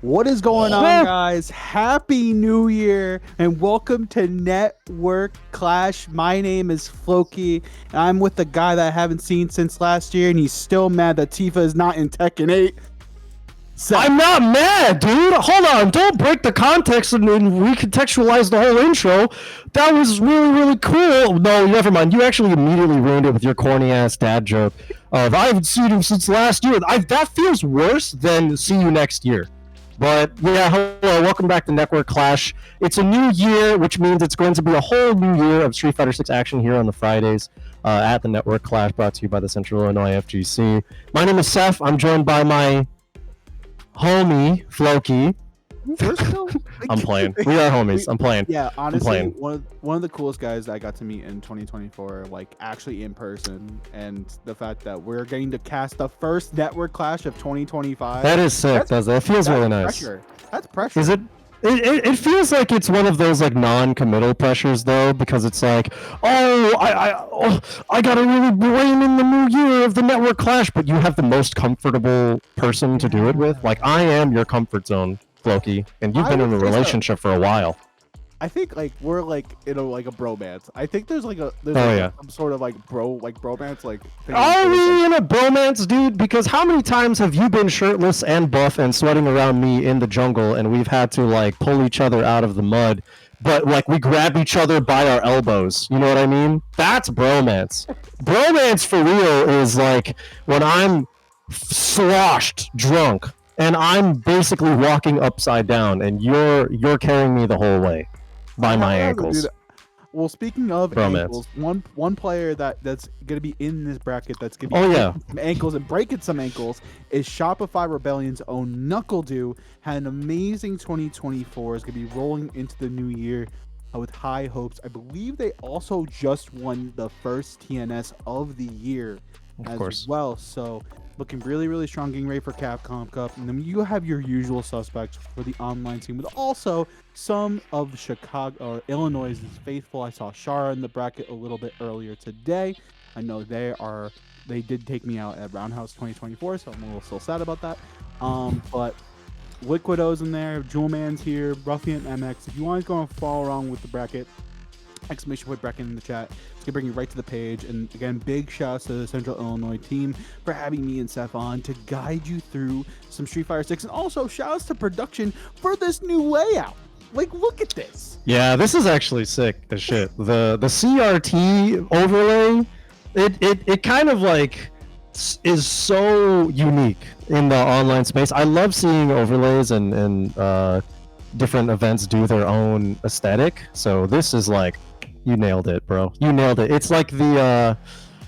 What is going on, guys? Happy New Year and welcome to Network Clash. My name is Floki and I'm with the guy that I haven't seen since last year, and he's still mad that Tifa is not in Tekken 8. I'm not mad, dude. Hold on. Don't break the context and recontextualize the whole intro. That was really, really cool. No, never mind. You actually immediately ruined it with your corny-ass dad joke of, I haven't seen him since last year. That feels worse than see you next year. But yeah, hello, welcome back to Network Clash. It's a new year, which means it's going to be a whole new year of Street Fighter 6 action here on the Fridays at the Network Clash, brought to you by the Central Illinois FGC. My name is Seth. I'm joined by my homie Floki. I'm playing. We are homies. I'm playing. Yeah, honestly, one of the coolest guys that I got to meet in 2024, like actually in person, and the fact that we're getting to cast the first Network Clash of 2025. That is sick. That feels really nice. Pressure. That's pressure. Is it? It feels like it's one of those like non-committal pressures though, because it's like, I gotta really blame in the new year of the Network Clash, but you have the most comfortable person to do it with. Like, I am your comfort zone, Floki, and you've been in a relationship for a while. I think like we're like in a like a bromance. I think there's like some sort of like bromance like thing. Are we in a bromance, dude? Because how many times have you been shirtless and buff and sweating around me in the jungle, and we've had to like pull each other out of the mud, but like we grab each other by our elbows? You know what I mean? That's bromance. Bromance for real is like when I'm sloshed drunk and I'm basically walking upside down, and you're carrying me the whole way by my ankles. Well, speaking of bromance. ankles, one player that's gonna be in this bracket that's gonna be some ankles and breaking some ankles is Shopify Rebellion's own NuckleDo. Had an amazing 2024. Is gonna be rolling into the new year with high hopes. I believe they also just won the first TNS of the year as well. So looking really, really strong, getting ready for Capcom Cup. And then you have your usual suspects for the online team, but also some of Chicago or Illinois' faithful. I saw Shara in the bracket a little bit earlier today. I know they did take me out at Roundhouse 2024, so I'm a little still sad about that. But Liquido's in there, Jewel Man's here, Ruffian MX. If you want to go and follow along with the bracket, exclamation point bracket in the chat. It's gonna bring you right to the page. And again, big shouts to the Central Illinois team for having me and Seth on to guide you through some Street Fighter 6, and also shouts to production for this new layout. Like, look at this. Yeah, this is actually sick as shit. The CRT overlay, it kind of like is so unique in the online space. I love seeing overlays and different events do their own aesthetic. So this is like, you nailed it, bro. You nailed it. It's like the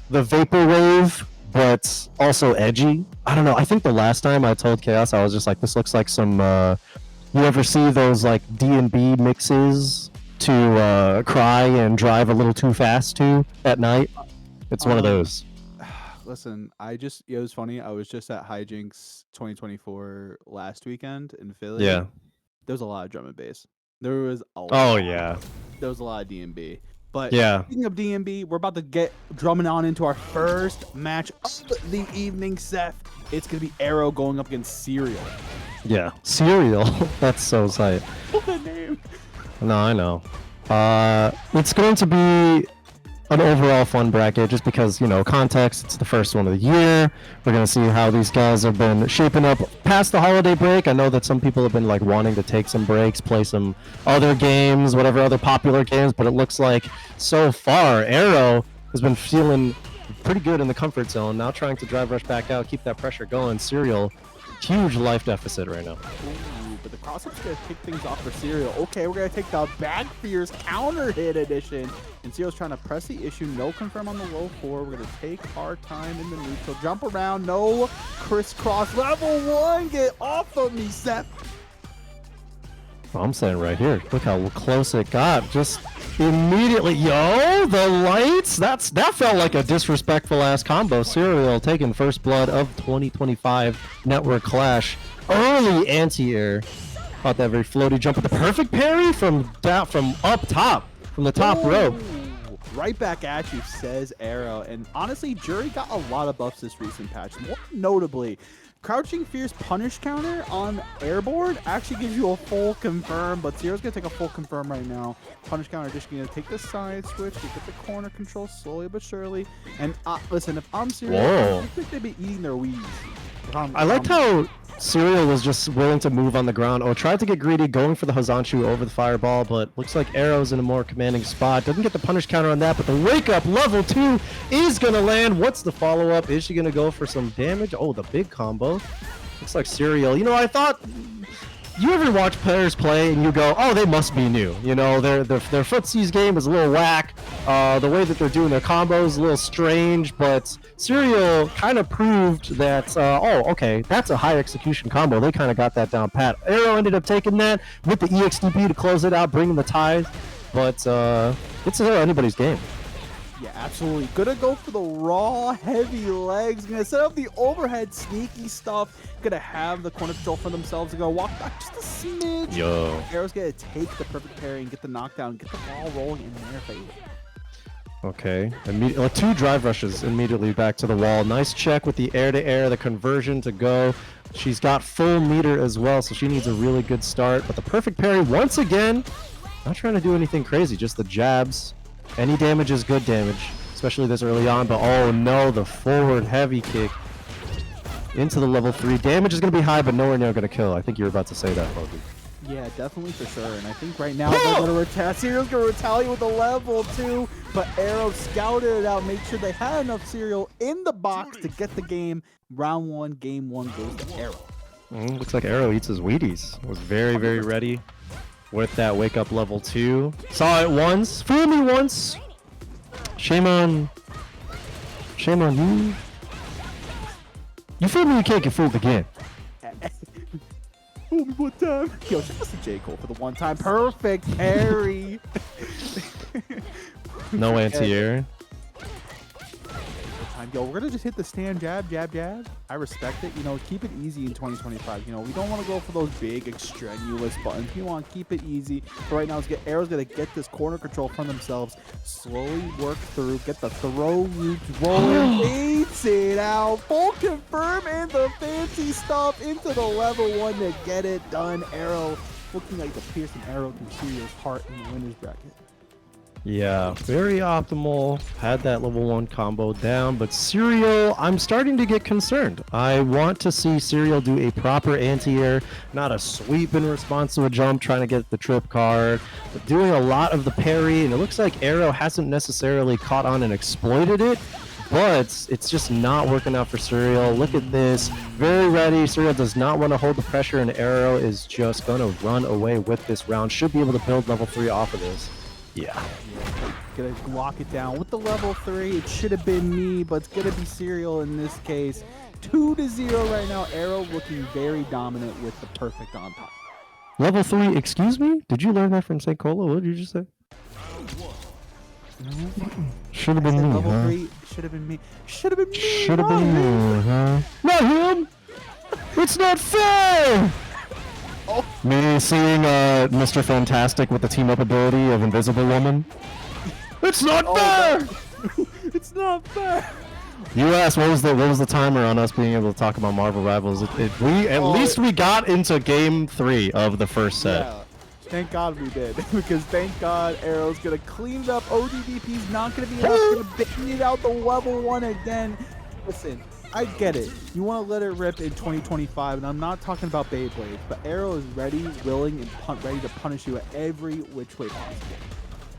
vaporwave, but also edgy. I don't know. I think the last time I told Chaos, I was just like, this looks like some. You ever see those like D&B mixes to cry and drive a little too fast to at night? It's one of those. Listen, it was funny. I was just at Hijinks 2024 last weekend in Philly. Yeah. There was a lot of drum and bass. There was a lot. Oh yeah. There was a lot of D&B. But yeah, speaking of D&B, we're about to get drumming on into our first match of the evening, Seth. It's gonna be Arrow going up against Serial. Yeah, Serial. That's so tight. What a name. No, I know. It's going to be an overall fun bracket just because, you know, context. It's the first one of the year. We're going to see how these guys have been shaping up past the holiday break. I know that some people have been like wanting to take some breaks, play some other games, whatever other popular games, but it looks like so far Arrow has been feeling pretty good in the comfort zone, now trying to drive rush back out, keep that pressure going. Serial, huge life deficit right now. Ooh, but the cross-up's going to kick things off for Serial. Okay, we're going to take the Bag Fears counter hit edition. And Serial's trying to press the issue. No confirm on the low 4. We're going to take our time in the neutral. Jump around. No crisscross. Level 1. Get off of me, Seth. I'm saying right here. Look how close it got. Just immediately. Yo, the lights. That felt like a disrespectful ass combo. Serial taking first blood of 2025 Network Clash. Early anti-air. Caught that very floaty jump with the perfect parry from up top. From the top rope. Right back at you, says Arrow. And honestly, Jury got a lot of buffs this recent patch. More notably, Crouching Fierce punish counter on airborne actually gives you a full confirm, but Zero's going to take a full confirm right now. Punish counter just going to take the side switch, you get the corner control slowly but surely. And listen, if I'm Serial, I think they'd be eating their weeds. I liked how Serial was just willing to move on the ground. Oh, tried to get greedy, going for the Hazanchu over the fireball, but looks like Arrow's in a more commanding spot. Doesn't get the punish counter on that, but the wake up level 2 is going to land. What's the follow-up? Is she going to go for some damage? Oh, the big combo. Looks like Serial. You know, I thought... You ever watch players play and you go, oh, they must be new. You know, their footsies game is a little whack. The way that they're doing their combos is a little strange, but Serial kind of proved that, oh, okay, that's a high execution combo. They kind of got that down pat. Arrow ended up taking that with the EXDP to close it out, bringing the ties, but it's anybody's game. Yeah, absolutely. Gonna go for the raw, heavy legs. Gonna set up the overhead sneaky stuff. Gonna have the corner control for themselves. Gonna walk back just a smidge. Yo. Arrow's gonna take the perfect parry and get the knockdown, get the ball rolling in their favor. Okay, 2 drive rushes immediately back to the wall. Nice check with the air-to-air, the conversion to go. She's got full meter as well, so she needs a really good start. But the perfect parry once again, not trying to do anything crazy, just the jabs. Any damage is good damage, especially this early on, but oh no, the forward heavy kick into the level 3. Damage is going to be high, but nowhere near going to kill. I think you were about to say that, Logan. Yeah, definitely for sure. And I think right now they're going to retaliate. Serial's going to retaliate with a level 2, but Arrow scouted it out, made sure they had enough Serial in the box to get the game. Round 1, game 1 goes to Arrow. Looks like Arrow eats his Wheaties. Was very, very ready with that wake up level 2. Saw it once. Fool me once. Shame on you. You fooled me, you can't get fooled again. Fool me one time. Yo, just a J. Cole for the one time. Perfect parry. No anti-air. Yo, we're gonna just hit the stand jab, jab, jab. I respect it. You know, keep it easy in 2025. You know, we don't want to go for those big, extraneous buttons. We want to keep it easy. But right now, let's get Arrow's gonna get this corner control from themselves. Slowly work through, get the throw roots rolling, fades it out, full confirm, and the fancy stuff into the level 1 to get it done. Arrow looking like the piercing arrow can see his heart in the winner's bracket. Yeah, very optimal. Had that level 1 combo down, but Serial, I'm starting to get concerned. I want to see Serial do a proper anti-air, not a sweep in response to a jump, trying to get the trip card, but doing a lot of the parry, and it looks like Arrow hasn't necessarily caught on and exploited it, but it's just not working out for Serial. Look at this. Very ready. Serial does not want to hold the pressure, and Arrow is just going to run away with this round. Should be able to build level 3 off of this. Yeah. Gonna lock it down with the level 3. It should have been me, but it's gonna be Serial in this case. 2-0 right now. Arrow looking very dominant with the perfect on top. Level 3, excuse me? Did you learn that from St. Cola? What did you just say? Should have been me, level huh? 3 should have been me. Should have been me. Should have been me, huh? Not him! It's not fair! Oh. Me seeing Mr. Fantastic with the team-up ability of Invisible Woman. It's not fair! It's not fair! You asked what was the timer on us being able to talk about Marvel Rivals. At least we got into game 3 of the first set. Yeah. Thank God we did, because thank God Arrow's gonna clean it up. ODDP's not gonna be enough. Gonna bang it out the level 1 again. Listen, I get it. You want to let it rip in 2025, and I'm not talking about Beyblade, but Arrow is ready, willing, and ready to punish you at every which way possible.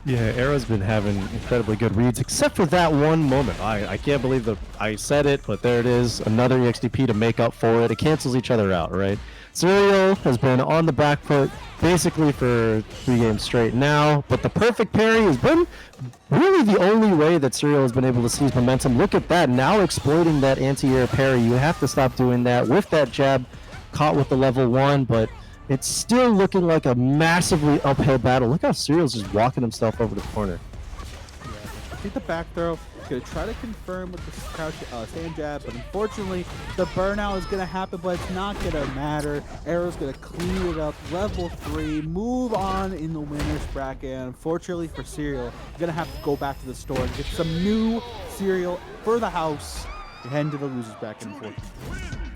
Yeah, Arrow's been having incredibly good reads, except for that one moment. I can't believe that I said it, but there it is. Another EXDP to make up for it. It cancels each other out, right? Serial has been on the back foot basically for 3 games straight now, but the perfect parry has been really the only way that Serial has been able to seize momentum. Look at that, now exploiting that anti-air parry. You have to stop doing that with that jab caught with the level 1, but it's still looking like a massively uphill battle. Look how Serial's just walking himself over the corner. Yeah, I think the back throw is going to try to confirm with the crouch stand jab, but unfortunately the burnout is going to happen, but it's not going to matter. Arrow's going to clean it up. Level 3, move on in the winner's bracket. And unfortunately for Serial, you're going to have to go back to the store and get some new Serial for the house. You're heading to the loser's bracket, unfortunately.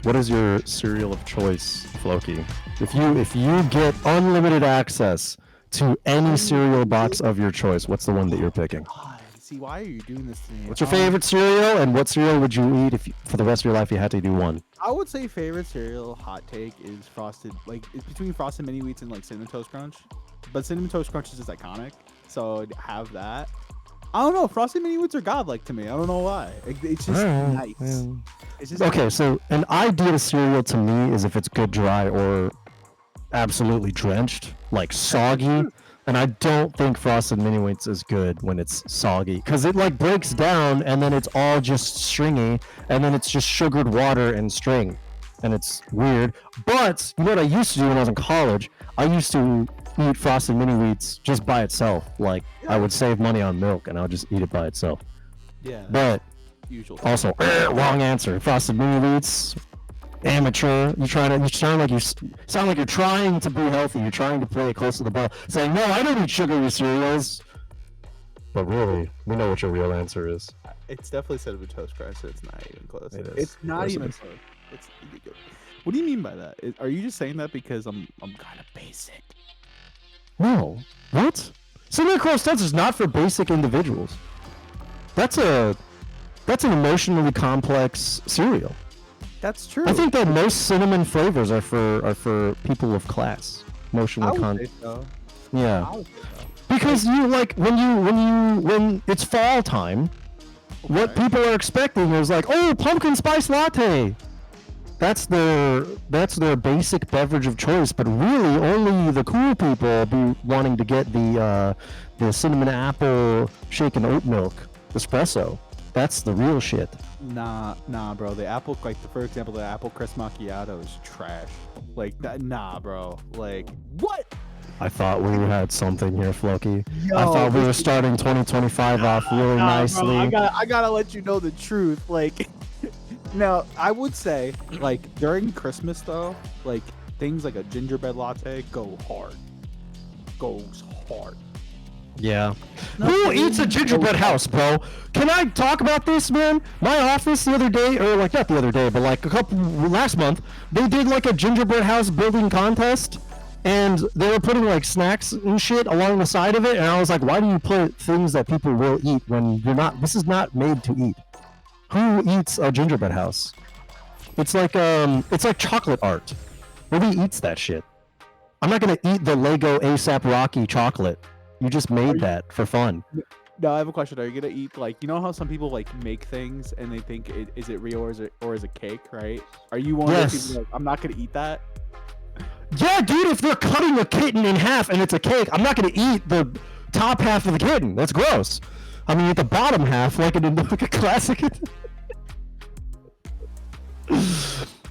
What is your cereal of choice, Floki? If you get unlimited access to any cereal box of your choice, what's the one that you're picking? God, see, why are you doing this to me? What's your favorite cereal, and what cereal would you eat if for the rest of your life you had to do one? I would say favorite cereal, hot take, is Frosted. Like, it's between Frosted Mini Wheats and like Cinnamon Toast Crunch. But Cinnamon Toast Crunch is just iconic, so I'd have that. I don't know. Frosted Mini Wheats are godlike to me. I don't know why. It's just nice. Yeah. It's just Okay, nice. so an ideal cereal to me is if it's good dry or absolutely drenched, like soggy. And I don't think Frosted Mini Wheats is good when it's soggy, because it like breaks down and then it's all just stringy, and then it's just sugared water and string, and it's weird. But you know what I used to do when I was in college? I used to eat Frosted Mini Wheats just by itself. Like I would save money on milk and I would just eat it by itself. Yeah. But Usual. also, wrong answer. Frosted Mini Wheats. Amateur. You sound like you're trying to be healthy. You're trying to play it close to the ball, saying, "No, I don't eat sugary cereals." But really, we know what your real answer is. It's definitely Cinnamon Toast Crunch, so it's not even close. It is. It's not Yes, it even is. close. It's what do you mean by that? Are you just saying that because I'm kind of basic? No. What? Cinnamon Toast Crunch is not for basic individuals. That's an emotionally complex cereal. That's true. I think that most cinnamon flavors are for people of class. Emotionally say so. Yeah. I would say so. Because you like when it's fall time, what Okay. people are expecting is like, oh, pumpkin spice latte. That's their basic beverage of choice, but really only the cool people be wanting to get the cinnamon apple shaken oat milk espresso. That's the real shit. Nah, bro. The apple, like, for example, the apple crisp macchiato is trash. Like, that, nah, bro. Like, what? I thought we had something here, Floki. Yo, I thought we were starting 2025 off really nicely. Bro, I gotta let you know the truth. Like, now, I would say, like, during Christmas, though, like, things like a gingerbread latte go hard. Goes hard. Yeah. Who eats a gingerbread house, bro? Can I talk about this, man? My office the other day, or like not the other day, but like last month, they did like a gingerbread house building contest, and they were putting like snacks and shit along the side of it, and I was like, why do you put things that people will eat when you're not? This is not made to eat. Who eats a gingerbread house? It's like chocolate art. Nobody eats that shit. I'm not gonna eat the Lego ASAP Rocky chocolate. You just made that for fun. No, I have a question. Are you gonna eat, like, you know how some people like make things and they think is it real or is it cake, right? Are you one of those people like, I'm not gonna eat that? Yeah, dude, if they're cutting a kitten in half and it's a cake, I'm not gonna eat the top half of the kitten. That's gross. I'm gonna eat the bottom half like a classic.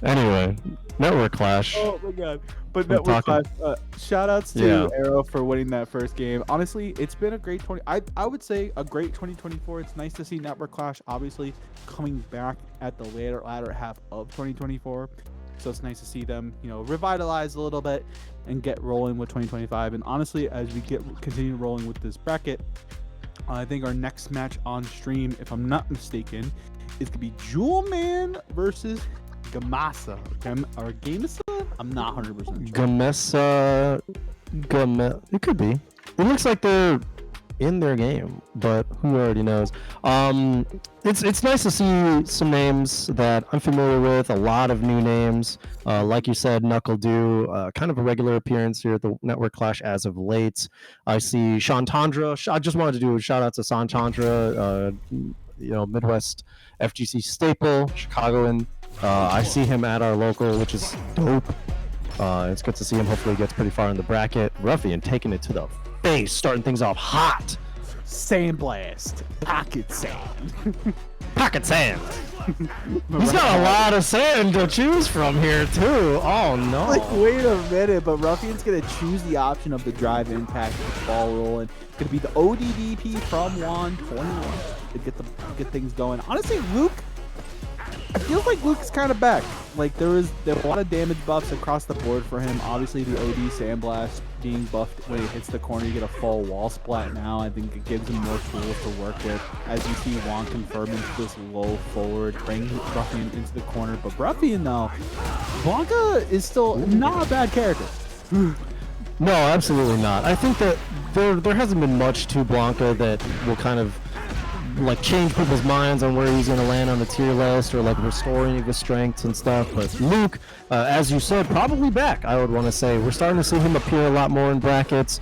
Anyway, Network Clash. Oh my god. But We're Network Clash, talking- shout outs to Yeah. Arrow for winning that first game. Honestly, it's been a great I would say a great 2024. It's nice to see Network Clash obviously coming back at the latter half of 2024. So it's nice to see them, revitalize a little bit and get rolling with 2025. And honestly, as we continue rolling with this bracket, I think our next match on stream, if I'm not mistaken, is gonna be Jewel Man versus Gamasa or Gamasa? I'm not 100% sure. Gamesa. It could be. It looks like they're in their game, but who already knows? It's nice to see some names that I'm familiar with. A lot of new names. Like you said, Knuckle Dew, kind of a regular appearance here at the Network Clash as of late. I see Shantandra. I just wanted to do a shout out to Shantandra. Midwest FGC staple, Chicagoan. I see him at our local, which is dope. It's good to see him. Hopefully, he gets pretty far in the bracket. Ruffian taking it to the face, starting things off hot. Sandblast. Pocket sand. Pocket sand. He's got a lot of sand to choose from here, too. Oh, no. Like, wait a minute, but Ruffian's going to choose the option of the drive impact with the ball rolling. Going to be the ODDP from Juan 21 to get things going. Honestly, Luke, I feel like Luke is kind of back. like there were a lot of damage buffs across the board for him. Obviously, the OD Sandblast being buffed when it hits the corner, you get a full wall splat now. I think it gives him more tools to work with. As you see Juan confirming this low forward, bring Ruffian into the corner. But Ruffian, though, Blanca is still not a bad character. No, absolutely not. I think that there hasn't been much to Blanca that will kind of like change people's minds on where he's going to land on the tier list or like restore any of his strengths and stuff. But Luke, as you said, probably back, I would want to say. We're starting to see him appear a lot more in brackets.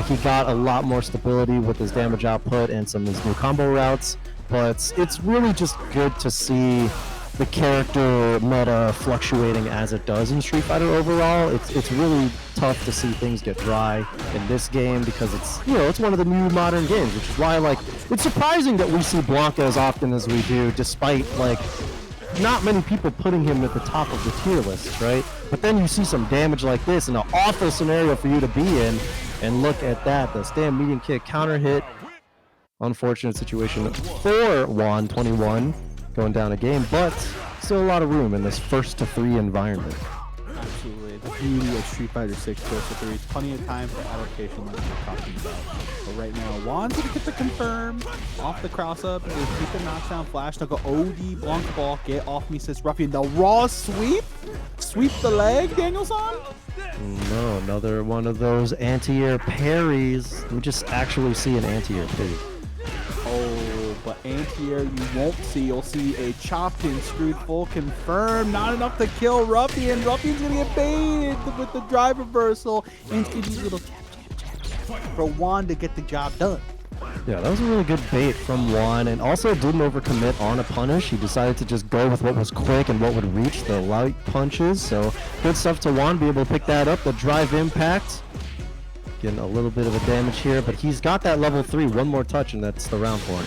He got a lot more stability with his damage output and some of his new combo routes. But it's really just good to see the character meta fluctuating as it does in Street Fighter overall. It's really tough to see things get dry in this game because it's one of the new modern games, which is why like it's surprising that we see Blanca as often as we do, despite like not many people putting him at the top of the tier list, right? But then you see some damage like this in an awful scenario for you to be in, and look at that, the stand medium kick counter hit. Unfortunate situation for Juan 21. Going down a game, but still a lot of room in this 1-to-3 environment. Absolutely. The beauty of Street Fighter 6 1-to-3 is plenty of time for adaptation like we're talking about. But right now, Juan's going to get the confirm off the cross-up. Just keep the knockdown flash. Now go OD, Blanca ball, get off me, says Ruffian. The raw sweep? Sweep the leg, Danielson? No, another one of those anti-air parries. We just actually see an anti-air parry. Oh, but anti-air you won't see. You'll see a chopped and screwed full confirm. Not enough to kill Ruffian. Ruffian's gonna get baited with the drive reversal. And it's gonna be a little jab for Juan to get the job done. Yeah, that was a really good bait from Juan, and also didn't overcommit on a punish. He decided to just go with what was quick and what would reach the light punches. So good stuff to Juan, be able to pick that up. The drive impact. Getting a little bit of a damage here, but he's got that level 3, one more touch, and that's the round for him.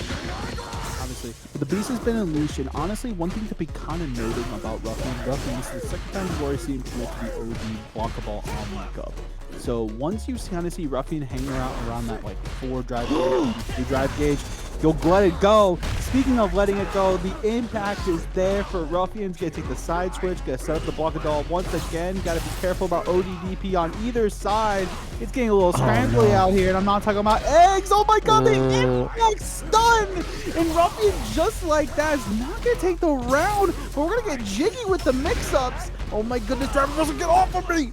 Obviously, but the beast has been unleashed, and honestly, one thing to be kind of noting about Ruffian is the second time we've already seen him commit to the OD Blanca ball on lookup. So once you kind of see Ruffian hanging around that like 4 drive gauge, 3 drive gauge, you'll let it go. Speaking of letting it go, the impact is there for Ruffian's. Gonna take the side switch, gonna set up the Blanca doll once again. Gotta be careful about ODDP on either side. It's getting a little scrambly out here, and I'm not talking about eggs. Oh my god, the impact stun! And Ruffian, just like that, is not gonna take the round, but we're gonna get jiggy with the mix-ups. Oh my goodness, driver doesn't get off of me!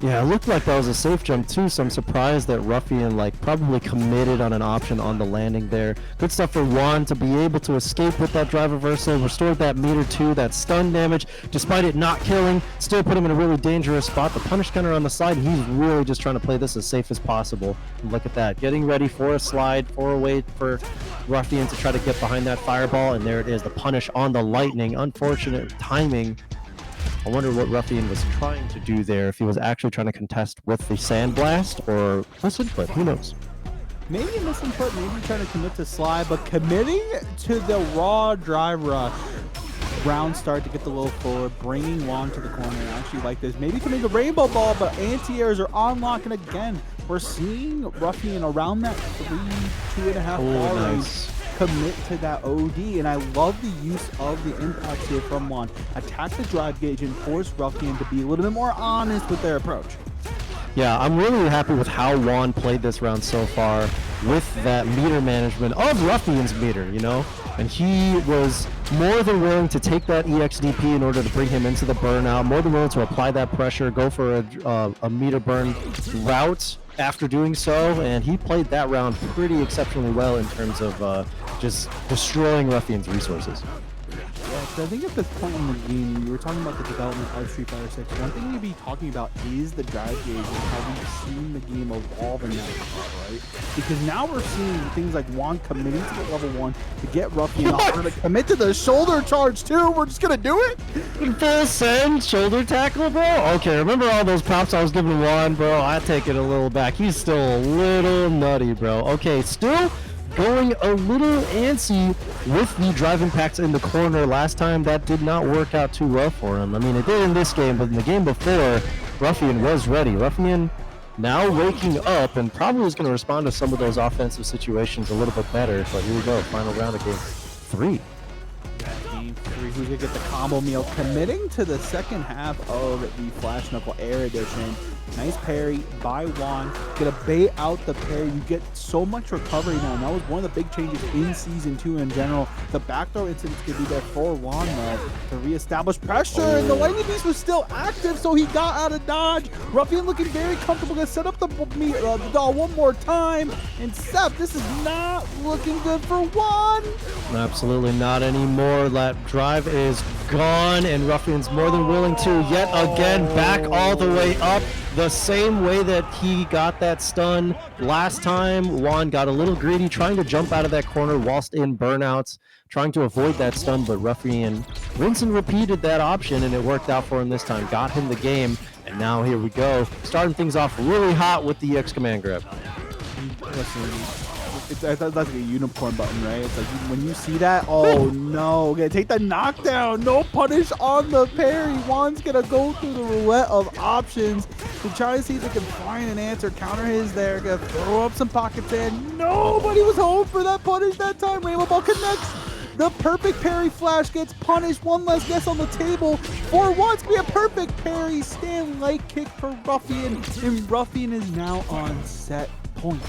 Yeah, it looked like that was a safe jump too, so I'm surprised that Ruffian like probably committed on an option on the landing there. Good stuff for Juan to be able to escape with that drive reversal, restored that meter 2, that stun damage, despite it not killing, still put him in a really dangerous spot. The punish counter on the side, he's really just trying to play this as safe as possible. And look at that, getting ready for a slide, for a way for Ruffian to try to get behind that fireball, and there it is, the punish on the lightning. Unfortunate timing. I wonder what Ruffian was trying to do there, if he was actually trying to contest with the Sandblast or misinput, who knows? Maybe misinput, maybe trying to commit to slide, but committing to the raw drive rush. Round start to get the low forward, bringing Juan to the corner. I actually like this. Maybe committing a rainbow ball, but anti-airs are unlocking again. We're seeing Ruffian around that 2.5 bar range. Commit to that OD, and I love the use of the impacts here from Juan. Attack the drive gauge and force Ruffian to be a little bit more honest with their approach. Yeah, I'm really happy with how Juan played this round so far with that meter management of Ruffian's meter, you know? And he was more than willing to take that EXDP in order to bring him into the burnout, more than willing to apply that pressure, go for a meter burn route after doing so, and he played that round pretty exceptionally well in terms of just destroying Ruffian's resources. Yeah, so I think at this point in the game, we were talking about the development of Street Fighter 6. One thing to be talking about is the drive gauge and how we've seen the game evolve in that regard, right? Because now we're seeing things like Juan committing to the level 1 to get Ruffian off. We're going to commit to the shoulder charge too. We're just going to do it. Full send, shoulder tackle, bro? Okay, remember all those props I was giving Juan, bro? I take it a little back. He's still a little nutty, bro. Okay, still going a little antsy with the drive impacts in the corner. Last time that did not work out too well for him. I mean, it did in this game, but in the game before, Ruffian was ready. Ruffian now waking up and probably is going to respond to some of those offensive situations a little bit better. But here we go, final round of game 3. Game 3. victory. Who's going to get the combo meal? Committing to the second half of the Flash Knuckle Air Edition. Nice parry by Juan. Gonna bait out the parry. You get so much recovery now. And that was one of the big changes in Season 2 in general. The backthrow incidents could be there for Juan though to reestablish pressure. And the Lightning Beast was still active, so he got out of dodge. Ruffian looking very comfortable. Gonna set up the doll one more time. And Seth, this is not looking good for Juan. Absolutely not anymore. That drive is gone, and Ruffian's more than willing to yet again back all the way up. The same way that he got that stun last time. Juan got a little greedy, trying to jump out of that corner whilst in burnouts, trying to avoid that stun, but Ruffian rinse and repeated that option, and it worked out for him this time. Got him the game, and now here we go. Starting things off really hot with the X command grab. That's like a unicorn button, right? It's like when you see that, oh no, gonna take the knockdown, no punish on the parry. Juan's gonna go through the roulette of options to try to see if they can find an answer, counter his there, gonna throw up some pockets in. Nobody was home for that punish that time. Rainbow Ball connects. The perfect parry flash gets punished. One less guess on the table. For once, be a perfect parry. Stand light kick for Ruffian, and Ruffian is now on set point.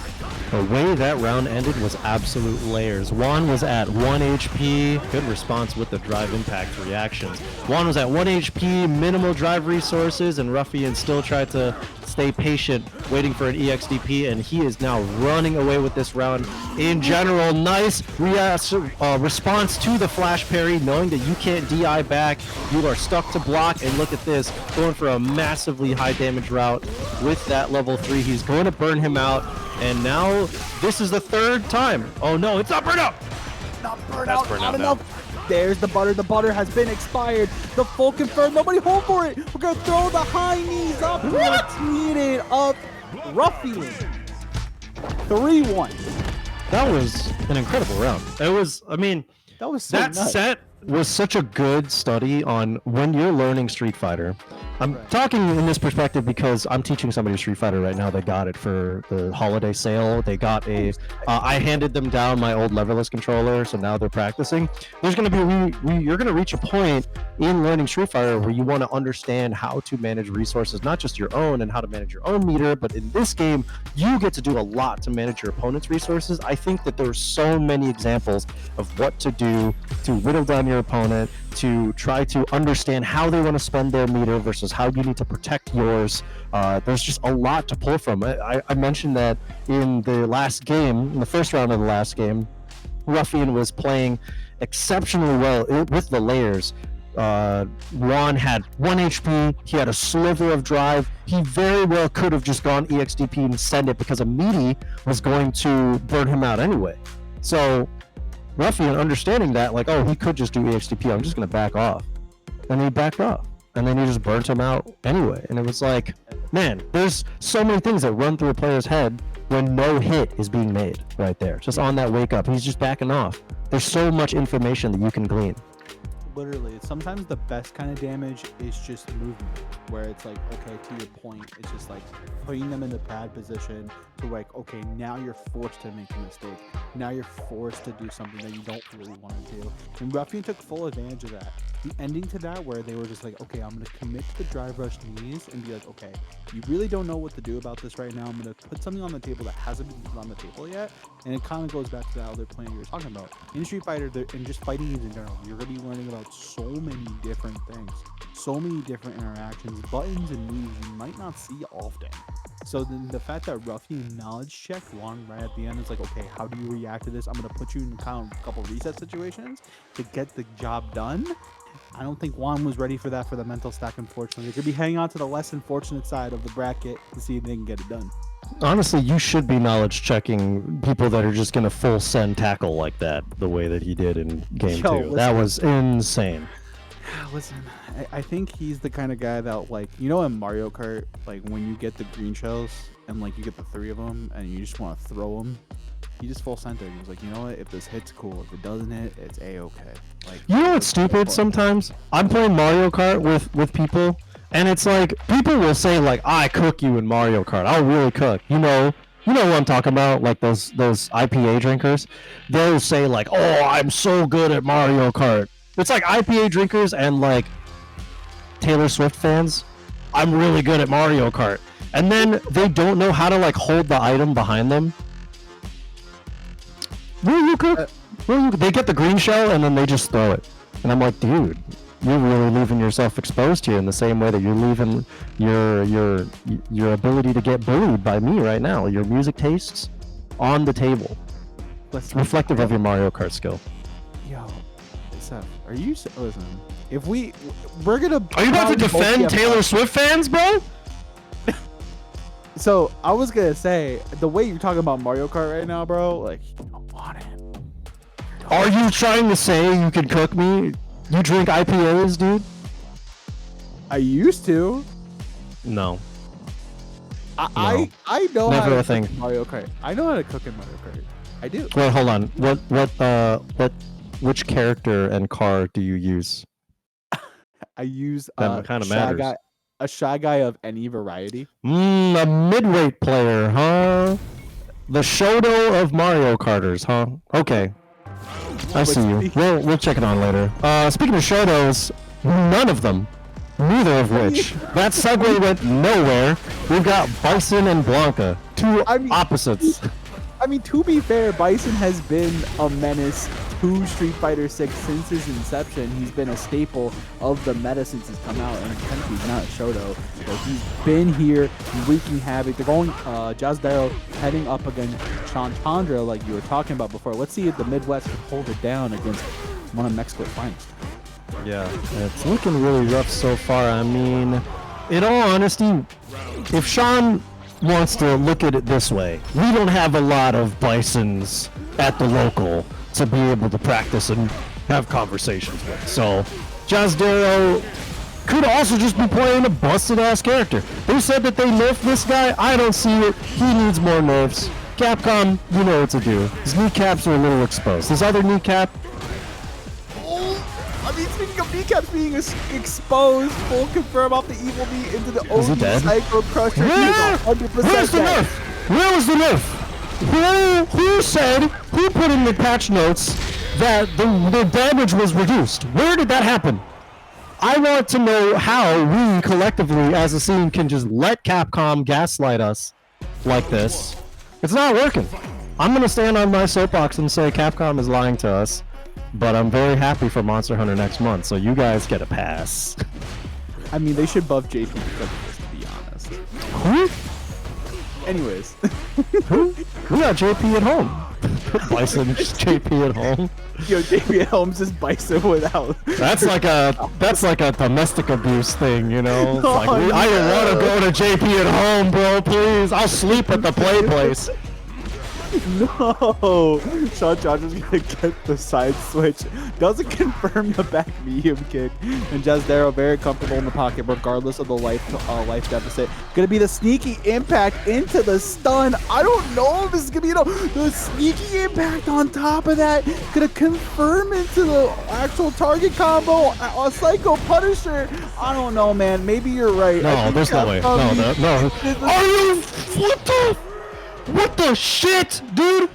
The way that round ended was absolute layers. Juan was at 1 HP. Good response with the drive impact reactions. Juan was at 1 HP, minimal drive resources, and Ruffian still tried to stay patient, waiting for an EXDP, and he is now running away with this round. In general, nice response to the flash parry, knowing that you can't DI back. You are stuck to block, and look at this, going for a massively high damage route with that level 3. He's going to burn him out. And now this is the third time. Oh no, it's not burnout. Not burnout, not enough. There's the butter. The butter has been expired. The full confirmed. Nobody home for it. We're going to throw the high knees up. What's needed up Ruffian. 3-1. That was an incredible round. It was, I mean, that was so that nuts. set was such a good study on when you're learning Street Fighter. I'm talking in this perspective because I'm teaching somebody Street Fighter right now. They got it for the holiday sale. They got a, I handed them down my old leverless controller, so now they're practicing. There's going to be, you're going to reach a point in learning Street Fighter where you want to understand how to manage resources, not just your own and how to manage your own meter, but in this game, you get to do a lot to manage your opponent's resources. I think that there's so many examples of what to do to whittle down your opponent, to try to understand how they want to spend their meter versus how you need to protect yours. There's just a lot to pull from. I mentioned that in the last game, in the first round of the last game, Ruffian was playing exceptionally well with the layers. Juan had 1 HP, he had a sliver of drive. He very well could have just gone EXDP and send it because a meaty was going to burn him out anyway. So Ruffian understanding that, like, oh, he could just do EXDP, I'm just going to back off. And he backed off. And then he just burnt him out anyway. And it was like, man, there's so many things that run through a player's head when no hit is being made right there. Just on that wake up, he's just backing off. There's so much information that you can glean. Literally, sometimes the best kind of damage is just movement, where it's like, okay, to your point, it's just like putting them in the bad position to like, okay, now you're forced to make a mistake. Now you're forced to do something that you don't really want to do. And Ruffian took full advantage of that. The ending to that, where they were just like, okay, I'm going to commit to the drive rush knees and be like, okay, you really don't know what to do about this right now. I'm going to put something on the table that hasn't been put on the table yet. And it kind of goes back to the other plan you were talking about. In Street Fighter, and just fighting games in general, you're going to be learning about so many different things, so many different interactions, buttons and moves you might not see often. So then the fact that Ruffian knowledge checked Juan right at the end is like, okay, how do you react to this? I'm going to put you in kind of a couple reset situations to get the job done. I don't think Juan was ready for that, for the mental stack, unfortunately. They could be hanging on to the less unfortunate side of the bracket to see if they can get it done. Honestly, you should be knowledge checking people that are just going to full send tackle like that, the way that he did in game 2. Listen, that was insane. Listen, I think he's the kind of guy that, like, you know, in Mario Kart, like when you get the green shells and like you get the 3 of them and you just want to throw them, he just full sent it. He was like, you know what, if this hits, cool. If it doesn't hit, it's a-okay. Like, you know what's stupid sometimes? I'm playing Mario Kart with people, and it's like, people will say like, I cook you in Mario Kart. I'll really cook. You know what I'm talking about? Like those IPA drinkers. They'll say like, oh, I'm so good at Mario Kart. It's like IPA drinkers and like Taylor Swift fans. I'm really good at Mario Kart, and then they don't know how to like hold the item behind them. Will you cook? They get the green shell and then they just throw it, and I'm like, dude, you're really leaving yourself exposed here in the same way that you're leaving your ability to get bullied by me right now. Your music tastes on the table. It's reflective of your Mario Kart skill. Yo, Seth, are you listen? If we're gonna, are you about to defend Taylor Swift fans, bro? So I was gonna say the way you're talking about Mario Kart right now, bro. Like, you don't want it. Are you trying to say you can cook me? You drink IPAs, dude? I used to. No. I know Never how a to thing. cook Mario Kart. I know how to cook in Mario Kart. I do. Wait, hold on. Which character and car do you use? I use That kind of matters. A shy guy of any variety. A midweight player, huh? The Shoto of Mario Karters, huh? Okay. I see you. We'll check it on later. Speaking of Shotos, none of them. Neither of which. That segue went nowhere. We've got Bison and Blanca. Two opposites. I mean, to be fair, Bison has been a menace to Street Fighter 6 since his inception. He's been a staple of the meta since he's come out, and technically he's not a Shoto. So he's been here wreaking havoc. They're going Jazdaro heading up against Chantandra like you were talking about before. Let's see if the Midwest can hold it down against one of Mexico's finest. Yeah, it's looking really rough so far. I mean, in all honesty, if Sean wants to look at it this way, we don't have a lot of Bisons at the local to be able to practice and have conversations with. So, Jazdaro could also just be playing a busted-ass character. They said that they nerfed this guy. I don't see it. He needs more nerfs. Capcom, you know what to do. His kneecaps are a little exposed. His other kneecap... I mean, speaking of kneecaps being exposed, full confirm off the evil knee into the OD Psycho Crusher. Where's the nerf? Where was the nerf? Who said, who put in the patch notes that the damage was reduced? Where did that happen? I want to know how we collectively as a scene can just let Capcom gaslight us like this. It's not working. I'm going to stand on my soapbox and say Capcom is lying to us. But I'm very happy for Monster Hunter next month, so you guys get a pass. I mean, they should buff JP because of this, to be honest. Who? Anyways. Who? We got JP at home. Bison, just JP at home. Yo, JP at home's just Bison without. That's like a domestic abuse thing, you know? It's like, I don't want to go to JP at home, bro, please. I'll sleep at the play place. No! Sean Chandra's gonna get the side switch. Doesn't confirm the back medium kick. And Jazdaro very comfortable in the pocket regardless of the life deficit. Gonna be the sneaky impact into the stun. I don't know if this is gonna be the sneaky impact on top of that. Gonna confirm into the actual target combo. A Psycho Punisher. I don't know, man. Maybe you're right. No, there's no way. No. Are you... What the shit, dude?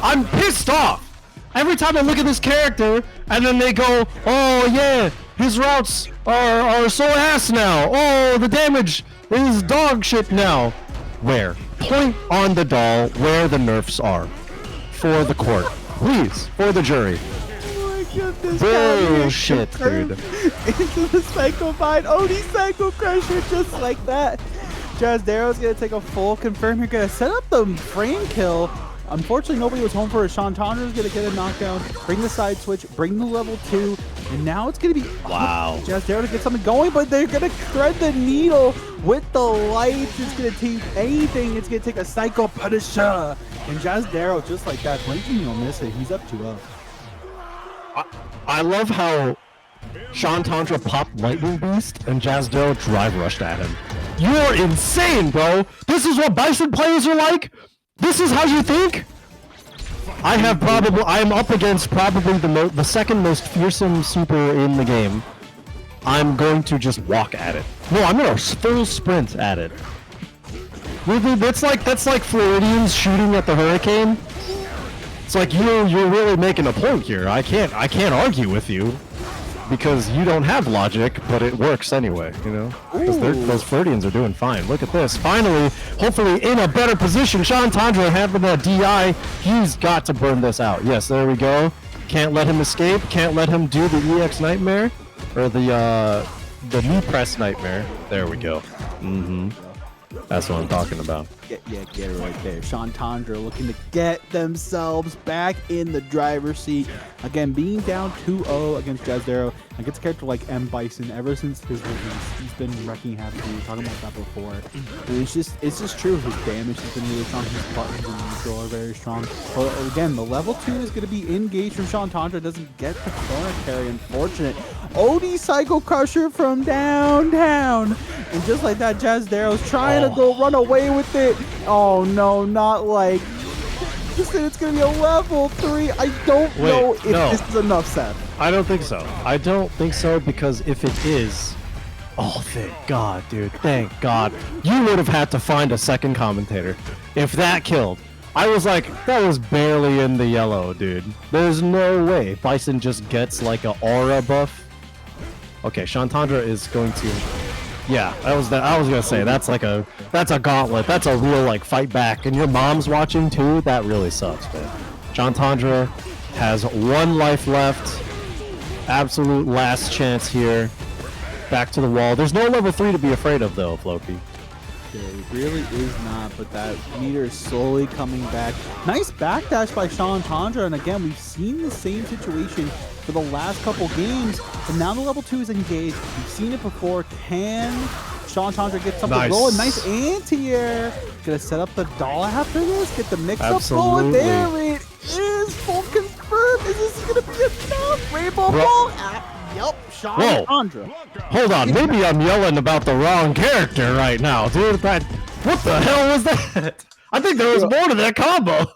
I'm pissed off. Every time I look at this character, and then they go, oh yeah, his routes are so ass now. Oh, the damage is dog shit now. Where? Point on the doll where the nerfs are. For the court. Please, for the jury. Oh my goodness. Bullshit, dude. Into the Psycho Vine. OD Psycho Crusher just like that. Jazdaro's gonna take a full confirm. You're gonna set up the frame kill. Unfortunately, nobody was home for it. Chantandra's gonna get a knockdown, bring the side switch, bring the level 2, and now it's gonna be Jazdaro to get something going, but they're gonna thread the needle with the lights. It's gonna take anything. It's gonna take a Psycho Punisher. And Jazdaro, just like that, blinking, you'll miss it. He's up 2-0. I love how Chantandra popped Lightning Beast and Jazdaro drive rushed at him. You're insane, bro. This is what Bison players are like? This is how you think? I'm up against probably the second most fearsome super in the game. I'm going to just walk at it. No, I'm gonna full sprint at it. That's like Floridians shooting at the Hurricane. It's like you're really making a point here. I can't argue with you. because you don't have logic, but it works anyway, you know? Because those Flirtians are doing fine. Look at this. Finally, hopefully in a better position, Sean Tondra having that DI, he's got to burn this out. Yes, there we go. Can't let him escape. Can't let him do the EX Nightmare. Or the knee press Nightmare. There we go. That's what I'm talking about. Get it right there. Sean Tondra looking to get themselves back in the driver's seat. Again, being down 2-0 against Jazdero. Against a character like M. Bison, ever since his release, he's been wrecking havoc. We were talking about that before. It's just true. His damage has been really strong. His buttons and neutral are very strong. But again, the level 2 is going to be engaged from Sean Tondra. Doesn't get the corner carry. Unfortunate. OD Cycle Crusher from downtown. And just like that, Jazdero's trying to go run away with it. Oh no, not like. It's going to be a level 3. I don't know if this is enough, Seth. I don't think so. I don't think so, because if it is... Oh, thank God, dude. Thank God. You would have had to find a second commentator. If that killed. I was like, that was barely in the yellow, dude. There's no way Bison just gets like a aura buff. Okay, Sean Tondra is going to... Yeah, I was gonna say that's a gauntlet. That's a real like fight back. And your mom's watching too. That really sucks, man. Sean Tondra has 1 life left. Absolute last chance here. Back to the wall. There's no level 3 to be afraid of though, Floki. It really is not, but that meter is slowly coming back. Nice backdash by Sean Tondra, and again, we've seen the same situation for the last couple games, but now the level 2 is engaged. We've seen it before. Can Sean Tondra get something rolling? Nice anti-air. Gonna set up the doll after this, get the mix-up going. There it is, full confirmed. Is this gonna be enough? Rainbow Ball? Yep, Sean Tondra. Hold on, maybe I'm yelling about the wrong character right now, dude. What the hell was that? I think there was more to that combo.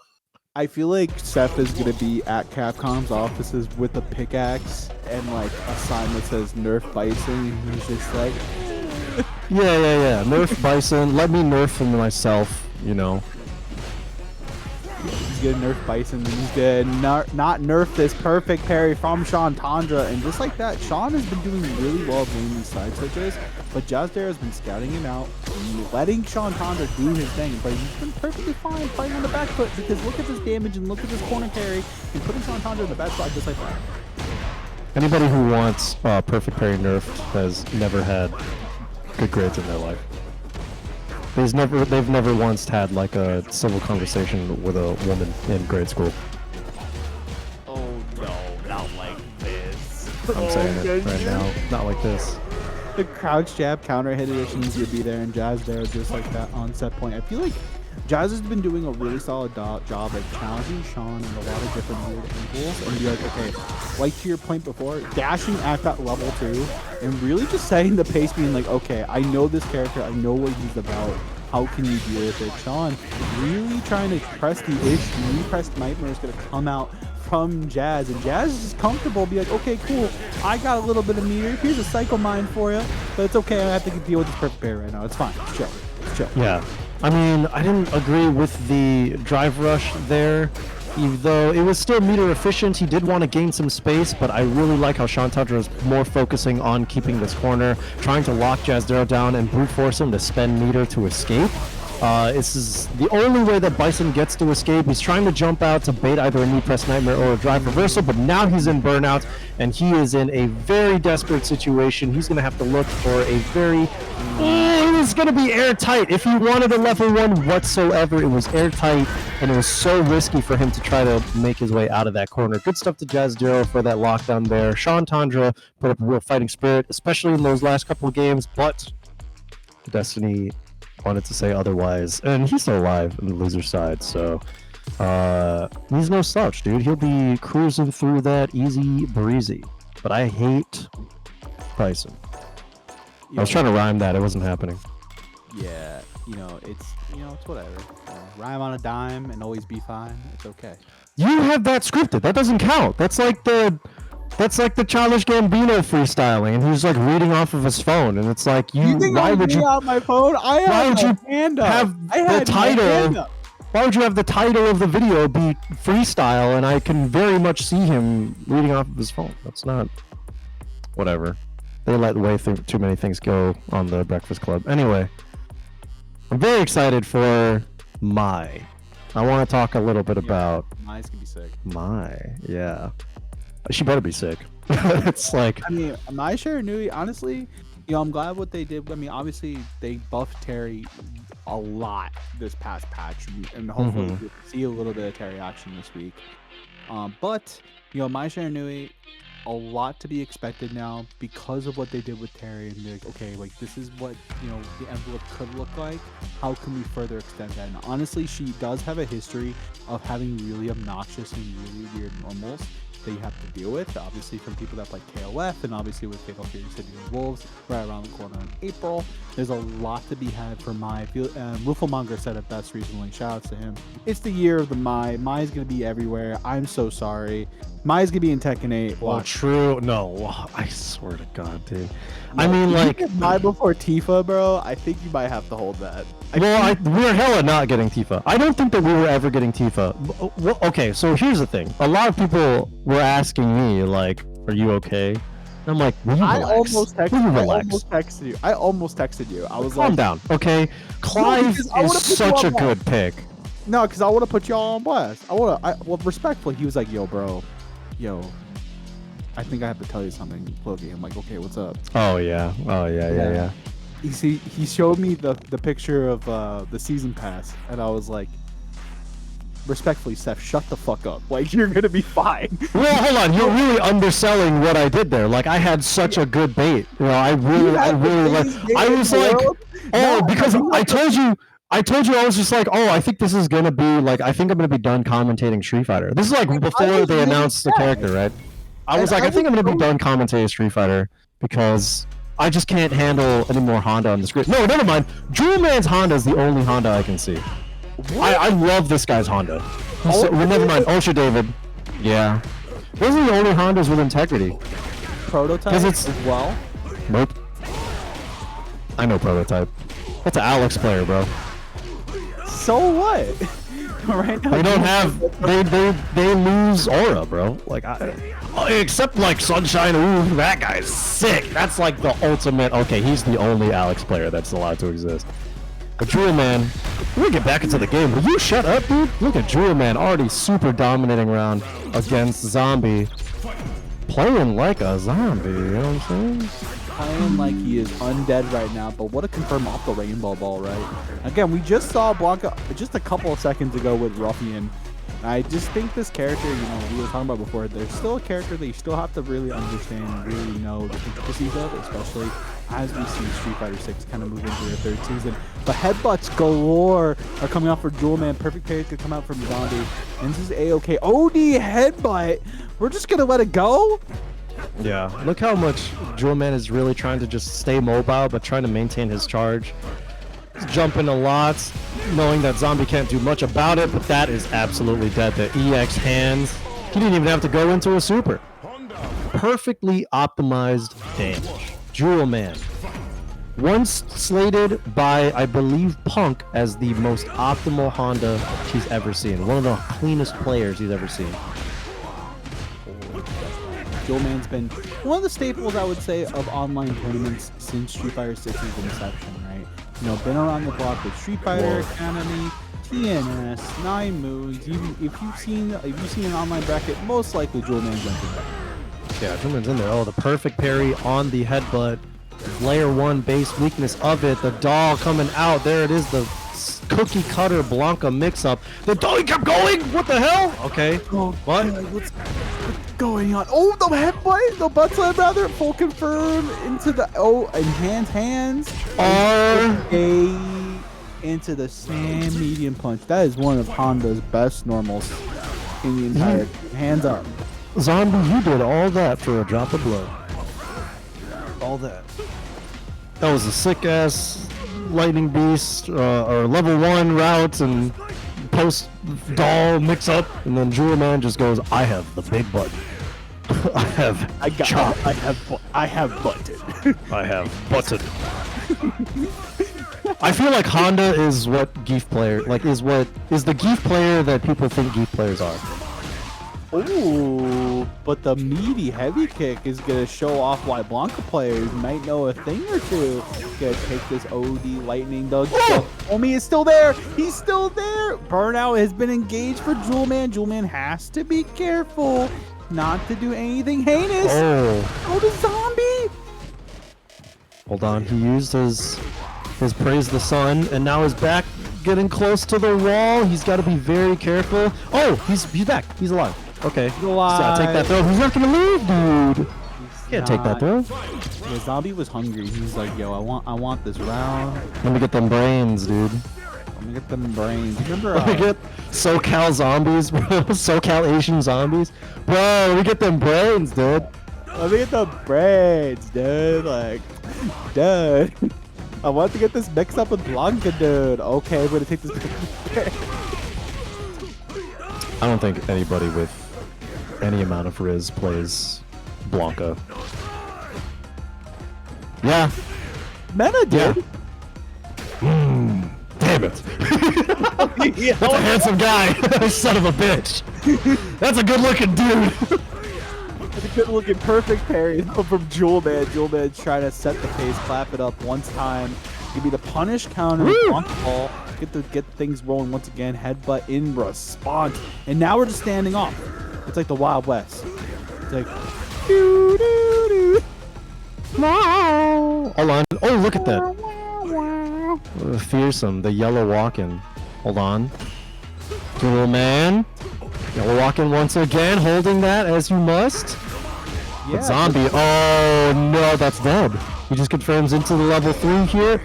I feel like Seth is gonna be at Capcom's offices with a pickaxe and like a sign that says Nerf Bison, and he's just like, yeah. Nerf Bison. Let me nerf him myself, you know. He's gonna nerf Bison, and he's gonna not nerf this perfect parry from Sean Tondra. And just like that, Sean has been doing really well doing these side switches, but Jazdero has been scouting him out, letting Sean Tondra do his thing, but he's been perfectly fine fighting on the back foot, because look at this damage and look at this corner carry and putting Sean Tondra in the bad spot just like that. Anybody who wants perfect parry nerfed has never had good grades in their life. They've never once had like a civil conversation with a woman in grade school. Oh no, not like this. I'm saying it right now, not like this. The crouch jab counter hit edition needs to be there, and Jazdero just like that on set point. I feel like Jazz has been doing a really solid job at challenging Sean in a lot of different weird angles, and be like, okay, like to your point before, dashing at that level 2, and really just setting the pace, being like, okay, I know this character, I know what he's about, how can you deal with it? Sean really trying to press the issue. New pressed Nightmare is going to come out from Jazz, and Jazz is just comfortable, be like, okay, cool, I got a little bit of meter, here's a Psycho Mine for you, but it's okay, I have to deal with this perfect pair right now, it's fine, it's chill, it's chill. Yeah. I mean, I didn't agree with the drive rush there, even though it was still meter efficient. He did want to gain some space, but I really like how Sean Tondra is more focusing on keeping this corner, trying to lock Jazdero down and brute force him to spend meter to escape. This is the only way that Bison gets to escape. He's trying to jump out to bait either a knee press Nightmare or a drive reversal, but now he's in burnout, and he is in a very desperate situation. He's going to have to look for a very... it was going to be airtight. If he wanted a level 1 whatsoever, it was airtight, and it was so risky for him to try to make his way out of that corner. Good stuff to Jazdero for that lockdown there. Sean Tondra put up a real fighting spirit, especially in those last couple of games, but Destiny wanted to say otherwise, and he's still alive on the loser side, so he's no slouch, dude. He'll be cruising through that easy breezy. But I hate Bison. I was trying to rhyme that, it wasn't happening. Yeah, it's whatever. Rhyme on a dime and always be fine. It's okay. You have that scripted. That doesn't count. That's like the Childish Gambino freestyling, and he's like reading off of his phone, and it's like, why would you out my phone? Why would you have the title? Why would you have the title of the video be freestyle, and I can very much see him reading off of his phone? That's not whatever. They let way too many things go on the Breakfast Club. Anyway, I'm very excited for Mai. I want to talk a little bit about Mai's gonna be sick. Mai. Yeah, she better be sick. It's like, I mean, Mai Shiranui, honestly, you know, I'm glad what they did. I mean, obviously they buffed Terry a lot this past patch, and hopefully we'll see a little bit of Terry action this week. But you know, Mai Shiranui, a lot to be expected now because of what they did with Terry, and they're like, okay, like this is what, you know, the envelope could look like. How can we further extend that? And honestly, she does have a history of having really obnoxious and really weird normals that you have to deal with, obviously from people that play KOF, and obviously with Fatal Fury City of Wolves right around the corner in April. There's a lot to be had for Mai. Wolfelmonger said it best recently. Shout outs to him. It's the year of the Mai. Mai's gonna be everywhere. I'm so sorry. Mai's gonna be in Tekken 8. well, true. No, I swear to God, dude. I mean, like, Mai before Tifa, bro. I think you might have to hold that. we're hella not getting Tifa. I don't think that we were ever getting Tifa. Well, okay, so here's the thing. A lot of people were asking me, like, are you okay? I'm like, will you relax? I almost texted you. I was Calm like, down, okay? Clive is such a good pick. no, because I want to put y'all on blast. Well, respectfully, he was like, yo, bro, I think I have to tell you something, Loki. I'm like, okay, what's up? Oh yeah. He showed me the picture of the season pass, and I was like, respectfully, Seth, shut the fuck up. Like, you're gonna be fine. Well, hold on, you're really underselling what I did there. Like, I had such a good bait. You know, I was like, oh, because I told you I was just like, oh, I think this is gonna be like, I think I'm gonna be done commentating Street Fighter. This is like before they announced the character, right? I was like, I think I'm gonna be done commentating Street Fighter because I just can't handle any more Honda on the screen. No, never mind. Jewel Man's Honda is the only Honda I can see. I love this guy's Honda. So, well, never mind. Ultra David. Yeah. Those are the only Hondas with integrity. Prototype as well? Nope. I know Prototype. That's an Alex player, bro. So what? Right now, They don't have... They lose aura, bro. Like, except, like, Sunshine. Ooh, that guy's sick. That's, like, the ultimate... Okay, he's the only Alex player that's allowed to exist. But Jewel Man, we're gonna get back into the game. Will you shut up, dude? Look at Jewel Man already super dominating round against Zombie. Playing like a zombie, you know what I'm saying? Playing like he is undead right now, but what a confirm off the rainbow ball, right? Again, we just saw Blanca just a couple of seconds ago with Ruffian. I just think this character, you know, we were talking about before, there's still a character that you still have to really understand and really know the intricacies of, especially as we see Street Fighter 6 kind of move into their third season. But headbutts galore are coming out for Jewel Man. Perfect parries could come out from Zombie. And this is A-OK. OD headbutt! We're just gonna let it go? Yeah, look how much Jewel Man is really trying to just stay mobile, but trying to maintain his charge. He's jumping a lot, knowing that Zombie can't do much about it, but that is absolutely dead. The EX hands. He didn't even have to go into a super. Perfectly optimized damage. Jewel Man. Once slated by, I believe, Punk as the most optimal Honda he's ever seen. One of the cleanest players he's ever seen. Jewel Man's been one of the staples, I would say, of online tournaments since Street Fighter 6's inception, right? You know, been around the block with Street Fighter Academy, TNS, 9 Moves. Even if you've seen an online bracket, most likely Jewel Man's in there. Yeah, Jewel Man's in there. Oh, the perfect parry on the headbutt. Layer 1 base weakness of it. The doll coming out. There it is, the cookie cutter Blanca mix-up. The doll kept going! What the hell? Okay. Oh, what? What's going on? Oh, the headbutt! The butt slam, rather. Full confirm into the... Oh, and hands. Into the sand medium punch. That is one of Honda's best normals in the entire... Hands up. Zombie, you did all that for a drop of blood. All that. That was a sick-ass lightning beast, or level 1 route and post-doll mix-up, and then Jewel Man just goes, I have the big button. I have butted. I have butted. I feel like Honda is what Geef player, like, is the Geef player that people think Geef players are. Ooh, but the meaty heavy kick is gonna show off why Blanca players might know a thing or two. Gonna take this OD lightning. The homie is still there. He's still there. Burnout has been engaged for Jewelman. Jewelman has to be careful not to do anything heinous. Oh, the zombie. Hold on, he used his praise the sun, and now he's back, getting close to the wall. He's got to be very careful. Oh, he's back. He's alive. Okay. He's alive. So I'll take that throw. He's not gonna leave, dude. Can't take that throw. The zombie was hungry. He's like, yo, I want this round. Let me get them brains, dude. Let me get them brains. Remember? Let me get SoCal zombies, bro. SoCal Asian zombies, bro. Let me get them brains, dude. Let me get the brains, dude. Like, dude. I want to get this mixed up with Blanca, dude. Okay, we're gonna take this. I don't think anybody with any amount of Riz plays Blanca. Yeah. Meta did. Yeah. Damn it. That's a handsome guy. Son of a bitch. That's a good looking dude. That's a good looking perfect parry from Jewelman. Jewelman trying to set the pace, clap it up once time. Give me the punish counter, Blanca ball. Get things rolling once again. Headbutt in response. And now we're just standing off. It's like the Wild West. It's like doo doo doo. No. Hold on. Oh, look at that. Fearsome. The yellow walking. Hold on. Dual man. Yellow walking once again. Holding that as you must. Yeah. But zombie. Oh no, that's dead. He just confirms into the level 3 here.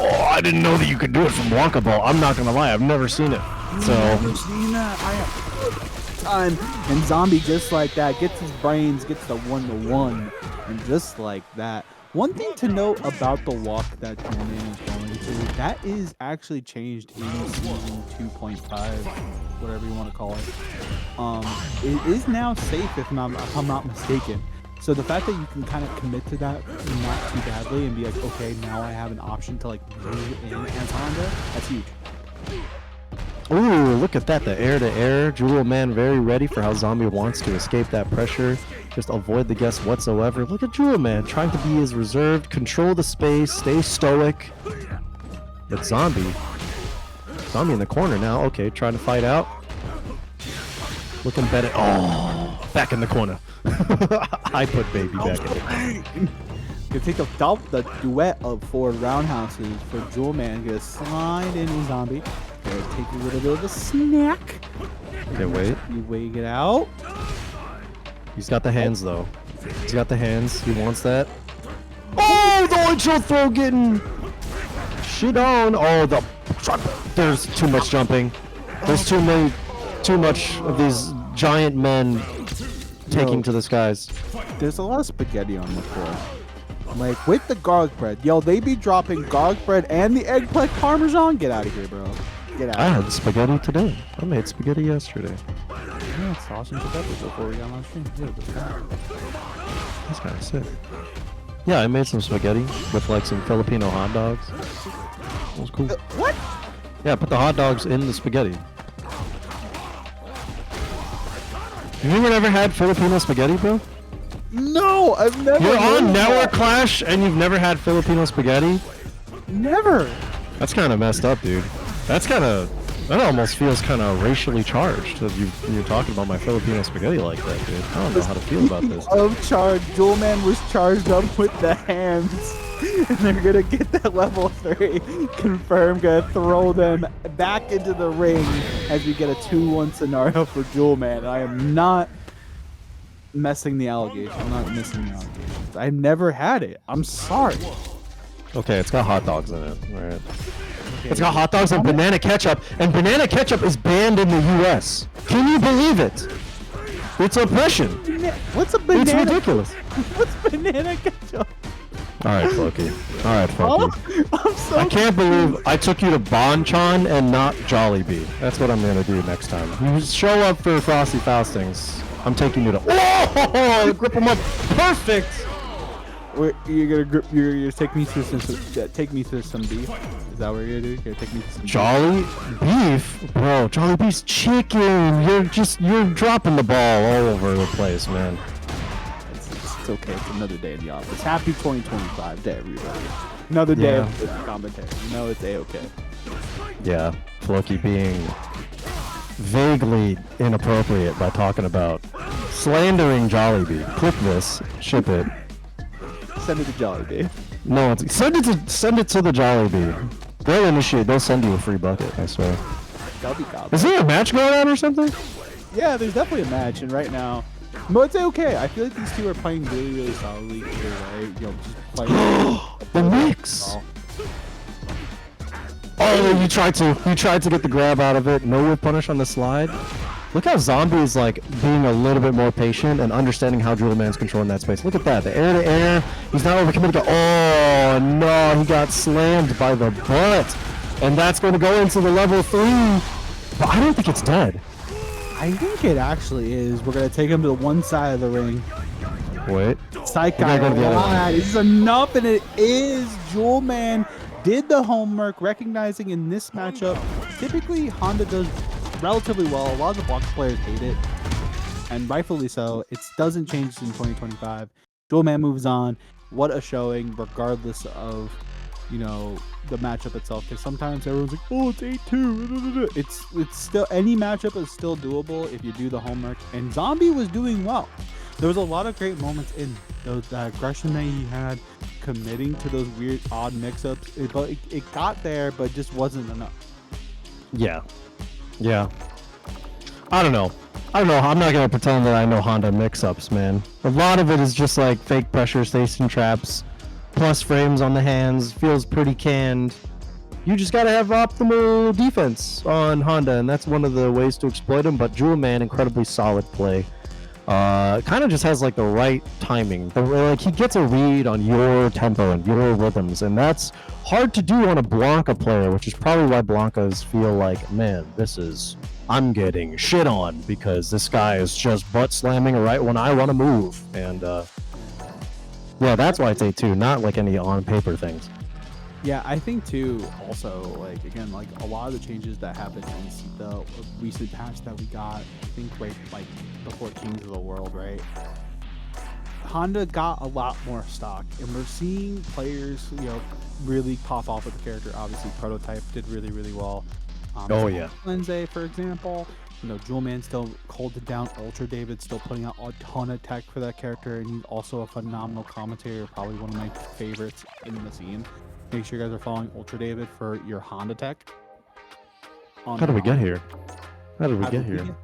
Oh, I didn't know that you could do it from Blanca Ball. I'm not gonna lie, I've never seen it. So. Never seen that. I have time. And zombie just like that gets his brains, gets the 1-1, and just like that. One thing to note about the walk that Jewelman is going to, that is actually changed in season 2.5, whatever you want to call it. It is now safe if I'm not mistaken. So the fact that you can kind of commit to that not too badly and be like, okay, now I have an option to like move in as Honda, that's huge. Ooh, look at that, the air-to-air. Jewelman very ready for how Zombie wants to escape that pressure. Just avoid the guess whatsoever. Look at Jewelman trying to be as reserved, control the space, stay stoic. But Zombie in the corner now. Okay, trying to fight out. Looking better. Oh, back in the corner. I put baby back in. You take the duet of 4 roundhouses for Jewelman. Gonna slide in with Zombie. Gonna take a little bit of a snack. Okay, wait. You wait it out. He's got the hands though. He's got the hands. He wants that. Oh, the intro throw getting shit on. Oh, there's too much jumping. There's too much of these giant men taking to the skies. There's a lot of spaghetti on the floor. Like with the garlic bread. Yo, they be dropping garlic bread and the eggplant parmesan. Get out of here, bro. Get out. I had spaghetti today. I made spaghetti yesterday. Yeah, sausage and peppers before we got on stream. Yeah, that's kind of sick. Yeah, I made some spaghetti with like some Filipino hot dogs. It was cool. What? Yeah, put the hot dogs in the spaghetti. Have you ever had Filipino spaghetti, bro? No, I've never. You're on Network Clash and you've never had Filipino spaghetti? Never. That's kind of messed up, dude. That almost feels kind of racially charged that you're talking about my Filipino spaghetti like that, dude. I don't know how to feel about this. Of charge, Jewelman was charged up with the hands, and they're gonna get that level 3 confirmed. Gonna throw them back into the ring as we get a 2-1 scenario for Jewelman. I am not messing the allegation. I'm not missing the allegations. I've never had it. I'm sorry. Okay, it's got hot dogs in it. All right. It's got hot dogs and banana ketchup, and banana ketchup is banned in the U.S. Can you believe it? It's oppression. What's a banana? It's ridiculous. What's banana ketchup? All right, Floki. All right, Floki. I'm so I can't believe I took you to Bonchon and not Jollibee. That's what I'm gonna do next time. You show up for Frosty Faustings. I'm taking you to. Oh! Grip him up. Perfect. You're gonna take me to some beef. Is that what you're gonna do? You're gonna take me to some Jolly beef, bro. Jolly beef's chicken. You're dropping the ball all over the place, man. It's okay. It's another day in the office. Happy 2025 to everybody. Another day of the commentary. You know it's a-okay. Yeah, Floki being vaguely inappropriate by talking about slandering Jollibee. Clip this, ship it. Send it to Jollibee. No, send it to the Jollibee. They'll initiate. They'll send you a free bucket. I swear. That'll be good. Is there a match going on or something? Yeah, there's definitely a match, and right now, but it's okay. I feel like these two are playing really, really solidly here, right? You know, just playing. The mix. Oh, you tried to get the grab out of it. No whip punish on the slide. Look how Zombie is like being a little bit more patient and understanding how Jewel Man's controlling that space. Look at that, the air to air. He's not overcommitted. Oh no, he got slammed by the butt, and that's going to go into the level 3. But I don't think it's dead. I think it actually is. We're gonna take him to the one side of the ring. Wait. Psycho. This is enough, and it is. Jewel Man did the homework, recognizing in this matchup, typically Honda does relatively well. A lot of the box players hate it, and rightfully so. It doesn't change in 2025. Jewel Man moves on. What a showing, regardless of, you know, the matchup itself. Because sometimes everyone's like, "Oh, it's 8-2." It's still, any matchup is still doable if you do the homework. And Zombie was doing well. There was a lot of great moments in that aggression that he had, committing to those weird, odd mix-ups. But it got there, but just wasn't enough. Yeah. I don't know. I'm not gonna pretend that I know Honda mix-ups, man. A lot of it is just like fake pressure, station traps, plus frames on the hands. Feels pretty canned. You just gotta have optimal defense on Honda, and that's one of the ways to exploit him. But Jewel Man, incredibly solid play. Kind of just has like the right timing. Like he gets a read on your tempo and your rhythms, and that's hard to do on a Blanca player, which is probably why Blancas feel like, man, I'm getting shit on because this guy is just butt slamming right when I want to move. And yeah, that's why it's 8-2, not like any on paper things. Yeah, I think too, also, like, again, like a lot of the changes that happened in the recent patch that we got, I think right like before Kings of the World, right? Honda got a lot more stock, and we're seeing players, you know, really pop off with the character. Obviously, Prototype did really, really well. Oh yeah. Lindsay, for example, you know, Jewel Man still holding down. Ultra David still putting out a ton of tech for that character, and he's also a phenomenal commentator, probably one of my favorites in the scene. Make sure you guys are following Ultra David for your Honda tech. How did we get here? How did we get here?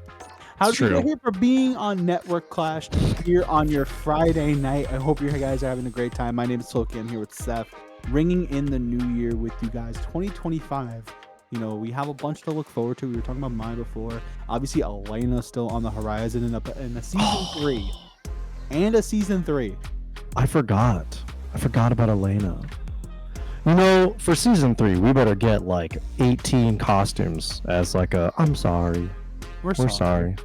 How did you get here for being on Network Clash here on your Friday night? I hope you guys are having a great time. My name is Sloki. I'm here with Seth, ringing in the new year with you guys. 2025. You know, we have a bunch to look forward to. We were talking about mine before. Obviously, Elena's still on the horizon in a season 3. And a season 3. I forgot about Elena. You know, for season 3, we better get like 18 costumes as like a, I'm sorry. We're sorry.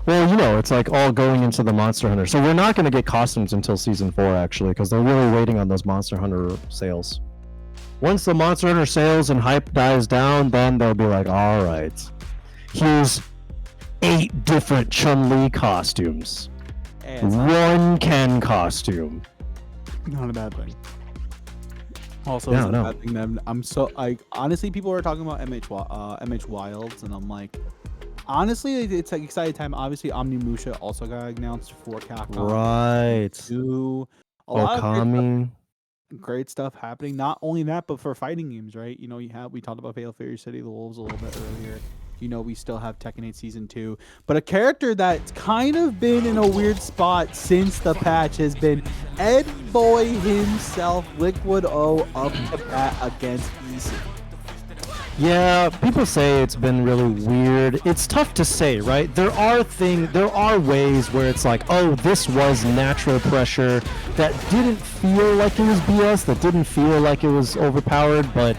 Well, you know, it's like all going into the Monster Hunter. So we're not going to get costumes until season 4, actually, because they're really waiting on those Monster Hunter sales. Once the Monster Hunter sales and hype dies down, then they'll be like, all right, here's 8 different Chun-Li costumes. One Ken costume. Not a bad thing. Also, it's a bad thing that I'm so, like, honestly, people are talking about MH Wilds, and I'm like, honestly, it's like exciting time. Obviously, Omnimusha also got announced for Capcom. Right. A lot of great stuff happening. Not only that, but for fighting games, right? You know, we talked about Fatal Fury City, the Wolves a little bit earlier. You know, we still have Tekken 8 Season 2. But a character that's kind of been in a weird spot since the patch has been Ed Boy himself, Liquid O, up to bat against Easy. Yeah, people say it's been really weird. It's tough to say, right? There are ways where it's like, oh, this was natural pressure that didn't feel like it was BS, that didn't feel like it was overpowered, but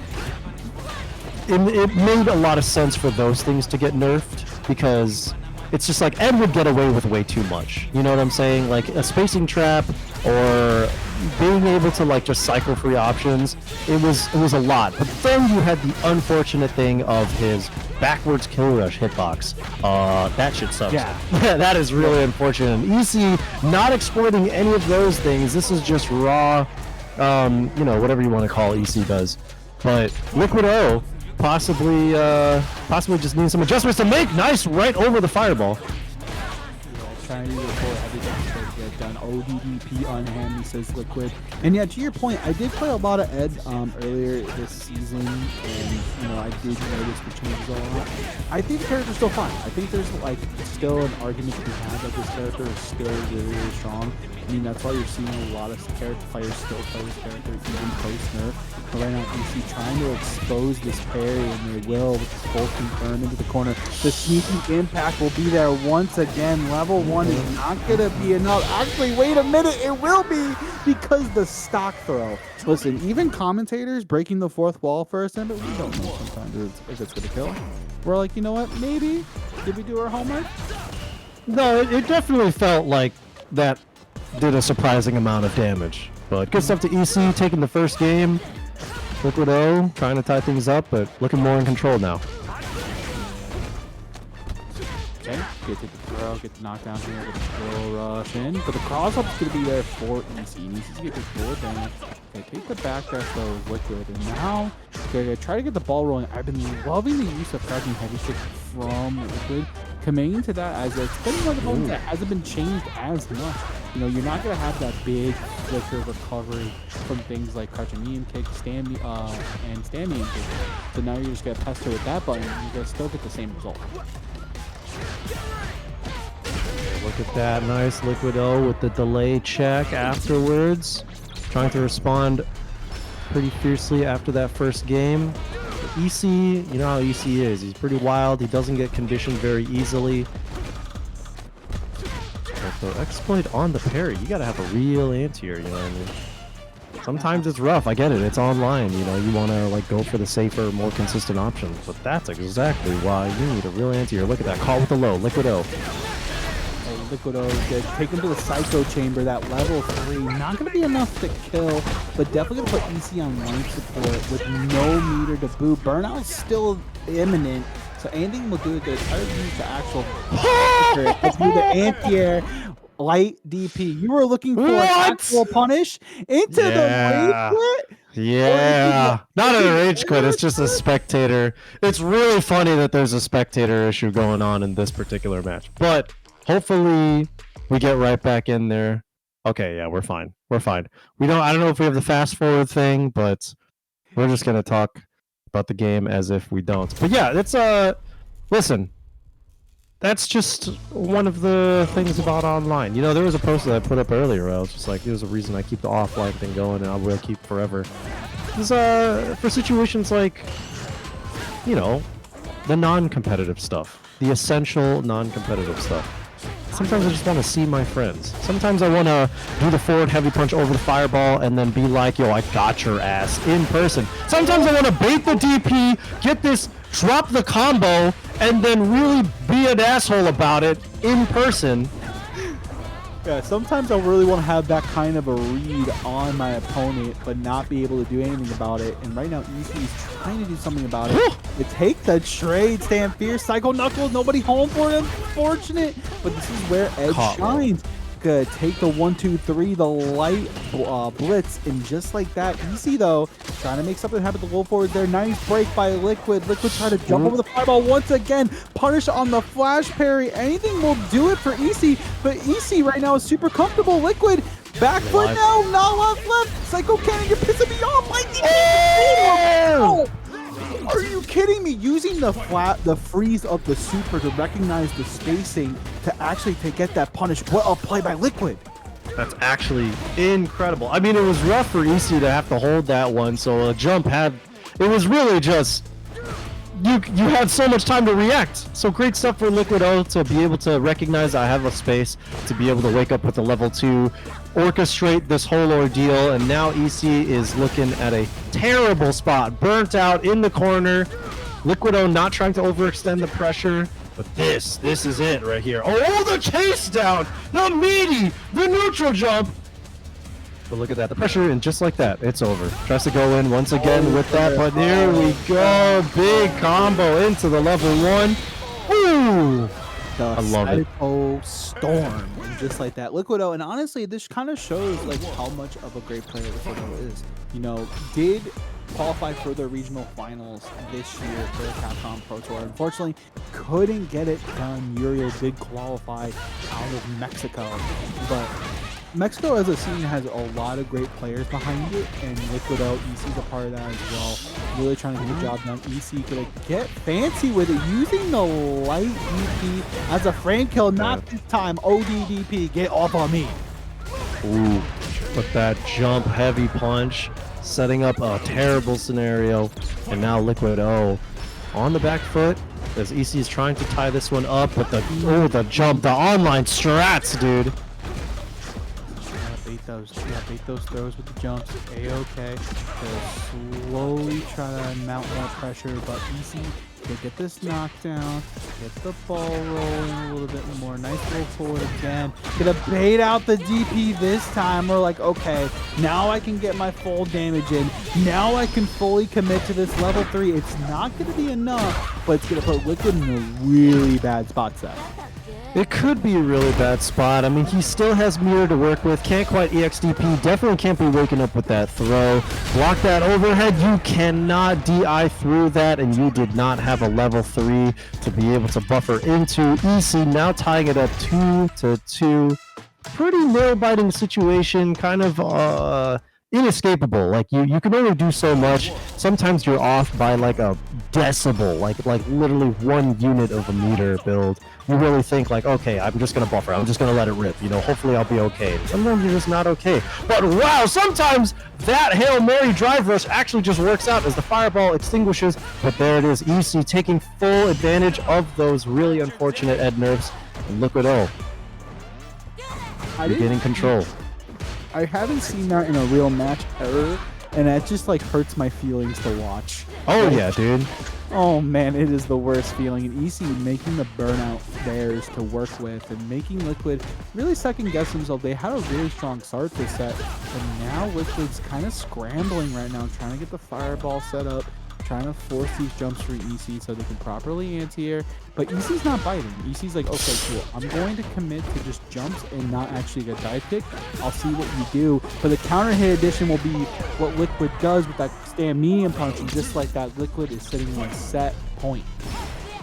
it made a lot of sense for those things to get nerfed, because it's just like Ed would get away with way too much. You know what I'm saying? Like a spacing trap or being able to like just cycle free options, it was a lot. But then you had the unfortunate thing of his backwards kill rush hitbox. That shit sucks. Yeah. That is really unfortunate. And EC not exploiting any of those things. This is just raw, you know, whatever you want to call EC does. But Liquid O possibly just needs some adjustments to make. Nice, right over the fireball. Trying to do the full heavy damage to get done. ODDP unhand, he says Liquid. And yeah, to your point, I did play a lot of Ed earlier this season, and you know, I did notice the changes a lot. I think the character's still fine. I think there's like still an argument to be had that this character is still really, really strong. I mean, that's why you're seeing a lot of character players still play this character even post-nerf. But right now, EC trying to expose this parry, and they will with this full confirm into the corner. The sneaky impact will be there once again. Level 1 is not going to be enough. Actually, wait a minute, it will be, because the stock throw. Listen, even commentators breaking the fourth wall for a second, but we don't know sometimes if it's going to kill. We're like, you know what, maybe? Did we do our homework? No, it definitely felt like that did a surprising amount of damage. But good stuff to EC taking the first game. Liquid O trying to tie things up, but looking more in control now. Okay, get the throw, get the knockdown here, get the throw rush in. But the cross up is going to be there for EC. Needs to get this bullet down. Okay, take the back dash though with Liquid. And now, okay, try to get the ball rolling. I've been loving the use of crouching heavy stick from Liquid. Coming to that, as it's been one of the moments that hasn't been changed as much. You know, you're not going to have that big flicker recovery from things like crouching medium kick, stand medium kick. So now you're just going to pester with that button, and you're going to still get the same result. Look at that, nice Liquid O with the delay check afterwards. Trying to respond pretty fiercely after that first game. EC, you know how EC is. He's pretty wild. He doesn't get conditioned very easily. But the exploit on the parry, you gotta have a real anti-air, you know what I mean? Sometimes it's rough, I get it, it's online, you know, you wanna like go for the safer, more consistent options, but that's exactly why you need a real anti-air. Look at that, call with the low, Liquid O. Liquid O good. Take him to the Psycho Chamber, that level 3. Not going to be enough to kill, but definitely going to put EC on life support with no meter to boot. Burnout's still imminent, so anything will do it good. Try to use the actual let's do the anti-air light DP. You were looking for an actual punish into the rage quit? Yeah, not a rage quit, it's just a spectator. It's really funny that there's a spectator issue going on in this particular match, but hopefully we get right back in there. Okay, yeah, we're fine. We're fine. I don't know if we have the fast forward thing, but we're just gonna talk about the game as if we don't. But yeah, it's listen, that's just one of the things about online. You know, there was a post that I put up earlier where I was just like, there's a reason I keep the offline thing going and I will keep forever. It's for situations like, you know, the non-competitive stuff, the essential non-competitive stuff. Sometimes I just want to see my friends. Sometimes I want to do the forward heavy punch over the fireball and then be like, yo, I got your ass in person. Sometimes I want to bait the DP, get this, drop the combo, and then really be an asshole about it in person. Yeah, sometimes I really want to have that kind of a read on my opponent, but not be able to do anything about it. And right now, EC is trying to do something about it. They take the trade, stand fierce, Psycho Knuckles, nobody home for it, unfortunate. But this is where Edge shines. Good, take the 1-2-3, the light blitz, and just like that, EC though, trying to make something happen. The low forward there, nice break by Liquid. Liquid trying to jump over the fireball once again, punish on the flash parry. Anything will do it for EC, but EC right now is super comfortable. Liquid, back foot now, not left. Psycho Cannon, you're pissing me off. Are you kidding me? Using the freeze of the super to recognize the spacing to actually get that punish. What a play by Liquid. That's actually incredible. I mean, it was rough for EC to have to hold that one, so a jump it was really just, you had so much time to react. So great stuff for Liquid O to be able to recognize I have a space, to be able to wake up with the level 2, orchestrate this whole ordeal, and now EC is looking at a terrible spot, burnt out in the corner. Liquid O not trying to overextend the pressure, but this is it right here. Oh, the chase down, the meaty, the neutral jump. But look at that, the pressure, and just like that, it's over. Tries to go in once again with that, but here we go. Big combo into the level 1. Ooh! I love it. Oh, storm, and just like that, Liquido. And honestly, this kind of shows like how much of a great player Liquido is. You know, did qualify for the regional finals this year for the Capcom Pro Tour. Unfortunately, couldn't get it done. Uriel did qualify out of Mexico, but Mexico as a scene has a lot of great players behind it, and Liquido, EC's a part of that as well. Really trying to get the job done. EC gonna get fancy with it, using the light DP as a frame kill. Not this time. ODDP, get off on me. Ooh, but that jump heavy punch, setting up a terrible scenario, and now Liquido on the back foot as EC is trying to tie this one up, but the jump, the online strats, dude. Bait those throws with the jumps. A-okay. They'll slowly try to mount more pressure, but EC can get this knockdown, get the ball rolling a little bit more. Nice roll forward again. Gonna bait out the DP this time. We're like, okay, now I can get my full damage in. Now I can fully commit to this level 3. It's not gonna be enough, but it's gonna put Liquid in a really bad spot set. It could be a really bad spot. I mean, he still has meter to work with. Can't quite EXDP. Definitely can't be waking up with that throw. Block that overhead. You cannot DI through that, and you did not have a level 3 to be able to buffer into. EC now tying it up 2-2. Pretty nail-biting situation. Kind of inescapable. Like you can only do so much. Sometimes you're off by like a decibel, like literally 1 unit of a meter build. You really think like, okay, I'm just gonna buffer, I'm just gonna let it rip, you know, hopefully I'll be okay. Sometimes you're just not okay. But wow, sometimes that Hail Mary drive rush actually just works out as the fireball extinguishes. But there it is, EC taking full advantage of those really unfortunate Ed nerfs. And Liquido getting control. I haven't seen that in a real match ever, and that just like hurts my feelings to watch. Oh yeah, dude. Oh man, it is the worst feeling. And EC making the burnout theirs to work with, and making Liquid really second guess themselves. They had a really strong start to set, and now Liquid's kind of scrambling right now, trying to get the fireball set up, trying to force these jumps for EC so they can properly anti-air. But EC's not biting. EC's like, okay, cool. I'm going to commit to just jumps and not actually get dive kick. I'll see what you do. But the counter hit addition will be what Liquid does with that stand medium punch, and just like that, Liquid is sitting on a set point.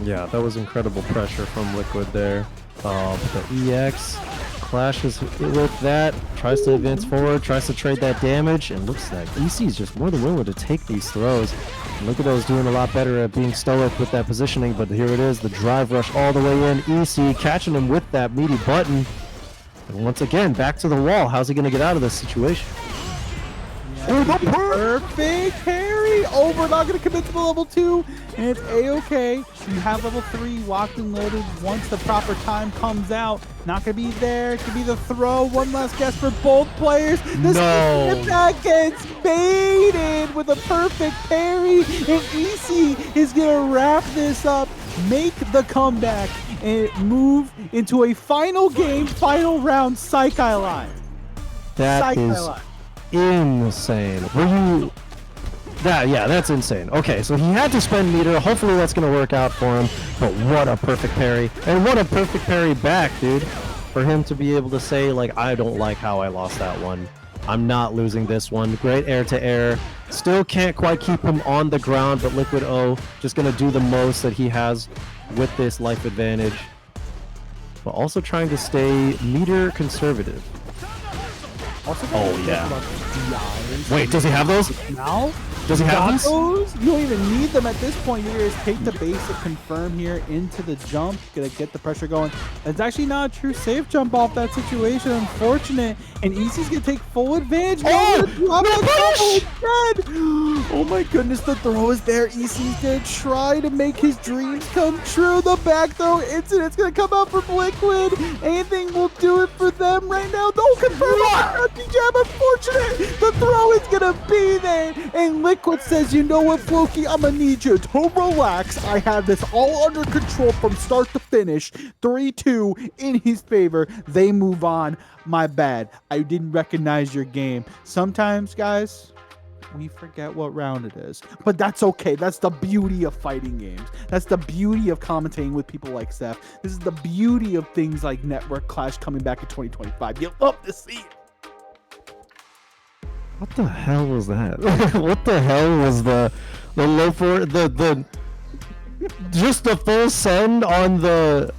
Yeah, that was incredible pressure from Liquid there. The EX clashes with that, tries to advance forward, tries to trade that damage, and looks like EC is just more than willing to take these throws. Liquido's doing a lot better at being stoic with that positioning, but here it is, the drive rush all the way in. EC catching him with that meaty button. And once again, back to the wall. How's he going to get out of this situation? Yeah, the perfect parry! Oh, we're not going to commit to the level 2, and it's A-okay. You have level 3 locked and loaded once the proper time comes out. Not going to be there. It could be the throw. One last guess for both players. This attack gets baited with a perfect parry, and EC is going to wrap this up, make the comeback, and move into a final game, final round, Psych Live. That is insane. Yeah, that's insane. Okay, so he had to spend meter. Hopefully that's going to work out for him. But what a perfect parry. And what a perfect parry back, dude. For him to be able to say, like, I don't like how I lost that one. I'm not losing this one. Great air to air. Still can't quite keep him on the ground, but Liquid O just going to do the most that he has with this life advantage. But also trying to stay meter conservative. Also, oh yeah. Wait, does he have those? Now? Does he have those? You don't even need them at this point. You're going to take the basic confirm here into the jump. Gonna get the pressure going. It's actually not a true safe jump off that situation. Unfortunate. And EC's going to take full advantage. Oh my goodness, the throw is there. EC's going to try to make his dreams come true. The back throw incident's going to come out from Liquid. Anything will do it for them right now. Don't confirm. Jab, unfortunate. The throw is going to be there. And Liquid Liquid says, you know what, Floki? I'm gonna need you to relax. I have this all under control from start to finish. 3-2 in his favor. They move on. My bad. I didn't recognize your game. Sometimes, guys, we forget what round it is. But that's okay. That's the beauty of fighting games. That's the beauty of commentating with people like Seth. This is the beauty of things like Network Clash coming back in 2025. You love to see it. What the hell was that? What the hell was the low for the just the full send on the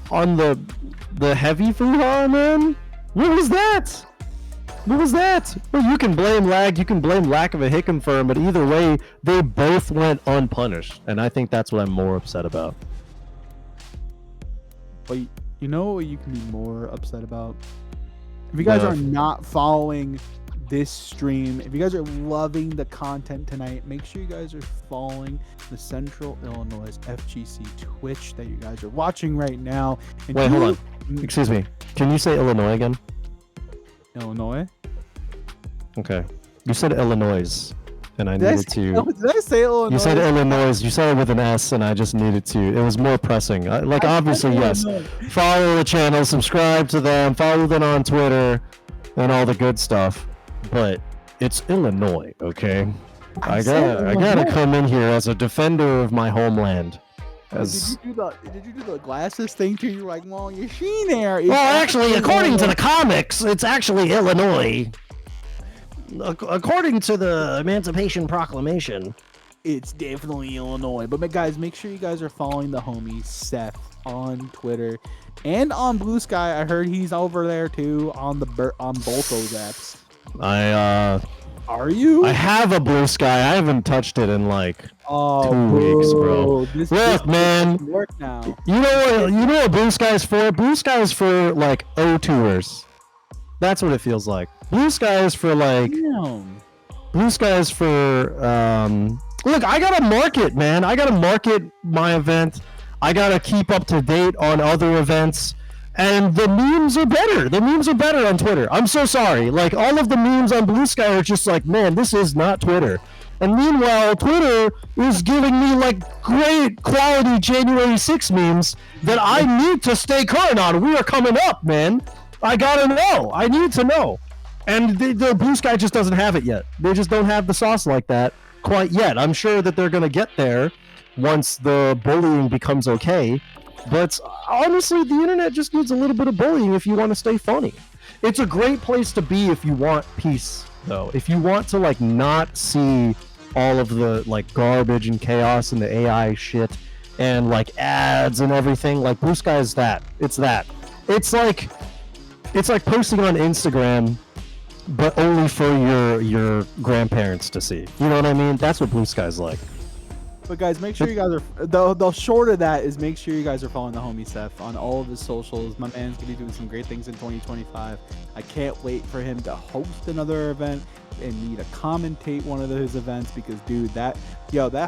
heavy Fuha, man? What was that? What was that? Well, you can blame lag, you can blame lack of a hit confirm, but either way, they both went unpunished, and I think that's what I'm more upset about. But you know what you can be more upset about? If you guys are not following this stream, if you guys are loving the content tonight, make sure you guys are following the Central Illinois FGC Twitch that you guys are watching right now. And wait, hold on. Excuse me. Can you say Illinois again? Illinois? Okay. You said Illinois, and I needed to... Did I say Illinois? You said Illinois. You said it with an S, and I just needed to. It was more pressing. Like, obviously, yes. Follow the channel, subscribe to them, follow them on Twitter, and all the good stuff. But it's Illinois, okay? I gotta come in here as a defender of my homeland. As... Did you do the glasses thing too? You're like, well, you're seen there. Well, actually, according to the comics, it's actually Illinois. According to the Emancipation Proclamation, it's definitely Illinois. But guys, make sure you guys are following the homie Seth on Twitter and on Blue Sky. I heard he's over there too on both those apps. Are you? I have a Blue Sky. I haven't touched it in like 2 weeks, bro. Look, man. Work now. You know what Blue Sky is for? Blue Sky is for like O2ers. That's what it feels like. Blue Sky is for like. Damn. Blue Sky is for. Look, I gotta market, man. I gotta market my event. I gotta keep up to date on other events. And the memes are better. The memes are better on Twitter. I'm so sorry. Like, all of the memes on Blue Sky are just like, man, this is not Twitter. And meanwhile, Twitter is giving me, like, great quality January 6 memes that I need to stay current on. We are coming up, man. I gotta know. I need to know. And the Blue Sky just doesn't have it yet. They just don't have the sauce like that quite yet. I'm sure that they're going to get there once the bullying becomes okay. But honestly, the internet just needs a little bit of bullying if you want to stay funny. It's a great place to be if you want peace, though. If you want to, like, not see all of the, like, garbage and chaos and the AI shit and, like, ads and everything, like, Blue Sky is that. It's that. It's like posting on Instagram, but only for your grandparents to see. You know what I mean? That's what Blue Sky's like. But guys, make sure you guys are the short of that is make sure you guys are following the homie Seth on all of his socials. My man's gonna be doing some great things in 2025. I can't wait for him to host another event and me to commentate one of his events because, dude, that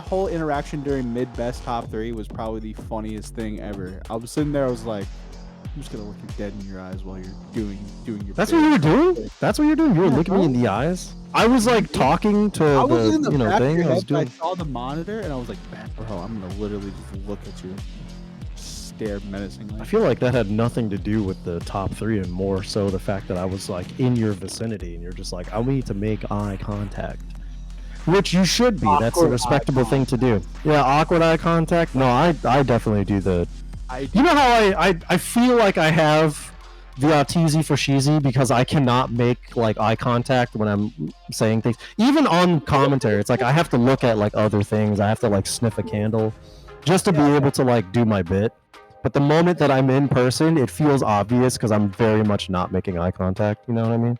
whole interaction during mid-best top 3 was probably the funniest thing ever. I was sitting there, I was like, I'm just gonna look you dead in your eyes while you're doing your. That's what you were doing. That's what you're doing. You were looking me in the eyes. I was like talking to the thing. I saw the monitor and I was like, bro, I'm gonna literally just look at you, stare menacingly. I feel like that had nothing to do with the top 3 and more so the fact that I was like in your vicinity and you're just like, I need to make eye contact, which you should be. That's a respectable thing to do. Yeah, awkward eye contact. No, I definitely do the. You know how I feel like I have the Arteezy for Sheezy because I cannot make like eye contact when I'm saying things. Even on commentary, it's like I have to look at like other things. I have to like sniff a candle just to be able to like do my bit. But the moment that I'm in person, it feels obvious because I'm very much not making eye contact. You know what I mean?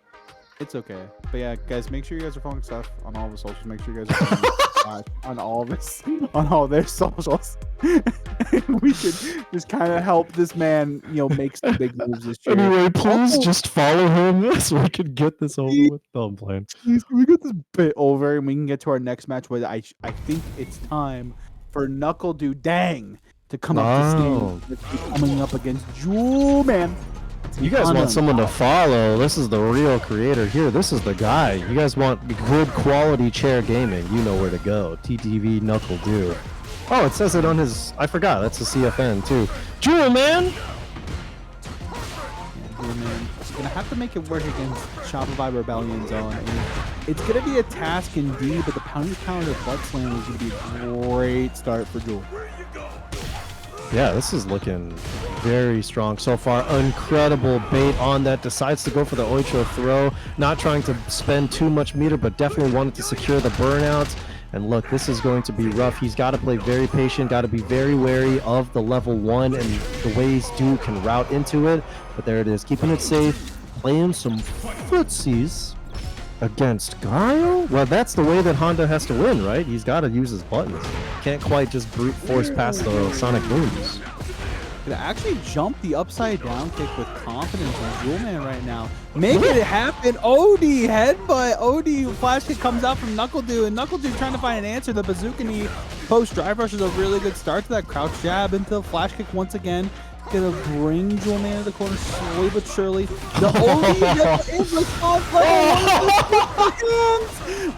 It's okay. But yeah, guys, make sure you guys are following stuff on all the socials. Make sure you guys are following on all their socials. We can just kind of help this man, make some big moves this year. Anyway, please just follow him so we can get this over with. No, I'm playing. Please, can we get this bit over and we can get to our next match where I think it's time for Knuckle Dang to come up to stage. Coming up against Jewel Man. You guys want someone to follow. This is the real creator here. This is the guy. You guys want good quality chair gaming. You know where to go. TTV Knuckle Do. Oh, it says it on his... I forgot. That's a CFN, too. Jewel Man! Yeah, Jewel Man. You're going to have to make it work against Shopify Rebellion Zone. I mean, it's going to be a task indeed, but the pounding counter butt slam is going to be a great start for Jewel. Yeah, this is looking very strong so far. Incredible bait on that. Decides to go for the Oicho throw. Not trying to spend too much meter, but definitely wanted to secure the burnout. And look, this is going to be rough. He's got to play very patient, got to be very wary of the level 1 and the ways Dude can route into it. But there it is, keeping it safe, playing some footsies against Guile? Well, that's the way that Honda has to win, right? He's got to use his buttons. Can't quite just brute force past the Sonic Booms. Gonna actually jump the upside down kick with confidence on Jewel Man right now. Make it happen. OD headbutt. OD flash kick comes out from Knuckle Do, and Knuckle Do trying to find an answer. The bazooka knee post drive rush is a really good start to that crouch jab into the flash kick once again. Gonna bring Jewel Man to the corner slowly but surely. The OD is response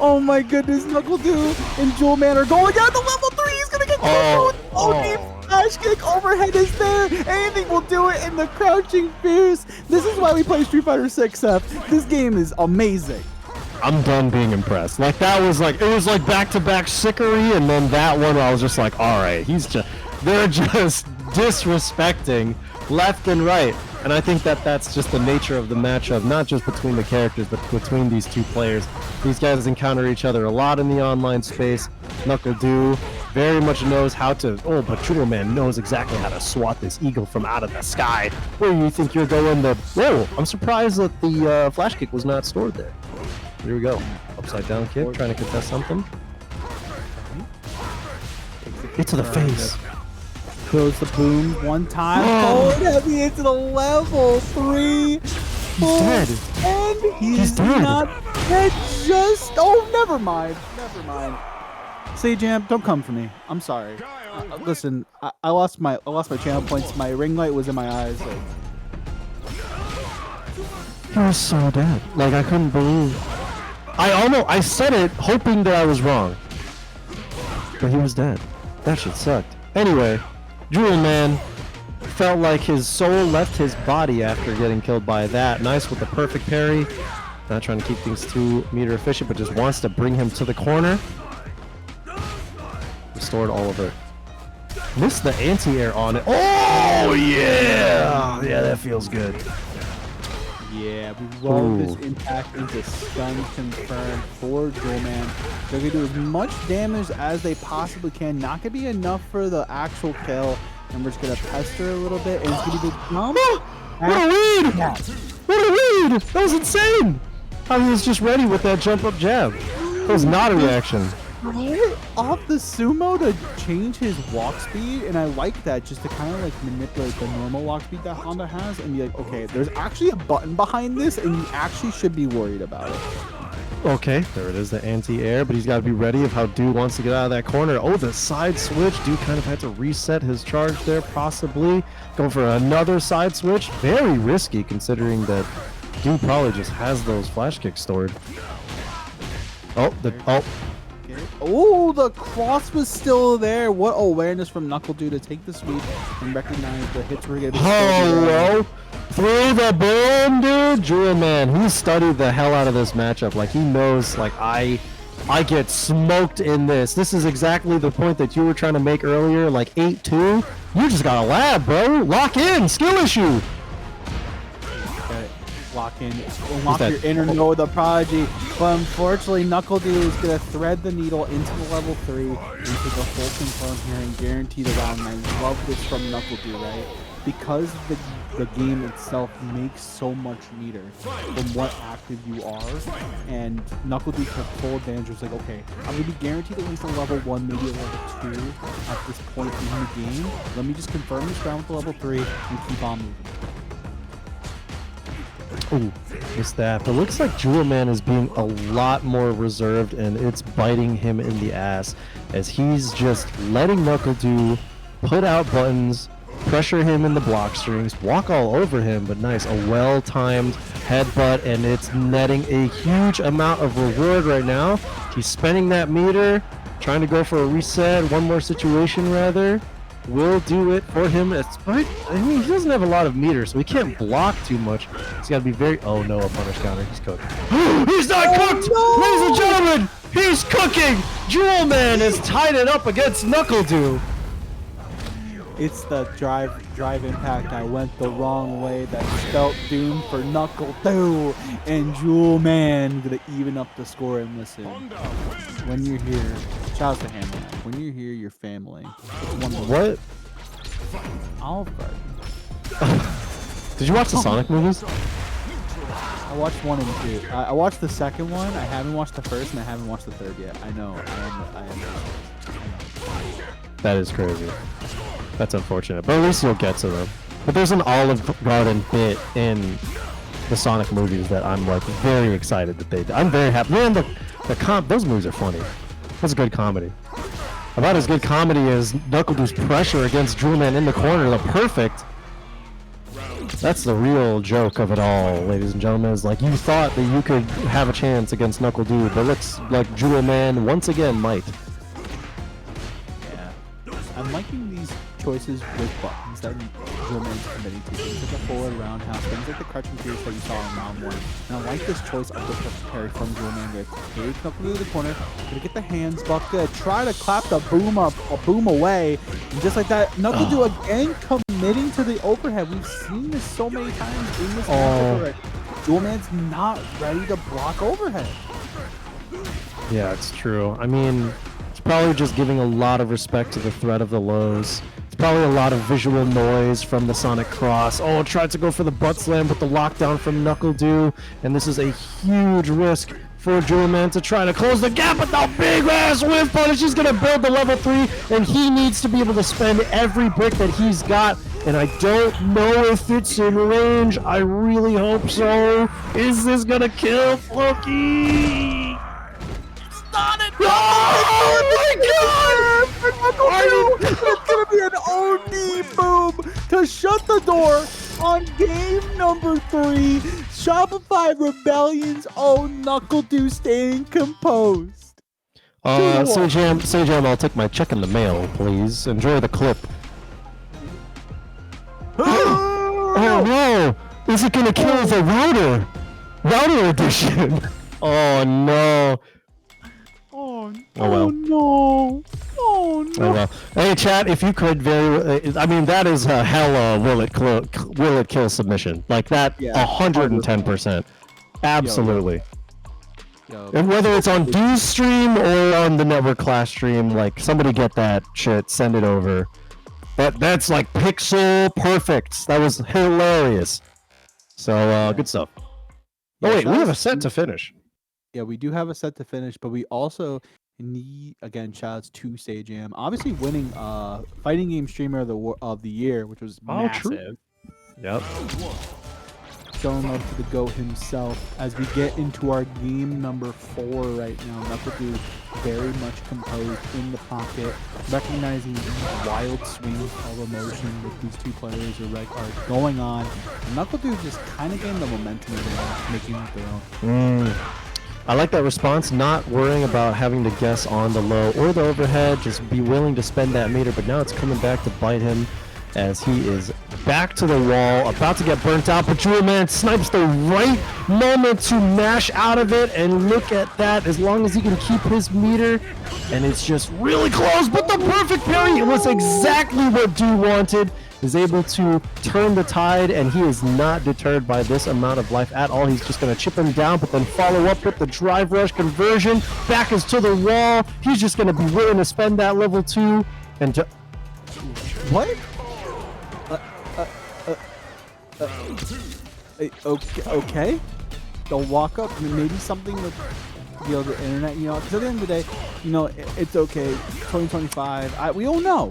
Oh my goodness, Knuckle Do and Jewel Man are going down to level 3. He's gonna get killed. OD flash kick overhead is there. Anything will do it in the crouching fierce. This is why we play Street Fighter 6, Seth. This game is amazing. I'm done being impressed. Like that was like, it was like back-to-back sickery, and then that one I was just like, all right, they're just disrespecting left and right. And I think that that's just the nature of the matchup, not just between the characters, but between these two players. These guys encounter each other a lot in the online space. Knuckle Do very much knows how to... Oh, but Jewel Man knows exactly how to swat this eagle from out of the sky. Where do you think you're going to... Whoa, I'm surprised that the flash kick was not stored there. Here we go. Upside down kick, trying to contest something. Get to the face. Throws the boom one time. Oh, heavy into the level 3. He's dead. And he's dead. Not dead. Just... Oh, never mind. Never mind. Say Jam, don't come for me. I'm sorry. Listen, I lost my channel points. My ring light was in my eyes. Like. He was so dead. Like I couldn't believe. I said it hoping that I was wrong, but he was dead. That shit sucked. Anyway, Jewel Man felt like his soul left his body after getting killed by that. Nice with the perfect parry. Not trying to keep things too meter efficient, but just wants to bring him to the corner. Restored all of it. Missed the anti-air on it. Oh yeah! Yeah, that feels good. Yeah, we roll this impact into stun confirmed for Jewel Man. They're going to do as much damage as they possibly can. Not going to be enough for the actual kill. And we're just going to pester a little bit. And it's going to be the jump. What a lead! What a lead! That was insane! I was just ready with that jump up jab. That was not a reaction. Off the sumo to change his walk speed, and I like that, just to kind of like manipulate the normal walk speed that Honda has and be like, okay, there's actually a button behind this and you actually should be worried about it. Okay, there it is, the anti-air, but he's got to be ready of how Dude wants to get out of that corner. Oh, the side switch. Dude kind of had to reset his charge there, possibly. Go for another side switch. Very risky considering that Dude probably just has those flash kicks stored. Oh, the cross was still there. What awareness from Knuckle Do to take the sweep and recognize the hits were going to be hello. Through the boom, dude. Jewel Man, he studied the hell out of this matchup. Like, he knows, like, I get smoked in this. This is exactly the point that you were trying to make earlier, like 8-2. You just got a lab, bro. Lock in. Skill issue. Lock in, unlock your inner node, the prodigy. But unfortunately, Knuckle Do is going to thread the needle into the level 3, into the full confirm here, and guarantee the round 9. Love this from Knuckle Do, right? Because the game itself makes so much meter from what active you are, and Knuckle Do took full advantage. Was like, okay, I'm going to be guaranteed at least a level 1, maybe a level 2 at this point in the game. Let me just confirm this round with the level 3 and keep on moving. Ooh, missed that. But it looks like Jewel Man is being a lot more reserved, and it's biting him in the ass as he's just letting Knuckle Do put out buttons, pressure him in the block strings, walk all over him, but nice, a well-timed headbutt, and it's netting a huge amount of reward right now. He's spending that meter, trying to go for a reset, one more situation rather. Will do it for him. I mean, he doesn't have a lot of meters, so he can't block too much. He's got to be very... Oh no, a punish counter. He's cooked. He's not cooked! No! Ladies and gentlemen, he's cooking! Jewel Man has tied it up against NuckleDo. It's the drive impact. I went the wrong way. That spelt doom for NuckleDo, and Jewel Man gonna even up the score. And listen, when you're here, shout out to Hamlin. When you're here, your family. What? Olive Garden. Did you watch the Sonic movies? I watched 1 and 2. I watched the second one. I haven't watched the first, and I haven't watched the third yet. I know. I am. That is crazy. That's unfortunate, but at least you'll get to them. But there's an Olive Garden bit in the Sonic movies that I'm like very excited that they did. I'm very happy. Man, those movies are funny. That's a good comedy. About as good comedy as NuckleDo's pressure against Jewel Man in the corner, the perfect. That's the real joke of it all, ladies and gentlemen. Is like you thought that you could have a chance against NuckleDo, but looks like Jewel Man once again might. Yeah, I'm liking these choices with buttons that Jewel Man's committing to. Things like the forward roundhouse, things like the crouch and pierce that you saw in round 1. And I like this choice of the perfect parry from Jewel Man. Here come through the corner, gonna get the hands buck, gonna try to clap the boom up, boom away, and just like that, NuckleDo again committing to the overhead. We've seen this so many times in this matchup already. Jewel Man's not ready to block overhead. Yeah, it's true. I mean, it's probably just giving a lot of respect to the threat of the lows. It's probably a lot of visual noise from the Sonic Cross. Oh, tried to go for the butt slam with the lockdown from NuckleDo, and this is a huge risk for Jewel Man to try to close the gap with the big ass whiff punish. He's gonna build the level 3, and he needs to be able to spend every brick that he's got. And I don't know if it's in range. I really hope so. Is this gonna kill Floki? Stop it! Oh my God! It's gonna be an OD boom to shut the door on game number 3. Shopify Rebellion's own NuckleDo staying composed. Say Jam, I'll take my check in the mail, please. Enjoy the clip. Oh no! Is it gonna kill the router? Router edition! Oh no! Oh well. no! Oh no! Oh well. Hey chat, if you could I mean that is a hella will it kill submission. Like that 110%. Absolutely. Yo. And whether it's on D's stream or on the network class stream, like somebody get that shit, send it over. That's like pixel perfect. That was hilarious. So good stuff. Oh wait, we have a set to finish. Yeah, we do have a set to finish, but we also need, again, shoutouts to SayJam. Obviously winning fighting game streamer of the year, which was massive. True. Yep. Showing love to the GOAT himself as we get into our game number 4 right now. NuckleDo very much composed in the pocket, recognizing the wild swings of emotion that these two players are going on. And NuckleDo just kind of getting the momentum and making it their own. I like that response, not worrying about having to guess on the low or the overhead, just be willing to spend that meter, but now it's coming back to bite him as he is back to the wall, about to get burnt out, but Jewel Man snipes the right moment to mash out of it, and look at that, as long as he can keep his meter, and it's just really close, but the perfect parry, it was exactly what Do wanted, is able to turn the tide, and he is not deterred by this amount of life at all. He's just going to chip him down, but then follow up with the drive rush conversion, back is to the wall, he's just going to be willing to spend that level 2, and what? Okay. They'll walk up, maybe something with the internet, because at the end of the day, it's okay. 2025, we don't know.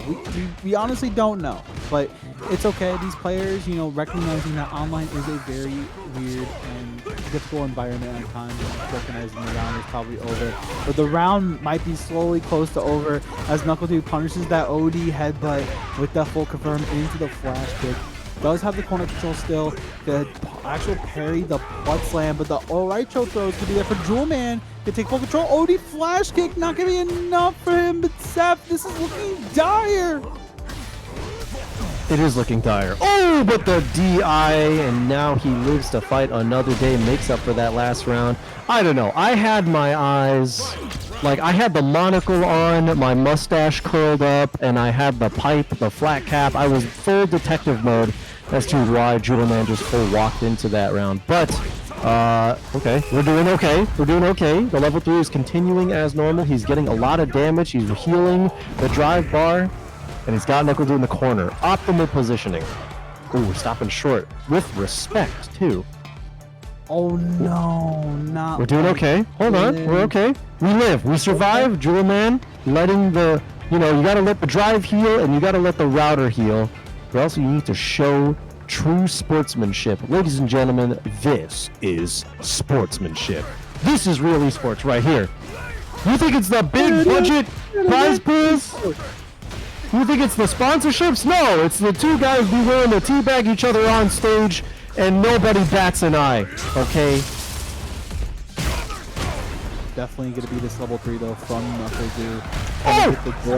We honestly don't know, but it's okay. These players, recognizing that online is a very weird and difficult environment at times, recognizing the round is probably over. But the round might be slowly close to over as NuckleDude punishes that OD headbutt with that full confirm into the flash kick. Does have the corner control still. The actual parry, the butt slam, but the alright choke throws could be there for Jewel Man. Can take full control. OD flash kick, not gonna be enough for him. But Seth, this is looking dire. It is looking dire. Oh, but the DI, and now he lives to fight another day, makes up for that last round. I don't know. I had my eyes, like I had the monocle on, my mustache curled up, and I had the pipe, the flat cap. I was full detective mode as to why Jewel Man just full walked into that round. But, okay, we're doing okay. We're doing okay. The level 3 is continuing as normal. He's getting a lot of damage. He's healing the drive bar. And he's got NuckleDude in the corner. Optimal positioning. Ooh, stopping short. With respect, too. Oh no, not. We're doing okay. Hold on. We're okay. We live. We survive. Jewel Man letting the, you gotta let the drive heal and you gotta let the router heal. But also you need to show true sportsmanship. Ladies and gentlemen, this is sportsmanship. This is real esports right here. You think it's the big budget prize pools? You think it's the sponsorships? No, it's the two guys be willing to teabag each other on stage and nobody bats an eye, okay? Definitely going to be this level 3 though from NuckleDude. Oh!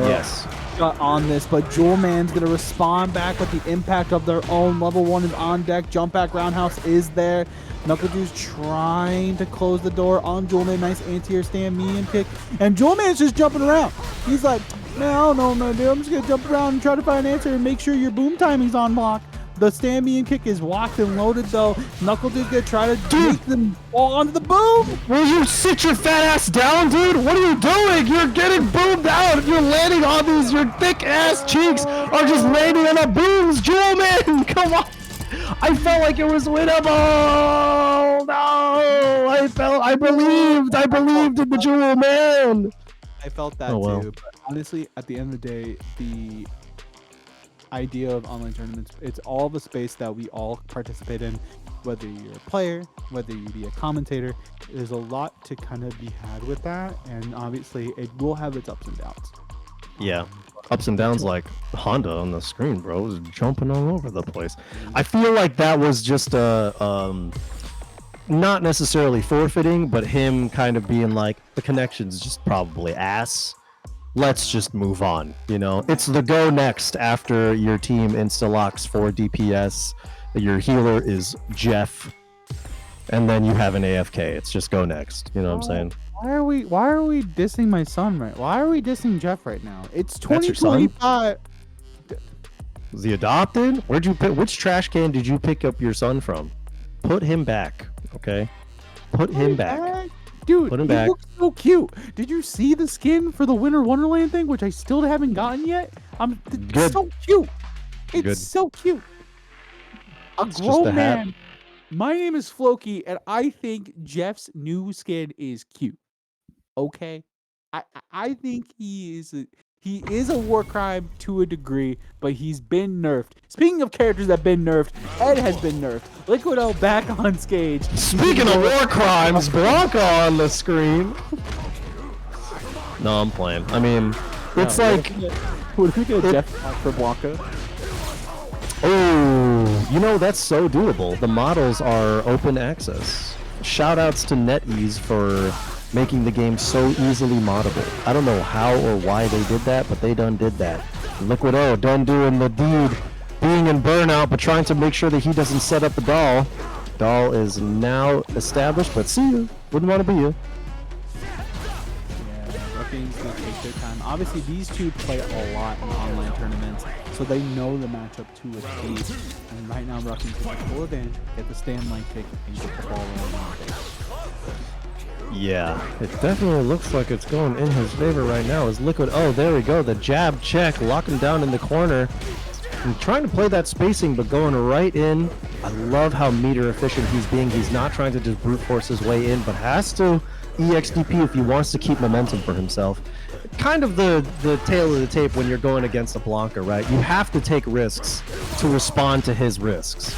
Yes. On this, but Jewel Man's going to respond back with the impact of their own. Level 1 is on deck. Jump back roundhouse is there. NuckleDude's trying to close the door on Jewel Man. Nice anti-air stand, medium kick. And Jewel Man's just jumping around. He's like, man, I don't know, man, dude. I'm just going to jump around and try to find an answer and make sure your boom timing's on block. The stand medium kick is locked and loaded, though. NuckleDude's going to try to make them fall onto the boom. Will you sit your fat ass down, dude? What are you doing? You're getting boomed out. You're landing on these. Your thick ass cheeks are just landing on the booms. Jewel Man, come on. I felt like it was winnable. No, I believed in the Jewel Man. I felt that too. But honestly, at the end of the day, the idea of online tournaments, it's all the space that we all participate in, whether you're a player, whether you be a commentator. There's a lot to kind of be had with that, and obviously it will have its ups and downs. Yeah, ups and downs like Honda on the screen, bro, was jumping all over the place. I feel like that was just a not necessarily forfeiting, but him kind of being like, the connection's just probably ass. Let's just move on, It's the go next after your team insta-locks for DPS. Your healer is Jeff, and then you have an AFK. It's just go next. You know what I'm saying? Why are we dissing my son right? Why are we dissing Jeff right now? It's 2025. Was he adopted? Where'd you pick? Which trash can did you pick up your son from? Put him back, okay? Put him back. Dude, Put him he back. looks so cute. Did you see the skin for the Winter Wonderland thing, which I still haven't gotten yet? It's so cute. It's so cute. A grown man. My name is Floki, and I think Jeff's new skin is cute. Okay? I think he is a war crime to a degree, but he's been nerfed. Speaking of characters that have been nerfed, Ed has been nerfed. Liquido back on stage. Speaking of war crimes, Blanca on the screen. No, I'm playing. I mean, it's like... What if we get a Jeff for Blanca? Oh, that's so doable. The models are open access. Shoutouts to NetEase for making the game so easily moddable. I don't know how or why they did that, but they done did that. Liquido done doing the deed, being in burnout, but trying to make sure that he doesn't set up the doll. Doll is now established, but see you. Wouldn't want to be you. Yeah, Ruffian's gonna take their time. Obviously, these two play a lot in online tournaments, so they know the matchup to a T. And right now, Ruffian's gonna take full advantage, get the stand line kick, and get the ball rolling. Yeah, it definitely looks like it's going in his favor right now. Is Liquid? Oh, there we go. The jab check, lock him down in the corner. And trying to play that spacing, but going right in. I love how meter efficient he's being. He's not trying to just brute force his way in, but has to EXDP if he wants to keep momentum for himself. Kind of the tail of the tape when you're going against a Blanca, right? You have to take risks to respond to his risks.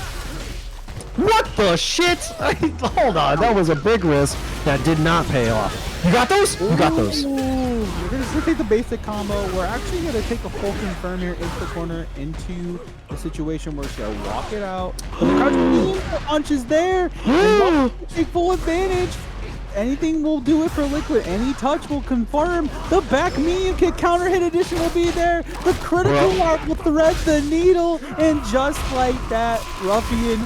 What the shit? Hold on, that was a big risk that did not pay off. You got those? You got those. Ooh, we're going to take the basic combo. We're actually going to take a full confirm here into the corner, into the situation where she's going to walk it out. The punch is there. Take full advantage. Anything will do it for Liquid. Any touch will confirm. The back medium kick counter hit addition will be there. The critical art will thread the needle. And just like that, Ruffian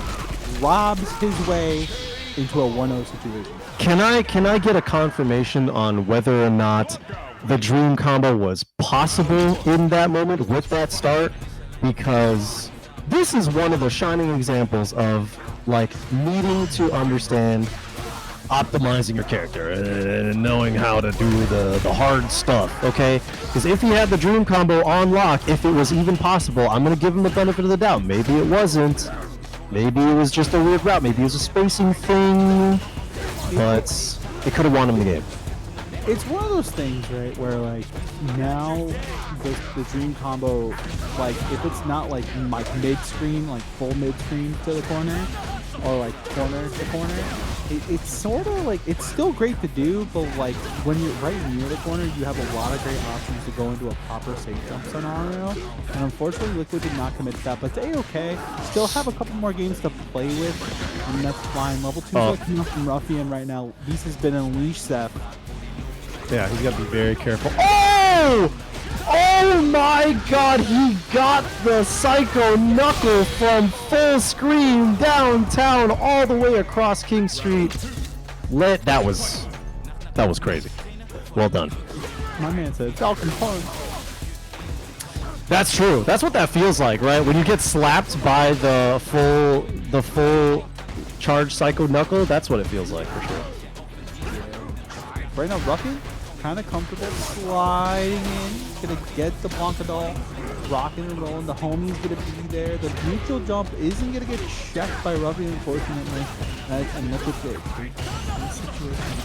robs his way into a 1-0 situation. Can I get a confirmation on whether or not the dream combo was possible in that moment with that start? Because this is one of the shining examples of like needing to understand optimizing your character and knowing how to do the hard stuff, okay? Because if he had the dream combo on lock, if it was even possible, I'm going to give him the benefit of the doubt. Maybe it wasn't. Maybe it was just a weird route. Maybe it was a spacing thing. But it could have won him the game. It's one of those things, right, where like now the dream combo, like if it's not like mid-screen, like full mid-screen to the corner, or like corner to corner, it's sort of like, it's still great to do, but like when you're right near the corner, you have a lot of great options to go into a proper safe jump scenario. And unfortunately, Liquid did not commit to that, but it's A-okay. Still have a couple more games to play with, and that's fine. Level 2 is looking up from Ruffian right now. Beast has been unleashed, Seth. Yeah, he's got to be very careful. Oh! Oh my god, he got the Psycho Knuckle from full screen downtown all the way across King Street. That was crazy. Well done. My man said Falcon Punch. That's true. That's what that feels like, right? When you get slapped by the full charge Psycho Knuckle, that's what it feels like for sure. Right now, Ruffian kind of comfortable sliding in, gonna get the Blancadol, rocking and rolling. The homie's gonna be there. The neutral jump isn't gonna get checked by Ruffian, unfortunately. And Liquid get nice situation.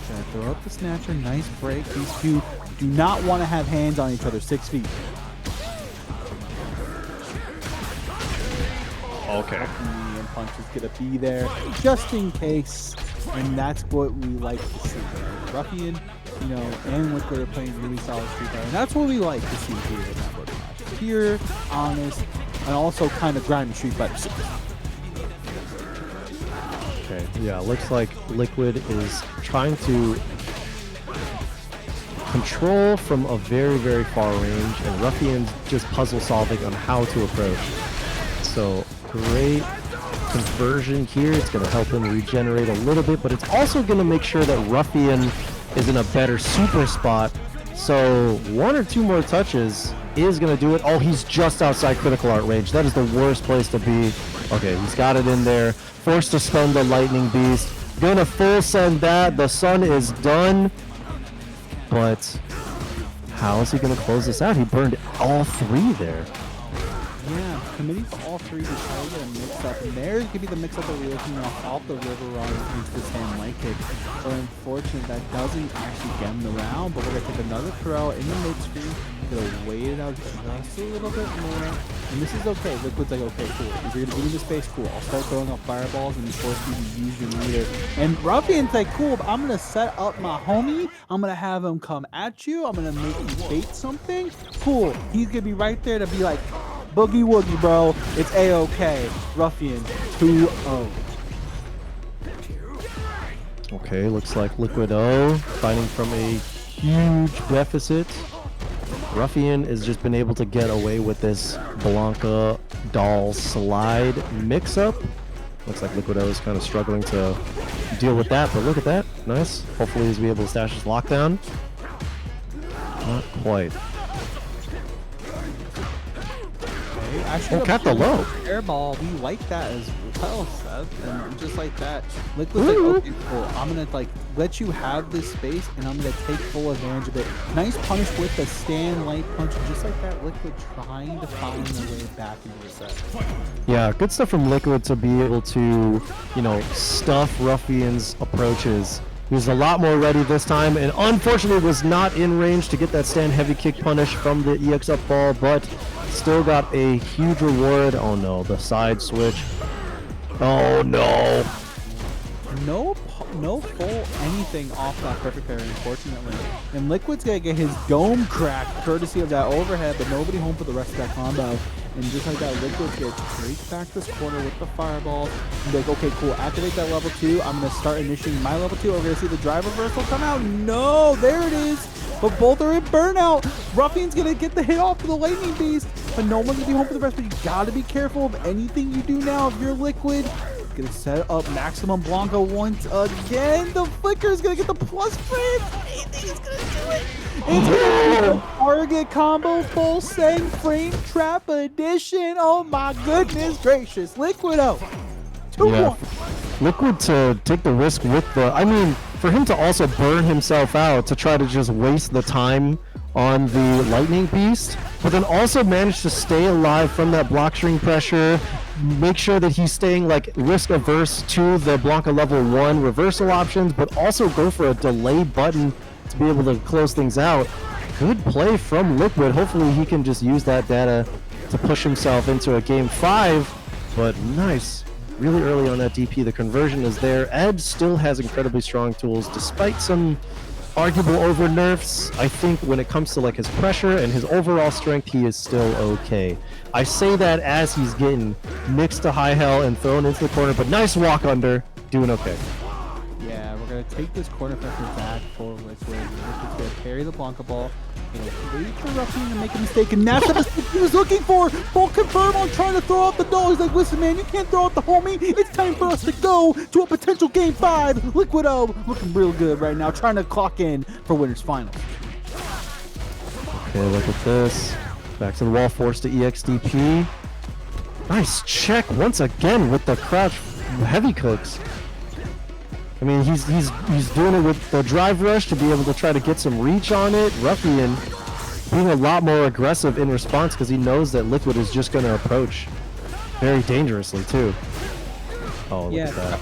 Gonna throw up the snatcher, nice break. These two do not want to have hands on each other. 6 feet. Okay. And punch is gonna be there just in case, and that's what we like to see. Ruffian, you know, and Liquid are playing really solid Street Fighter, and that's what we like to see here in that match. Pure, honest, and also kind of grinding Street Fighter. Okay, yeah, looks like Liquid is trying to control from a very, very far range, and Ruffian's just puzzle solving on how to approach. So great conversion here. It's going to help him regenerate a little bit, but it's also going to make sure that Ruffian is in a better super spot. So 1 or 2 more touches is going to do it. Oh, he's just outside critical art range. That is the worst place to be. Okay, he's got it in there. Forced to stun the lightning beast. Gonna full send that. The sun is done. But how is he going to close this out? He burned all 3 there. Yeah, committing to all 3 to try to get a mix-up, and there's going to be the mix-up that we're looking off the river run into the stand light kick. So unfortunate that doesn't actually get him the round, but we're going to take another throw in the mid-screen, going to wait it out just a little bit more, and this is okay. Liquid's like, okay, cool. If you're going to give me the space, cool. I'll start throwing up fireballs and force you to use your meter. And Ruffian's like, cool, but I'm going to set up my homie. I'm going to have him come at you. I'm going to make you bait something. Cool. He's going to be right there to be like, boogie woogie, bro. It's A-okay. Ruffian 2-0. Okay, looks like Liquid O fighting from a huge deficit. Ruffian has just been able to get away with this Blanca doll slide mix-up. Looks like Liquid O is kind of struggling to deal with that, but look at that. Nice. Hopefully he's be able to stash his lockdown. Not quite. Oh, cat the low. Airball, we like that as well, Seth. And just like that, Liquid's like, okay, cool. I'm gonna like let you have this space, and I'm gonna take full advantage of it. Nice punish with the stand light punch, and just like that, Liquid trying to find their way back into the set. Yeah, good stuff from Liquid to be able to, you know, stuff Ruffian's approaches. He was a lot more ready this time, and unfortunately was not in range to get that stand heavy kick punish from the EX up ball, but still got a huge reward. Oh no, the side switch. Oh no. No full anything off that perfect parry, unfortunately. And Liquid's gonna get his dome cracked courtesy of that overhead, but nobody home for the rest of that combo. And just like that, Liquid's gonna take back this corner with the fireball. And be like, okay, cool, activate that level 2. I'm gonna start initiating my level 2. We're gonna see the drive reversal come out. No, there it is. But both are in burnout. Ruffian's gonna get the hit off of the lightning beast, but no one's gonna be home for the rest. But you gotta be careful of anything you do now if you're Liquid. Gonna set up maximum Blanca once again. The flicker is gonna get the plus frame. Anything is gonna do it. It's gonna be a target combo, full send frame trap edition. Oh my goodness gracious. Liquid out. 2-1. Liquid to take the risk with the, I mean, for him to also burn himself out to try to just waste the time on the lightning beast, but then also manage to stay alive from that block string pressure, make sure that he's staying like risk averse to the Blanca level 1 reversal options, but also go for a delay button to be able to close things out. Good play from Liquid. Hopefully he can just use that data to push himself into a game 5, but nice. Really early on that DP, the conversion is there. Ed still has incredibly strong tools despite some arguable over nerfs. I think when it comes to like his pressure and his overall strength, he is still okay. I say that as he's getting mixed to high hell and thrown into the corner, but nice walk under, doing okay. Yeah, we're gonna take this corner pressure back for Liquid. Liquid's gonna carry the Blanca ball and wait for Ruffian to make a mistake, and that's the mistake he was looking for. Full confirm on trying to throw out the doll. He's like, listen man, you can't throw out the homie. It's time for us to go to a potential game 5. Liquid looking real good right now, trying to clock in for winners finals. Okay, look at this. Back to the wall, forced to EXDP. Nice check once again with the crouch heavy cooks. I mean, he's doing it with the drive rush to be able to try to get some reach on it. Ruffian being a lot more aggressive in response because he knows that Liquid is just going to approach very dangerously too. Oh, look at that.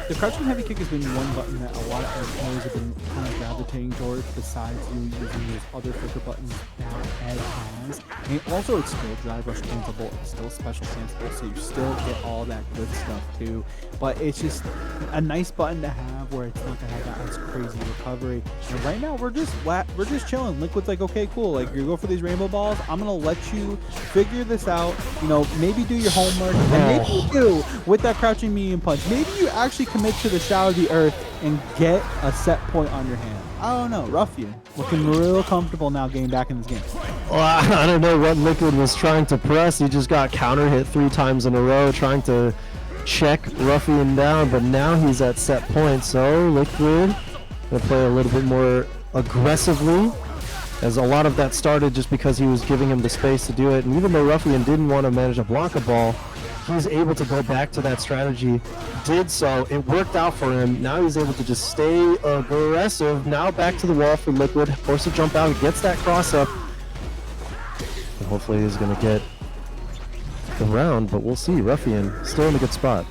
The crouching heavy kick has been one button that a lot of players have been kind of gravitating towards, besides you using those other flicker buttons that Ed has. And also it's still drive rush cancelable, it's still special cancelable, so you still get all that good stuff too. But it's just a nice button to have where it's not gonna have that as crazy recovery. And right now we're just chilling. Liquid's like, okay, cool, like you go for these rainbow balls, I'm gonna let you figure this out. You know, maybe do your homework, and maybe you do with that crouching medium punch. Maybe you actually commit to the shadow of the earth and get a set point on your hand. I don't know. Ruffian looking real comfortable now getting back in this game. Well, I don't know what Liquid was trying to press. He just got counter hit 3 times in a row trying to check Ruffian down, but now he's at set point. So Liquid gonna play a little bit more aggressively, as a lot of that started just because he was giving him the space to do it. And even though Ruffian didn't want to manage a Blanca ball, he was able to go back to that strategy, did so, it worked out for him. Now he's able to just stay aggressive. Now back to the wall for Liquid, forced to jump out, gets that cross up. And hopefully he's gonna get the round, but we'll see. Ruffian still in a good spot.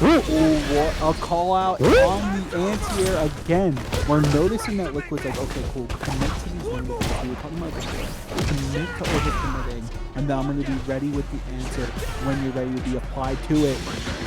Ooh, what a call out on the anti-air again. We're noticing that Liquid's like, okay, cool, commit to these windows. We were talking about commit to overcommitting, and then I'm going to be ready with the answer when you're ready to be applied to it.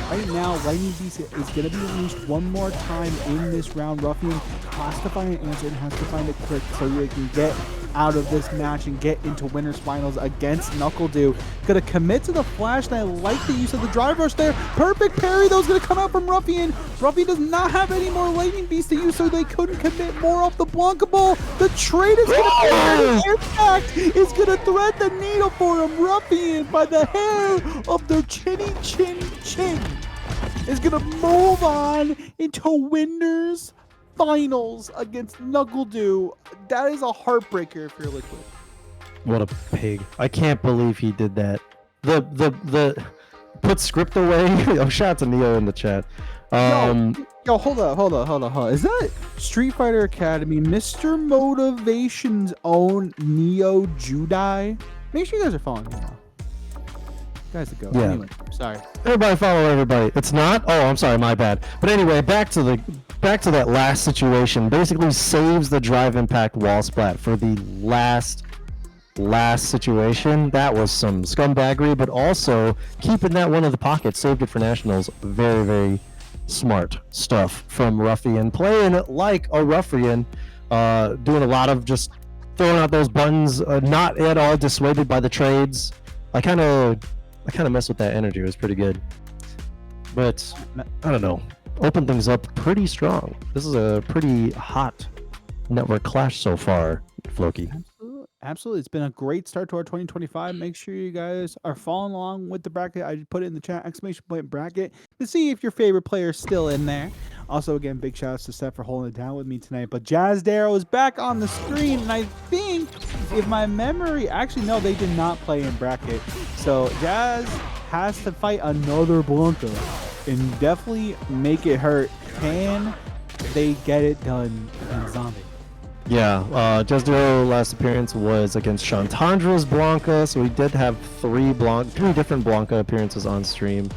Right now, Lightning Beast is going to be unleashed one more time in this round. Ruffian has to find an answer and has to find it quick so you can get out of this match and get into winners finals against NuckleDu. Gonna commit to the flash, and I like the use of the drive rush there. Perfect parry though is gonna come out from Ruffian. Ruffian does not have any more lightning beast to use, so they couldn't commit more off the Blanca ball. The trade is gonna impact is gonna thread the needle for him. Ruffian, by the hair of their chinny chin chin, is gonna move on into winners finals against NuckleDu. That is a heartbreaker if you're Liquid. What a pig. I can't believe he did that. The put script away. Oh, shout out to Neo in the chat. Yo, hold on. Is that Street Fighter Academy, Mr. Motivation's own Neo Judai? Make sure you guys are following me now. Guys, to go. Yeah. Anyway, sorry. Everybody follow everybody. It's not? Oh, I'm sorry, my bad. But anyway, back to that last situation. Basically saves the drive impact wall splat for the last last situation. That was some scumbaggery, but also keeping that one in the pocket, saved it for nationals. Very, very smart stuff from Ruffian. Playing it like a Ruffian, doing a lot of just throwing out those buttons, not at all dissuaded by the trades. I kind of messed with that energy. It was pretty good. But, I don't know. Open things up pretty strong. This is a pretty hot network clash so far, Floki. Absolutely. It's been a great start to our 2025. Make sure you guys are following along with the bracket. I put it in the chat, !point bracket, to see if your favorite player is still in there. Also, again, big shout outs to Seth for holding it down with me tonight. But Jazz Darrow is back on the screen, and I think, if my memory, actually, no, they did not play in bracket. So Jazz has to fight another Blanca and definitely make it hurt. Can they get it done in Zombie? Yeah, Jazz last appearance was against Chantandra's Blanca, so we did have three different Blanca appearances on stream.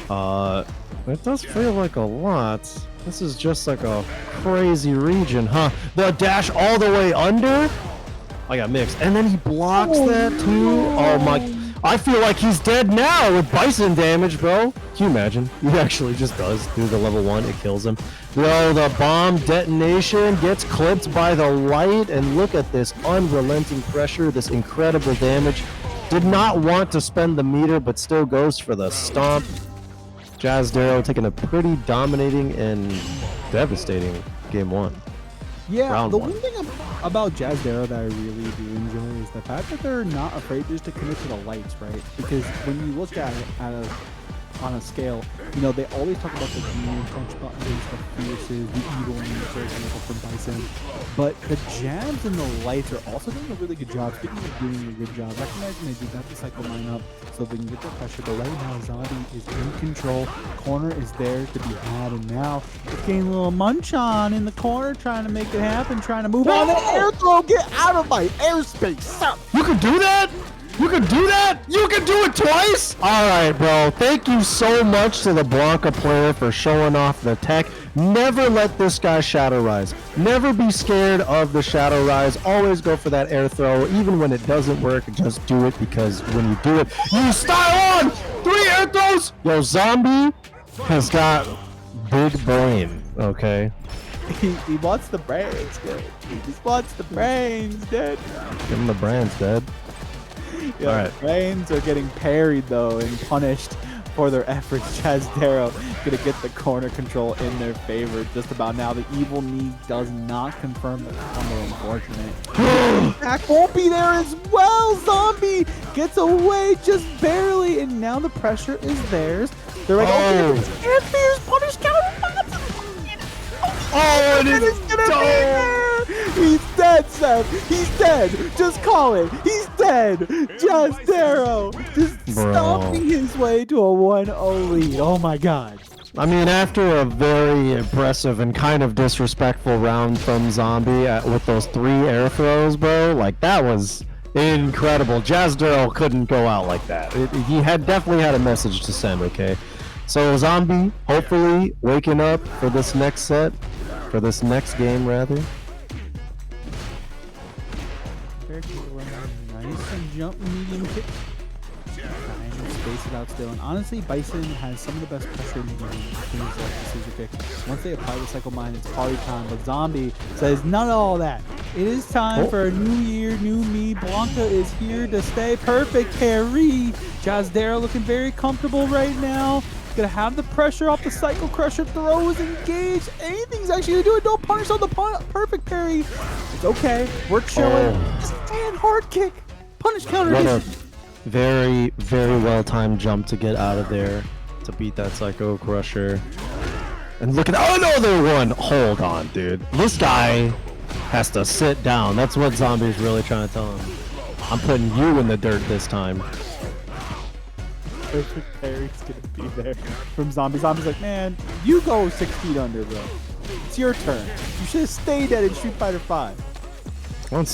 It does feel like a lot. This is just like a crazy region, huh? The dash all the way under? I got mixed. And then he blocks that too? Oh my... I feel like he's dead now with Bison damage, bro. Can you imagine? He actually just does do the level 1. It kills him. Yo, the bomb detonation gets clipped by the light. And look at this unrelenting pressure, this incredible damage. Did not want to spend the meter, but still goes for the stomp. Jazz Darrow taking a pretty dominating and devastating game 1. Yeah, the one thing about Jazz Darrow that I really do enjoy is the fact that they're not afraid just to commit to the lights, right? Because when you look at it on a scale, you know, they always talk about the green punch buttons, the fierces, the evil means, for example, from Bison. But the jabs and the lights are also doing a really good job. Speaking of doing a good job, recognizing they do got the cycle line up so they can get the pressure. But right now, Zombie is in control. Corner is there to be had, and now it's getting a little munch on in the corner, trying to make it happen, trying to move on. The air throw, get out of my airspace, sir. You can do that? You can do that? You can do it twice? All right, bro. Thank you so much to the Blanca player for showing off the tech. Never let this guy Shadow Rise. Never be scared of the Shadow Rise. Always go for that air throw. Even when it doesn't work, just do it, because when you do it, you style on! 3 air throws! Yo, Zombie has got big brain, okay? He wants the brains, dude. He just wants the brains, dude. Give him the brains, dude. Yeah, all right. Brains are getting parried though and punished for their efforts. Jazz Darrow gonna get the corner control in their favor just about now. The evil knee does not confirm the combo, unfortunate. Back won't be there as well. Zombie gets away just barely, and now the pressure is theirs. They're like, okay, air fears, punish counter bombs. Oh, and it's gonna be there. He's dead, Seth. He's dead. Just call it. He's dead. Jazz Darrow just stomping his way to a 1-0 lead. Oh my God. I mean, after a very impressive and kind of disrespectful round from Zombie with those 3 air throws, bro, like that was incredible. Jazz Darrow couldn't go out like that. He had definitely had a message to send, okay? So Zombie, hopefully waking up for this next set, for this next game rather. Nice and jump medium kick. Trying to space it out still. And honestly, Bison has some of the best pressure in the game. Things like the scissor kick. Once they apply the cycle mine, it's party time. But Zombie says none of all that. It is time for a new year, new me. Blanca is here to stay. Perfect parry. Jazz Darrow looking very comfortable right now. Gonna have the pressure off the cycle crusher. Throw is engaged. Anything's actually gonna do it. Don't punish on the perfect parry. It's okay. We're chilling. Just stand hard kick. Punish counter. What a very, very well timed jump to get out of there to beat that Psycho Crusher. And look at that. Oh no, they won. Hold on, dude. This guy has to sit down. That's what Zombie's really trying to tell him. I'm putting you in the dirt this time. Perfect parry's gonna be there from Zombie. Zombie's like, man, you go 6 feet under, bro. It's your turn. You should have stayed dead in Street Fighter 5. I don't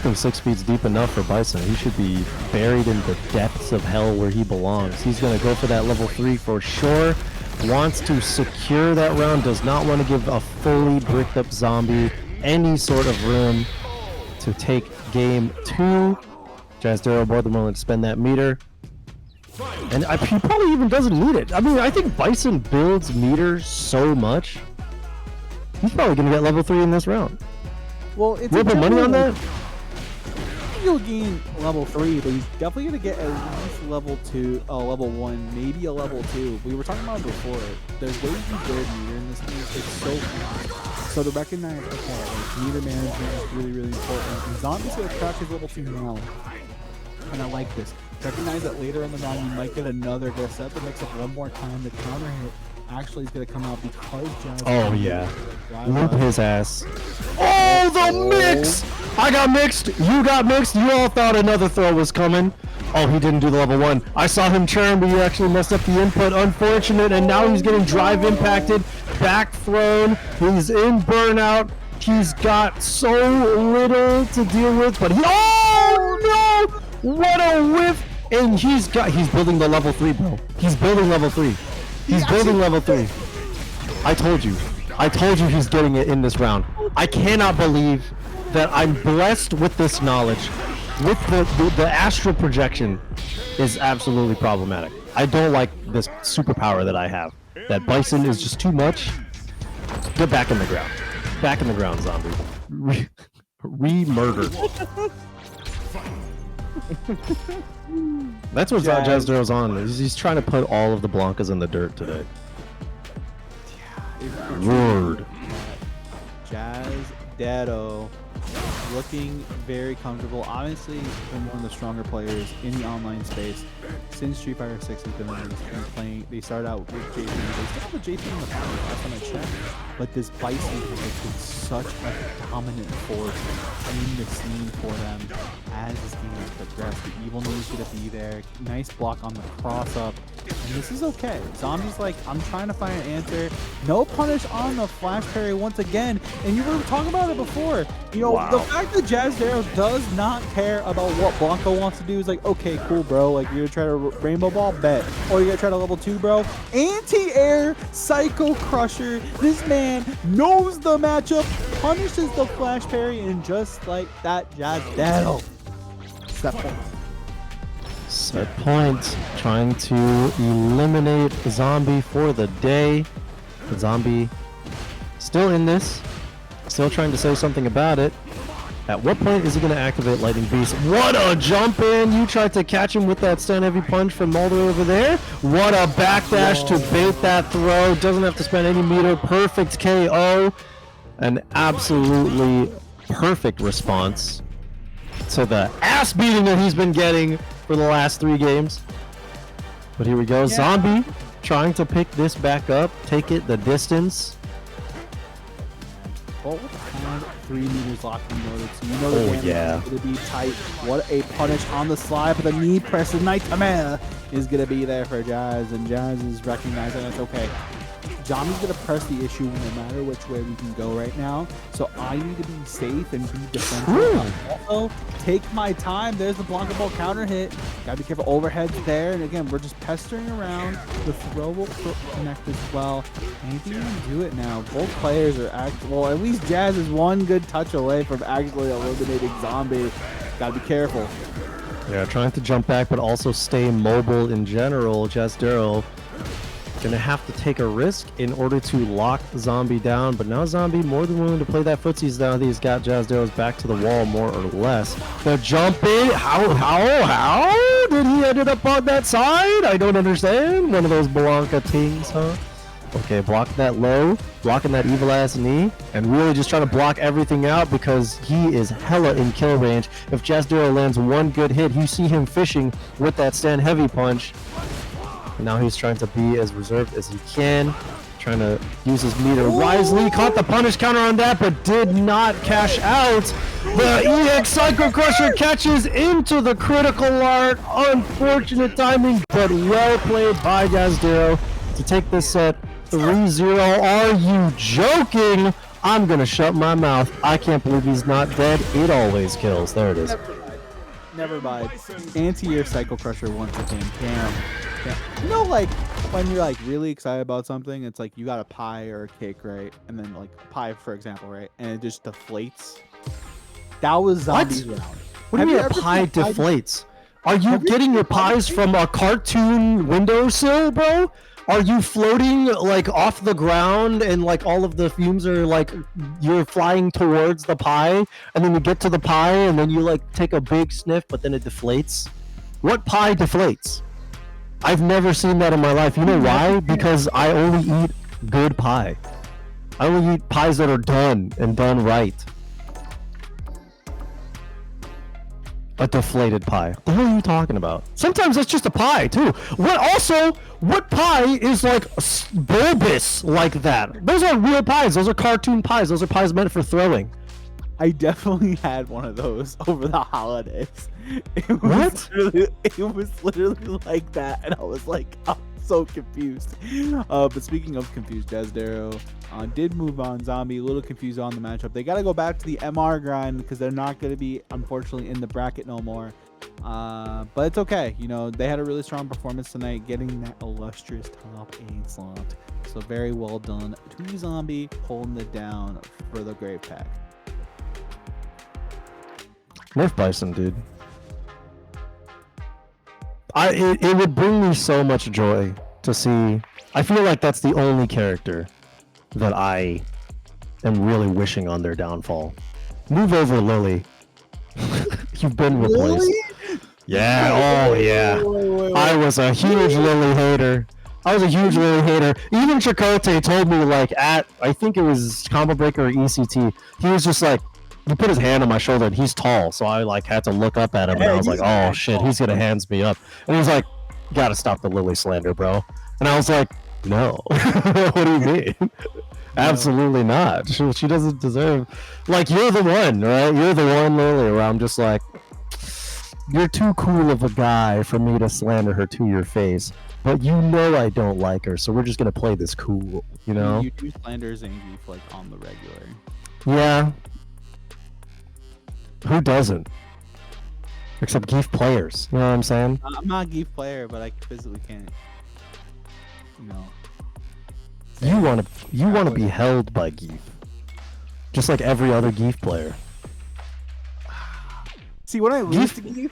think 6 feet's deep enough for Bison. He should be buried in the depths of hell where he belongs. He's gonna go for that level 3 for sure. Wants to secure that round. Does not want to give a fully bricked up Zombie any sort of room to take game 2. Jazdero more than willing to spend that meter. And he probably even doesn't need it. I mean, I think Bison builds meters so much. He's probably going to get level 3 in this round. Well, it's a bit money on that? He'll gain level 3, but he's definitely going to get at least level 2, level 1, maybe a level 2. We were talking about it before. There's ways you build meter in this game. It's so fun. So to recognize, okay, like, meter management is really, really important. And Zombie's going to crack his level 2 now. And I like this. Recognize that later in the round you might get another. Gonna set the mix up one more time. The counter hit actually is gonna come out because Jazz. Oh yeah, loop his ass. Oh, the mix! I got mixed. You got mixed. You all thought another throw was coming. Oh, he didn't do the level 1. I saw him churn, but he actually messed up the input. Unfortunate, and now he's getting drive impacted, back thrown. He's in burnout. He's got so little to deal with, but he. Oh no! What a whiff! And he's building the level 3, bro. He's building level 3. He's building level 3. I told you he's getting it in this round. I cannot believe that I'm blessed with this knowledge. With the astral projection is absolutely problematic. I don't like this superpower that I have. That Bison is just too much. Get back in the ground. Back in the ground, zombie. Re-murder. That's what Jazdero's on. He's trying to put all of the Blancas in the dirt today. Yeah, Word. Jazdero looking very comfortable. Honestly, been one of the stronger players in the online space since Street Fighter 6 has been released. Playing, they started out with JP. They still have a JP in the final last time I checked. But this Bison has been such a dominant force in the scene for them as this game has progressed. The Evil News going to be there. Nice block on the cross up. And this is okay. Zombie's like, I'm trying to find an answer. No punish on the flash parry once again. And you were talking about it before. You know, the fact that Jazdero does not care about what Blanco wants to do is like, okay, cool, bro. Like, you're going to try to Rainbow Ball? Bet. Or you're going to try to level 2, bro? Anti-air Psycho Crusher. This man knows the matchup, punishes the flash parry, and just like that, Jazdero. Set point. Set point. Trying to eliminate Zombie for the day. The Zombie still in this. Still trying to say something about it. At what point is he going to activate Lightning Beast? What a jump in! You tried to catch him with that stand heavy punch from all the way over there. What a backdash to bait that throw. Doesn't have to spend any meter. Perfect KO. An absolutely perfect response to the ass beating that he's been getting for the last 3 games. But here we go. Yeah. Zombie trying to pick this back up. Take it the distance. Oh, 3 meters locked and loaded, so you know the damage is going to be tight. What a punish on the slide, but the knee press of Nightmare is going to be there for Jazz, and Jazz is recognizing that's okay. Zombie's going to press the issue no matter which way we can go right now, so I need to be safe and be defensive. Also, take my time. There's the Blanca Ball counter hit. Got to be careful. Overhead's there, and again, we're just pestering around. The throw will connect as well. Anything you can do it now. Both players are well, at least Jazz is one good touch away from actually eliminating Zombie. Got to be careful. Yeah, trying to jump back, but also stay mobile in general. Jazdero gonna have to take a risk in order to lock Zombie down, but now Zombie more than willing to play that footsies down. He's got Jazdero's back to the wall more or less. The jump in, how did he ended up on that side? I don't understand. One of those Blanca things, huh? Okay, blocking that low, blocking that evil ass knee, and really just trying to block everything out because he is hella in kill range. If Jazdero lands one good hit, you see him fishing with that stand heavy punch. Now he's trying to be as reserved as he can, trying to use his meter wisely. Caught the punish counter on that, but did not cash out. The EX Psycho Crusher catches into the critical art. Unfortunate timing, but well played by Jazdero to take this set 3-0. Are you joking? I'm going to shut my mouth. I can't believe he's not dead. It always kills. There it is. Never mind. Anti-air Psycho Crusher once again. Damn. You know, like, when you're, like, really excited about something, it's like you got a pie or a cake, right? And then, like, pie, for example, right? And it just deflates. That was Zombie's round. What do you mean a pie deflates? Are you getting your pies from a cartoon windowsill, bro? Are you floating like off the ground and like all of the fumes are like you're flying towards the pie and then you get to the pie and then you like take a big sniff but then it deflates? What pie deflates? I've never seen that in my life. You know why? Because I only eat good pie. I only eat pies that are done and done right. A deflated pie. What the hell are you talking about? Sometimes that's just a pie too. What pie is like bulbous like that? Those are real pies. Those are cartoon pies. Those are pies meant for throwing. I definitely had one of those over the holidays. It was literally like that, and I was like, I'm so confused. But speaking of confused, Jazdero did move on. Zombie a little confused on the matchup. They got to go back to the MR grind because they're not going to be, unfortunately, in the bracket no more. But it's okay. You know, they had a really strong performance tonight, getting that illustrious top 8 slot. So very well done to Zombie, holding it down for the Grave Pack. Nerf Bison, dude. It would bring me so much joy to see. I feel like that's the only character that I am really wishing on their downfall. Move over, Lily. You've been replaced. Really? Yeah, oh yeah. Wait. I was a huge Lily hater. Even Chakotay told me, like, I think it was Combo Breaker or ECT, he was just like, he put his hand on my shoulder and he's tall, so I like had to look up at him and I was like, oh shit, he's gonna hands me up. And he was like, gotta stop the Lily slander, bro. And I was like, no. What do you mean? No. Absolutely not. She doesn't deserve, like, you're the one, right? You're the one, Lily, where I'm just like, you're too cool of a guy for me to slander her to your face, but you know I don't like her, so we're just gonna play this cool, you know? You do slander Zangief like on the regular. Yeah. Who doesn't? Except Geef players. You know what I'm saying? I'm not a Geef player, but I physically can't. You know. You want to be held by Geef, just like every other Geef player. See, when I lose to Geef,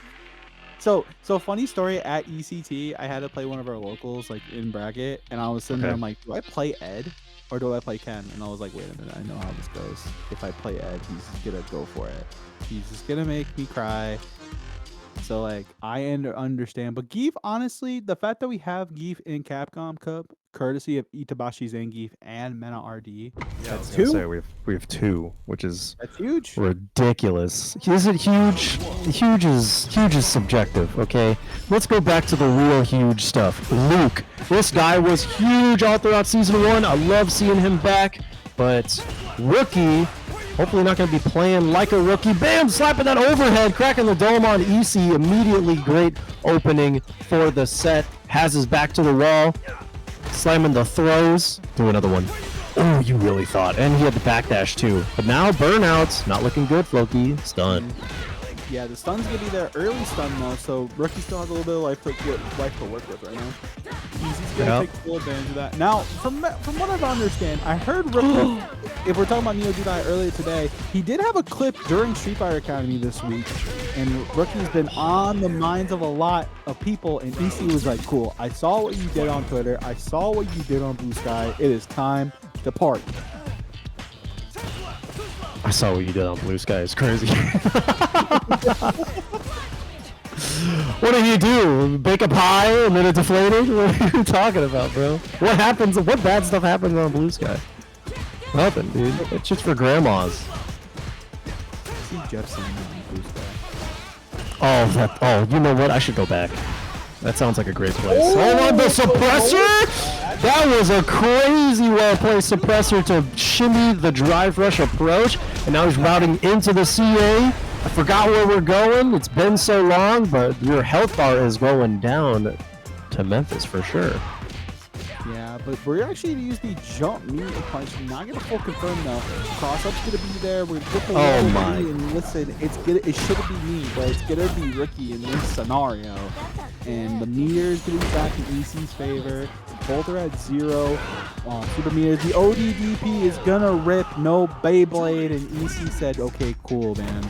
so funny story at ECT, I had to play one of our locals like in bracket, and I was sitting there, I'm like, do I play Ed or do I play Ken? And I was like, wait a minute, I know how this goes. If I play Ed, he's just gonna go for it. He's just gonna make me cry. So like, I understand. But Geef, honestly, the fact that we have Geef in Capcom Cup, courtesy of Itabashi Zangief and Mena RD, that's two. Say we have two, which is huge. Ridiculous. Is it huge? Huge is subjective. Okay, let's go back to the real huge stuff. Luke, this guy was huge all throughout season 1. I love seeing him back, but rookie. Hopefully not going to be playing like a rookie. Bam! Slapping that overhead, cracking the dome on EC. Immediately great opening for the set. Has his back to the wall. Slamming the throws. Do another one. Oh, you really thought. And he had the backdash too. But now burnouts. Not looking good, Floki. Stun. Yeah, the stun's going to be the early stun though, so rookie still has a little bit of life to work with right now. He's going to take full advantage of that. Now, from what I understand, I heard rookie, if we're talking about Neo Jedi earlier today, he did have a clip during Street Fighter Academy this week, and rookie's been on the minds of a lot of people, and EC was like, cool, I saw what you did on Twitter, I saw what you did on Blue Sky, it is time to party. I saw what you did on Blue Sky. It's crazy. What did he do? Bake a pie and then it deflated? What are you talking about, bro? What happens? What bad stuff happens on Blue Sky? Nothing, dude. It's just for grandmas. See Jefferson on Blue Sky. Oh, you know what? I should go back. That sounds like a great place. Oh, on the suppressor! That was a crazy well-placed suppressor to shimmy the drive rush approach, and now he's routing into the CA. I forgot where we're going. It's been so long, but your health bar is going down to Memphis for sure. Yeah, but we're actually going to use the jump meat punch. Not going to full confirm though. Cross-up's going to be there. We're going to get the and listen, it shouldn't be me, but it's going to be Rookie in this scenario. And the meter's going to be back in EC's favor. Both are at 0. Super meters. The ODDP is going to rip. No Beyblade. And EC said, okay, cool, man.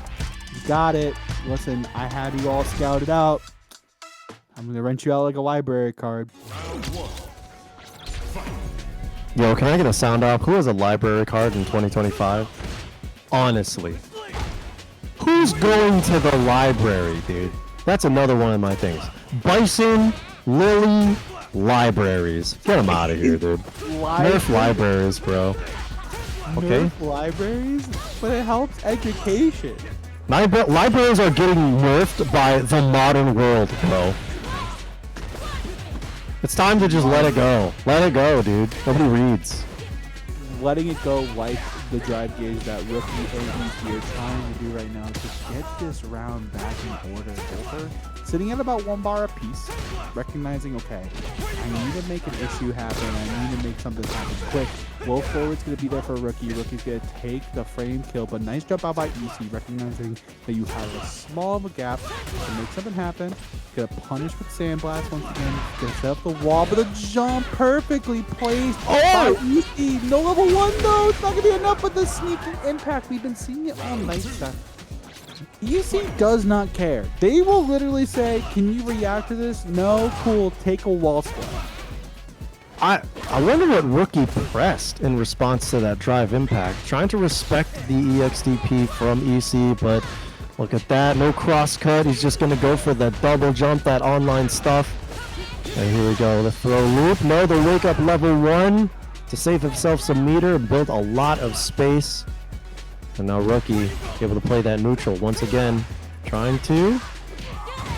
You got it. Listen, I had you all scouted out. I'm gonna rent you out like a library card. Yo, can I get a sound off? Who has a library card in 2025? Honestly. Who's going to the library, dude? That's another one of my things. Bison, Lily, libraries. Get them out of here, dude. Nerf libraries, bro. Okay? Nerf libraries? But it helps education. Libraries are getting nerfed by the modern world, bro. It's time to just let it go. Let it go, dude. Nobody reads. Letting it go like the drive gauge that Rookie and EC are trying to do right now to get this round back in order over. Sitting at about 1 bar apiece, recognizing, okay, I need to make an issue happen. I need to make something happen quick. Will forward's going to be there for Rookie. Rookie's going to take the frame kill, but nice jump out by EC, recognizing that you have a small of a gap to make something happen. Going to punish with Sandblast once again. Going to set up the wall, but the jump perfectly placed by EC. No level 1 though. It's not going to be enough with the sneaking impact. We've been seeing it all night stuff. EC does not care. They will literally say, can you react to this? No, cool, take a wall squat. I wonder what Rookie pressed in response to that drive impact. Trying to respect the EXDP from EC, but look at that. No cross cut. He's just going to go for the double jump, that online stuff. And here we go. The throw loop. No, the wake up level 1 to save himself some meter and build a lot of space. And now Rookie able to play that neutral once again. Trying to.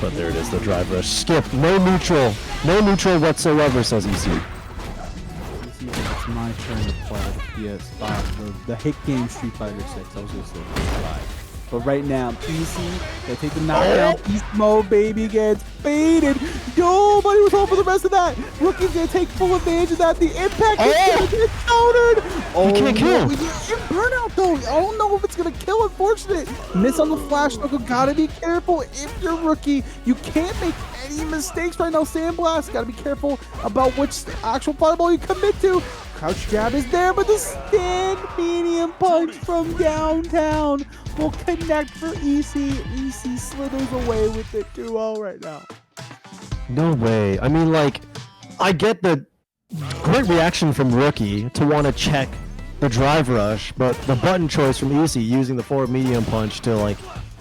But there it is, the drive rush. Skip. No neutral. No neutral whatsoever, says EC. It's my turn to play the PS5, the hit game Street Fighter 6. I was going to say PS5. But right now, EC, they take the knockdown. Beast mode, baby, gets baited. Nobody was hoping for the rest of that. Rookie's going to take full advantage of that. The impact is going to get countered. You can't kill. Burnout, though. I don't know if it's going to kill, unfortunate. Miss on the flash knuckle. Got to be careful if you're Rookie. You can't make any mistakes right now. Sandblast, got to be careful about which actual fireball you commit to. Crouch jab is there, but the stand medium punch from downtown will connect for EC. EC slithers away with it 2-0 right now. No way. I mean, like, I get the great reaction from Rookie to want to check the drive rush, but the button choice from EC using the forward medium punch to, like,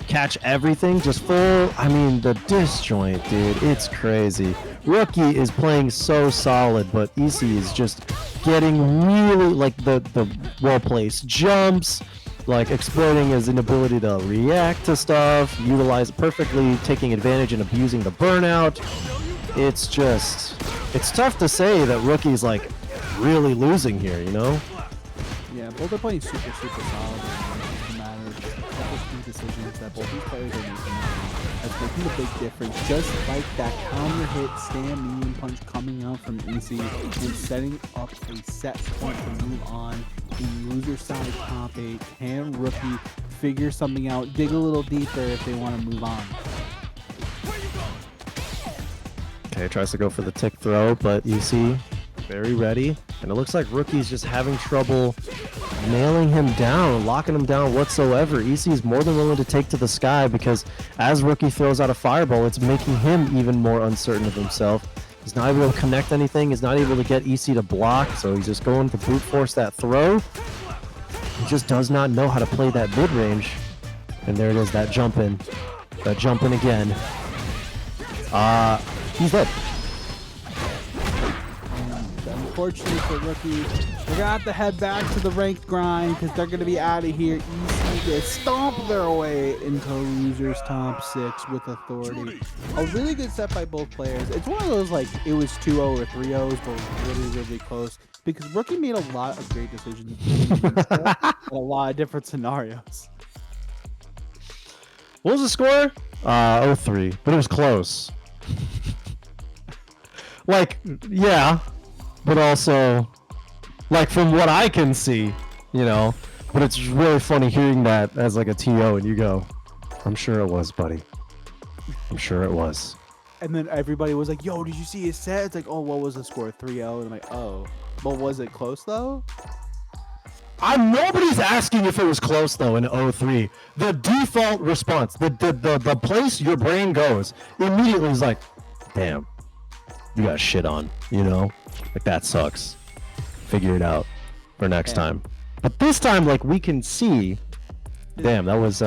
catch everything just full. I mean, the disjoint, dude, it's crazy. Rookie is playing so solid, but EC is just getting really, like, the well-placed jumps, like exploiting his inability to react to stuff, utilize it perfectly, taking advantage and abusing the burnout. It's just, it's tough to say that Rookie's, like, really losing here, you know? Yeah, both are playing super solid. It's a matter of just a couple key decisions that both these players are making. That's making a big difference. Just like that counter hit stand medium punch coming out from EC and setting up a set point to move on. The loser side top 8. Can Rookie figure something out, dig a little deeper if they want to move on? Okay, tries to go for the tick throw, but EC very ready. And it looks like Rookie's just having trouble nailing him down, locking him down whatsoever. EC is more than willing to take to the sky because as Rookie throws out a fireball, it's making him even more uncertain of himself. He's not able to connect anything. He's not able to get EC to block, so he's just going to brute force that throw. He just does not know how to play that mid-range. And there it is, that jump in. That jump in again. He's dead. Unfortunately for Rookie, they're going to have to head back to the ranked grind because they're going to be out of here. EC to stomp their way into losers top 6 with authority. A really good set by both players. It's one of those, like, it was 2-0 or 3-0s, but really close because Rookie made a lot of great decisions in a lot of different scenarios. What was the score? 0-3, but it was close. Like, yeah. But also, like, from what I can see, you know, but it's really funny hearing that as, like, a TO, and you go, I'm sure it was, buddy. I'm sure it was. And then everybody was like, yo, did you see his set? It's like, oh, what was the score? 3-0? And I'm like, oh. But was it close, though? Nobody's asking if it was close though in 03. The default response, the place your brain goes immediately is like, damn, you got shit on, you know? Like that sucks. Figure it out for next time. But this time, like, we can see, damn, that was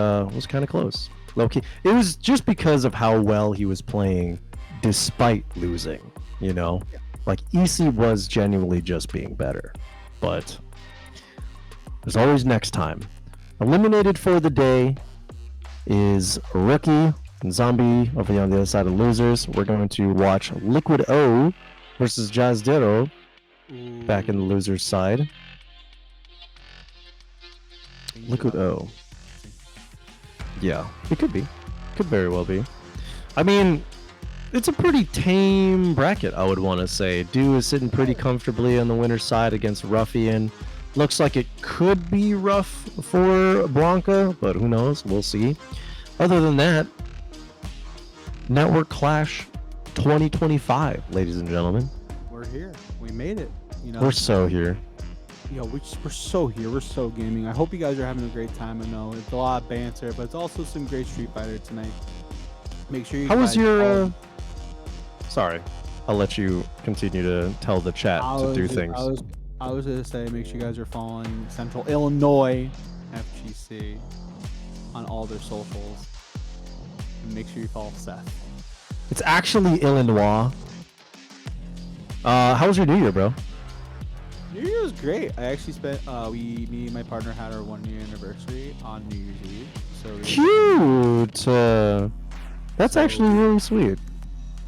kind of close. Low key. It was just because of how well he was playing despite losing, you know? Like, EC was genuinely just being better. But there's always next time. Eliminated for the day is Rookie and Zombie over on the other side of losers. We're going to watch Liquid O versus Jazdero back in the losers side. Liquid O. Yeah, it could be. Could very well be. I mean, it's a pretty tame bracket, I would want to say. Do is sitting pretty comfortably on the winner's side against Ruffian. Looks like it could be rough for Blanca, but who knows? We'll see. Other than that, Network Clash 2025, ladies and gentlemen. We're here. We made it. You know, we're so here. Yo, we're so here. We're so gaming. I hope you guys are having a great time. I know it's a lot of banter, but it's also some great Street Fighter tonight. Make sure you. How was your? Sorry, I'll let you continue to tell the chat to do things. I was gonna say, make sure you guys are following Central Illinois FGC on all their socials, and make sure you follow Seth. It's actually Illinois. How was your New Year, bro? New Year was great. I actually spent me and my partner had our 1-year anniversary on New Year's Eve. So cute. That's actually really sweet.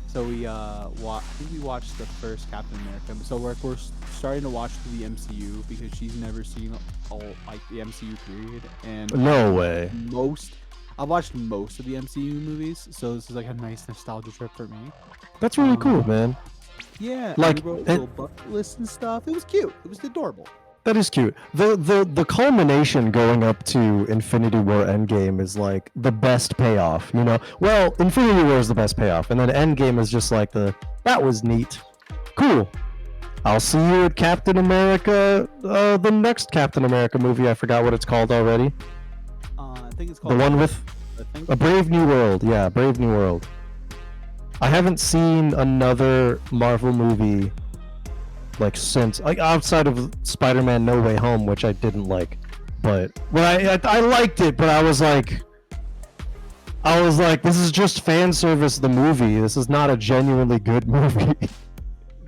So I think we watched the first Captain America. So we're starting to watch the MCU because she's never seen all like the MCU period. And no way. I've watched most of the MCU movies, so this is like a nice nostalgia trip for me. That's really cool, man. Yeah, like we wrote little bucket lists and stuff. It was cute. It was adorable. That is cute. The culmination going up to Infinity War Endgame is like the best payoff, you know? Well, Infinity War is the best payoff, and then Endgame is just like that was neat. Cool. I'll see you at Captain America, the next Captain America movie. I forgot what it's called already. I think it's called... The one with A Brave New World. Yeah, Brave New World. I haven't seen another Marvel movie like since, like outside of Spider-Man No Way Home, which I didn't like, but I liked it, but I was like this is just fan service. The movie, this is not a genuinely good movie.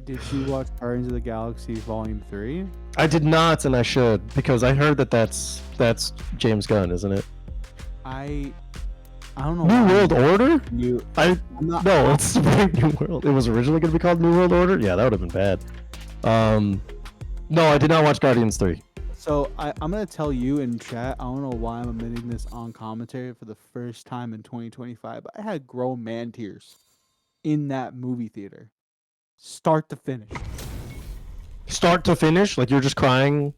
Did you watch Guardians of the Galaxy Volume 3? I did not, and I should, because I heard that's James Gunn, isn't it? I don't know. New World Order? No, it's New World. It was originally going to be called New World Order? Yeah, that would have been bad. No, I did not watch Guardians 3. So I'm going to tell you in chat, I don't know why I'm admitting this on commentary for the first time in 2025, but I had grown man tears in that movie theater. Start to finish. Start to finish? Like you're just crying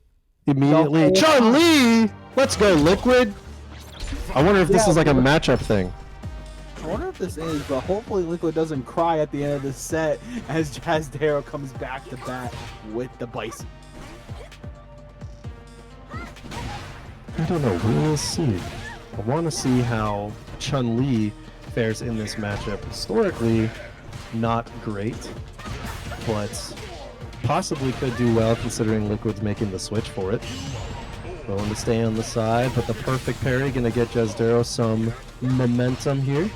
immediately? Chun-Li! Let's go, Liquid! I wonder if this is like a matchup thing. I wonder if this is, but hopefully Liquid doesn't cry at the end of the set as Jazdero comes back to bat with the Bison. I don't know. We'll see. I want to see how Chun-Li fares in this matchup. Historically, not great, but possibly could do well considering Liquid's making the switch for it. Going to stay on the side, but the perfect parry going to get Jazdero some momentum here.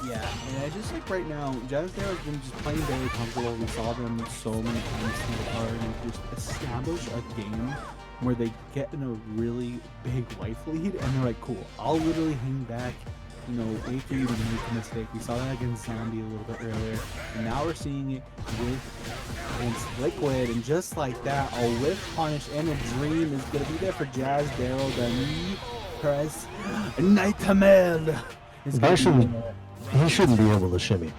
Yeah, and I just like right now, Jazdero's been just playing very comfortable. We saw them so many times in the card and just establish a game where they get in a really big life lead and they're like, cool, I'll literally hang back, you know, wait for you to make a mistake. We saw that against Zombie a little bit earlier, and now we're seeing it against Liquid, and just like that, a whiff punish and a dream is going to be there for Jazdero. The knee press nightmare. He shouldn't be able to shimmy.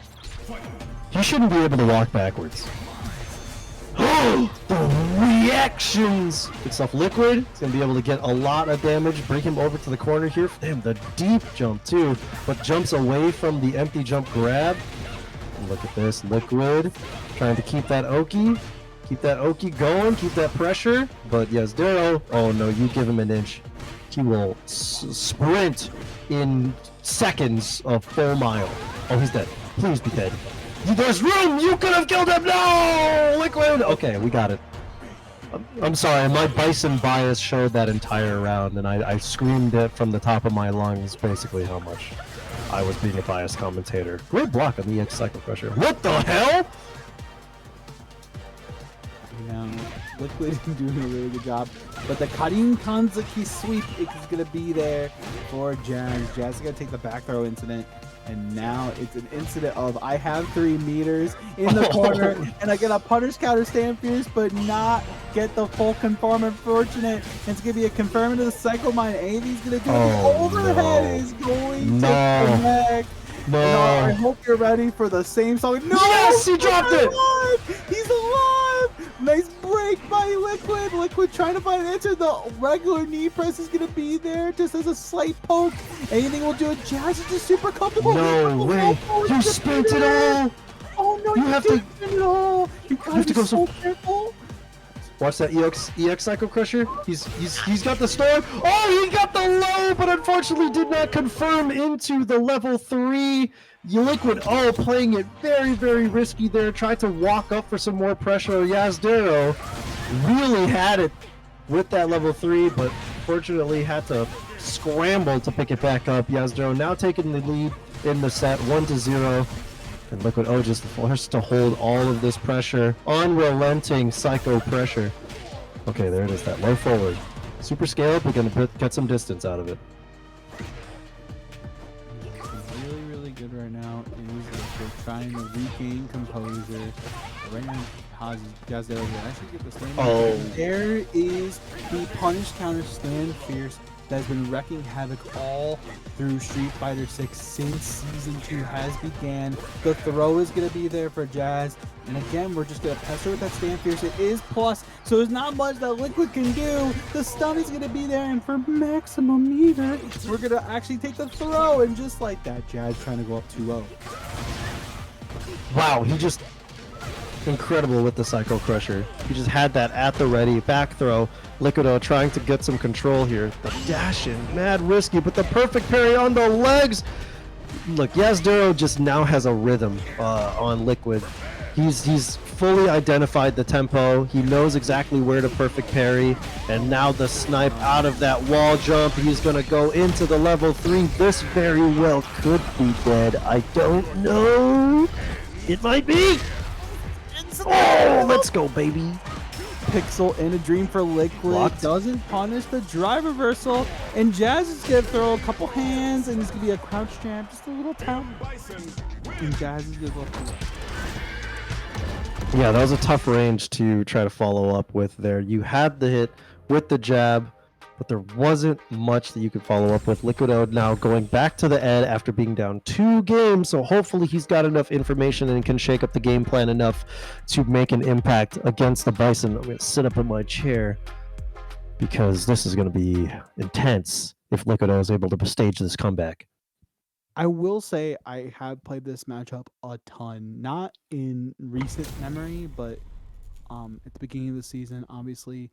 He shouldn't be able to walk backwards. The reactions! Good stuff, Liquid. He's going to be able to get a lot of damage, bring him over to the corner here. Damn, the deep jump too, but jumps away from the empty jump grab. And look at this, Liquid trying to keep that Oki. Keep that Oki going. Keep that pressure. But yes, Darrow. Oh no, you give him an inch. He will sprint in seconds of full mile. Oh, he's dead. Please be dead. There's room! You could have killed him! No! Liquid! Okay, we got it. I'm sorry, my Bison bias showed that entire round, and I screamed it from the top of my lungs, basically how much I was being a biased commentator. Great block on the EX Cycle Crusher. What the hell? You know, Liquid is doing a really good job. But the Karin Kanzuki sweep is going to be there for Jazz. Jazz is going to take the back throw incident. And now it's an incident of I have 3 meters in the corner, and I get a punish counter stand fierce, but not get the full confirm. Unfortunate. It's going to be a confirm into the Cycle Mine. AV's going to do the overhead is going to connect. No. I hope you're ready for the same song. No! Yes, he dropped it! He's alive! Nice break by Liquid. Liquid trying to find an answer. The regular knee press is going to be there just as a slight poke. Anything will do it. Jazz is just super comfortable. No way. You spent it all. Oh, no, you have to spend it all. You have to go so careful. Watch that EX Cycle Crusher. He's got the storm. Oh, he got the low, but unfortunately did not confirm into the level 3. Liquid, playing it very, very risky there. Tried to walk up for some more pressure. Yazdero really had it with that level 3, but fortunately had to scramble to pick it back up. Yazdero now taking the lead in the set, 1-0. And Liquid just forced to hold all of this pressure. Unrelenting psycho pressure. Okay, there it is, that low forward. Super scale up, we're gonna get some distance out of it. Really, really good right now. They're trying to regain composure. Right now, Jazz will actually get the stand. There is the punish counter stand fierce that has been wrecking havoc all through Street Fighter 6 since Season 2 has began. The throw is going to be there for Jazz. And again, we're just going to pester with that stand fierce. It is plus, so there's not much that Liquid can do. The stun is going to be there, and for maximum meter, we're going to actually take the throw. And just like that, Jazz trying to go up 2-0. Wow, he just... incredible with the Psycho Crusher. He just had that at the ready. Back throw. Liquido trying to get some control here. The dash in, mad risky, but the perfect parry on the legs. Look, Yazdero just now has a rhythm on Liquid. He's fully identified the tempo. He knows exactly where to perfect parry. And now the snipe out of that wall jump. He's going to go into the level 3. This very well could be dead. I don't know. It might be. Oh, let's go, baby. Pixel in a dream for Liquid. Blocked. Doesn't punish the drive reversal. And Jazz is going to throw a couple hands, and it's going to be a crouch jab. Just a little tap. And Jazz is going to go through. Yeah, that was a tough range to try to follow up with there. You had the hit with the jab, but there wasn't much that you could follow up with. Liquido now going back to the Ed after being down 2 games, so hopefully he's got enough information and can shake up the game plan enough to make an impact against the Bison. I'm going to sit up in my chair because this is going to be intense if Liquido is able to stage this comeback. I will say I have played this matchup a ton, not in recent memory, but at the beginning of the season, obviously.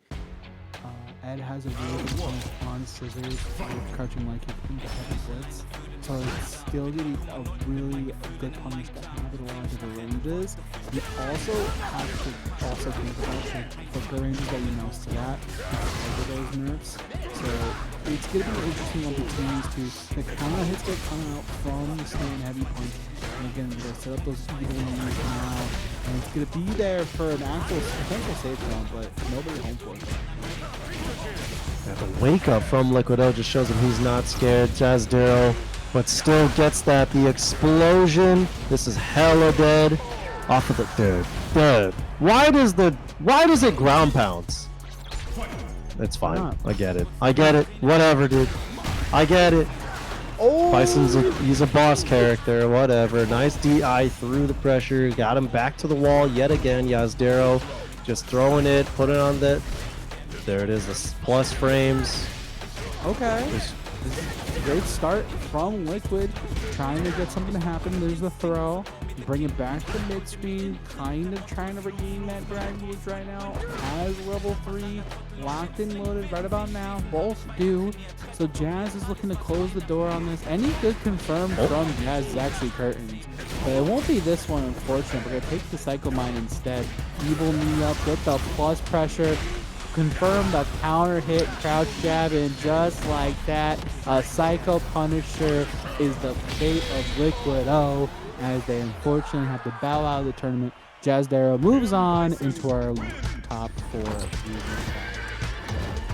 Ed has a really good punch on scissors with crouching like into heavy blitz. So it's still getting a really good punish that can have a lot of different ranges. You also have to also think about the quicker ranges that you know Slat because of those nerfs. So it's going to be interesting on between these two. The counter hits get coming out from the stand heavy punch. And again, we're going to set up those evil units now. And it's going to be there for an actual potential save round, but nobody home for it. The wake up from Liquido just shows him he's not scared. Jazdero, but still gets that. The explosion. This is hella dead. Off of the dude. Why does it ground pounds? It's fine. I get it. Whatever, dude. I get it. Oh, Bison's he's a boss character. Whatever. Nice DI through the pressure. Got him back to the wall yet again. Yazdero just throwing it, put it on the. There it is. The plus frames. okay. This is a great start from Liquid, trying to get something to happen. There's the throw. Bring it back to mid-screen, kind of trying to regain that drag gauge right now. Has level 3 locked and loaded right about now. Both do. So Jazz is looking to close the door on this. Any good confirm from Jazz is actually curtains. But it won't be this one, unfortunately. We're going to take the Psycho Mine instead. Evil knee up, get the plus pressure. Confirm the counter hit, crouch jab, and just like that, a Psycho Punisher is the fate of Liquid O, as they unfortunately have to bow out of the tournament. Jazdero moves on into our top 4.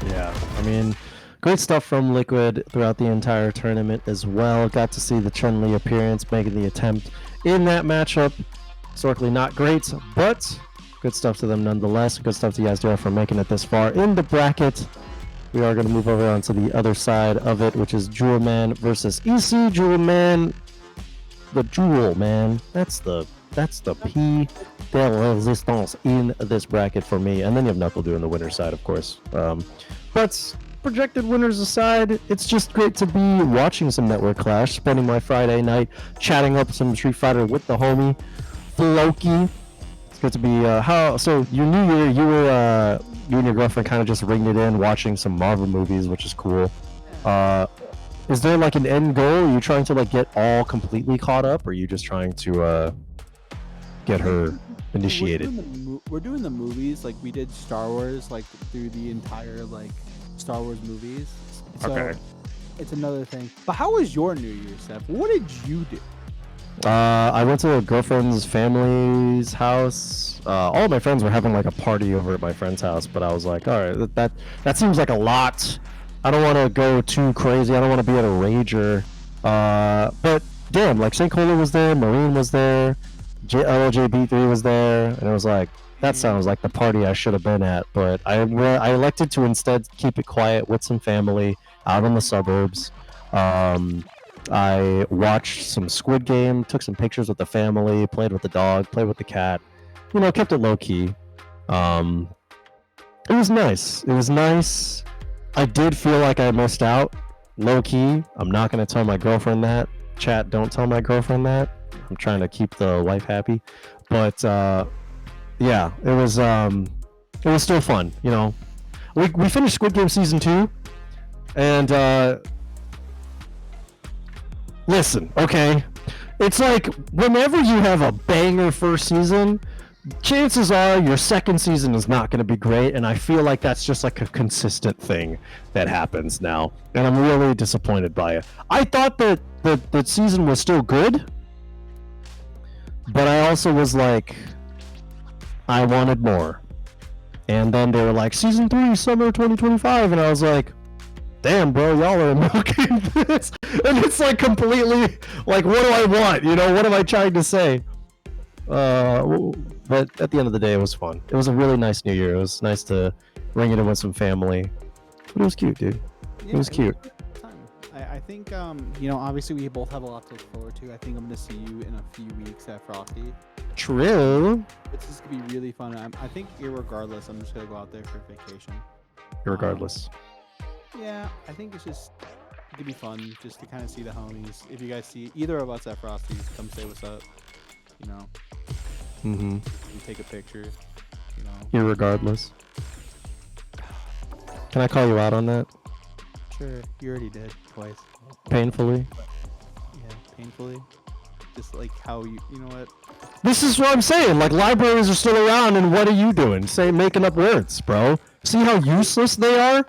Yeah, I mean, great stuff from Liquid throughout the entire tournament as well. Got to see the Chun-Li appearance, making the attempt in that matchup. Historically not great, but good stuff to them nonetheless. Good stuff to Jazdero for making it this far in the bracket. We are going to move over onto the other side of it, which is Jewel Man versus EC. Jewel Man, the Jewel Man. That's the P de resistance in this bracket for me. And then you have Knuckle doing the winner's side, of course. But projected winners aside, it's just great to be watching some Network Clash, spending my Friday night chatting up some Street Fighter with the homie Floki. It's good to be so your new year, you and your girlfriend kind of just ringed it in watching some Marvel movies, which is cool. Is there like an end goal? Are you trying to like get all completely caught up, or are you just trying to get her initiated? We're doing the movies like we did Star Wars, like through the entire like Star Wars movies. So Okay. It's another thing. But how was your New Year's, Seth? What did you do? I went to a girlfriend's family's house. All of my friends were having like a party over at my friend's house, but I was like, all right, that seems like a lot. I don't want to go too crazy. I don't want to be at a rager. But damn, like St. Cola was there, Marine was there, LOJB3 was there, and it was like, that sounds like the party I should have been at. But I elected to instead keep it quiet with some family out in the suburbs. I watched some Squid Game, took some pictures with the family, played with the dog, played with the cat. You know, kept it low key. It was nice. It was nice. I did feel like I missed out. Low key. I'm not gonna tell my girlfriend that. Chat, don't tell my girlfriend that. I'm trying to keep the wife happy. But yeah, it was still fun. You know, we finished Squid Game season 2, and listen, okay, it's like whenever you have a banger first season, chances are your second season is not going to be great, and I feel like that's just like a consistent thing that happens now, and I'm really disappointed by it. I thought that the season was still good, but I also was like, I wanted more. And then they were like, season 3, summer 2025, and I was like, damn, bro, y'all are milking this. And it's like completely like, what do I want? You know, what am I trying to say? But at the end of the day, it was fun. It was a really nice New Year. It was nice to ring it in with some family. But it was cute, dude. Yeah, it was cute. I think, you know, obviously we both have a lot to look forward to. I think I'm going to see you in a few weeks at Frosty. True. This is going to be really fun. I think irregardless, I'm just going to go out there for vacation. Irregardless. Yeah, I think it's just going to be fun just to kind of see the homies. If you guys see either of us at Frosty's, come say what's up. You know. Mm-hmm. You take a picture. You know. Irregardless. Can I call you out on that? Sure. You already did twice. Painfully. Yeah, painfully. Just like how you know what? This is what I'm saying. Like, libraries are still around, and what are you doing? Making up words, bro. See how useless they are?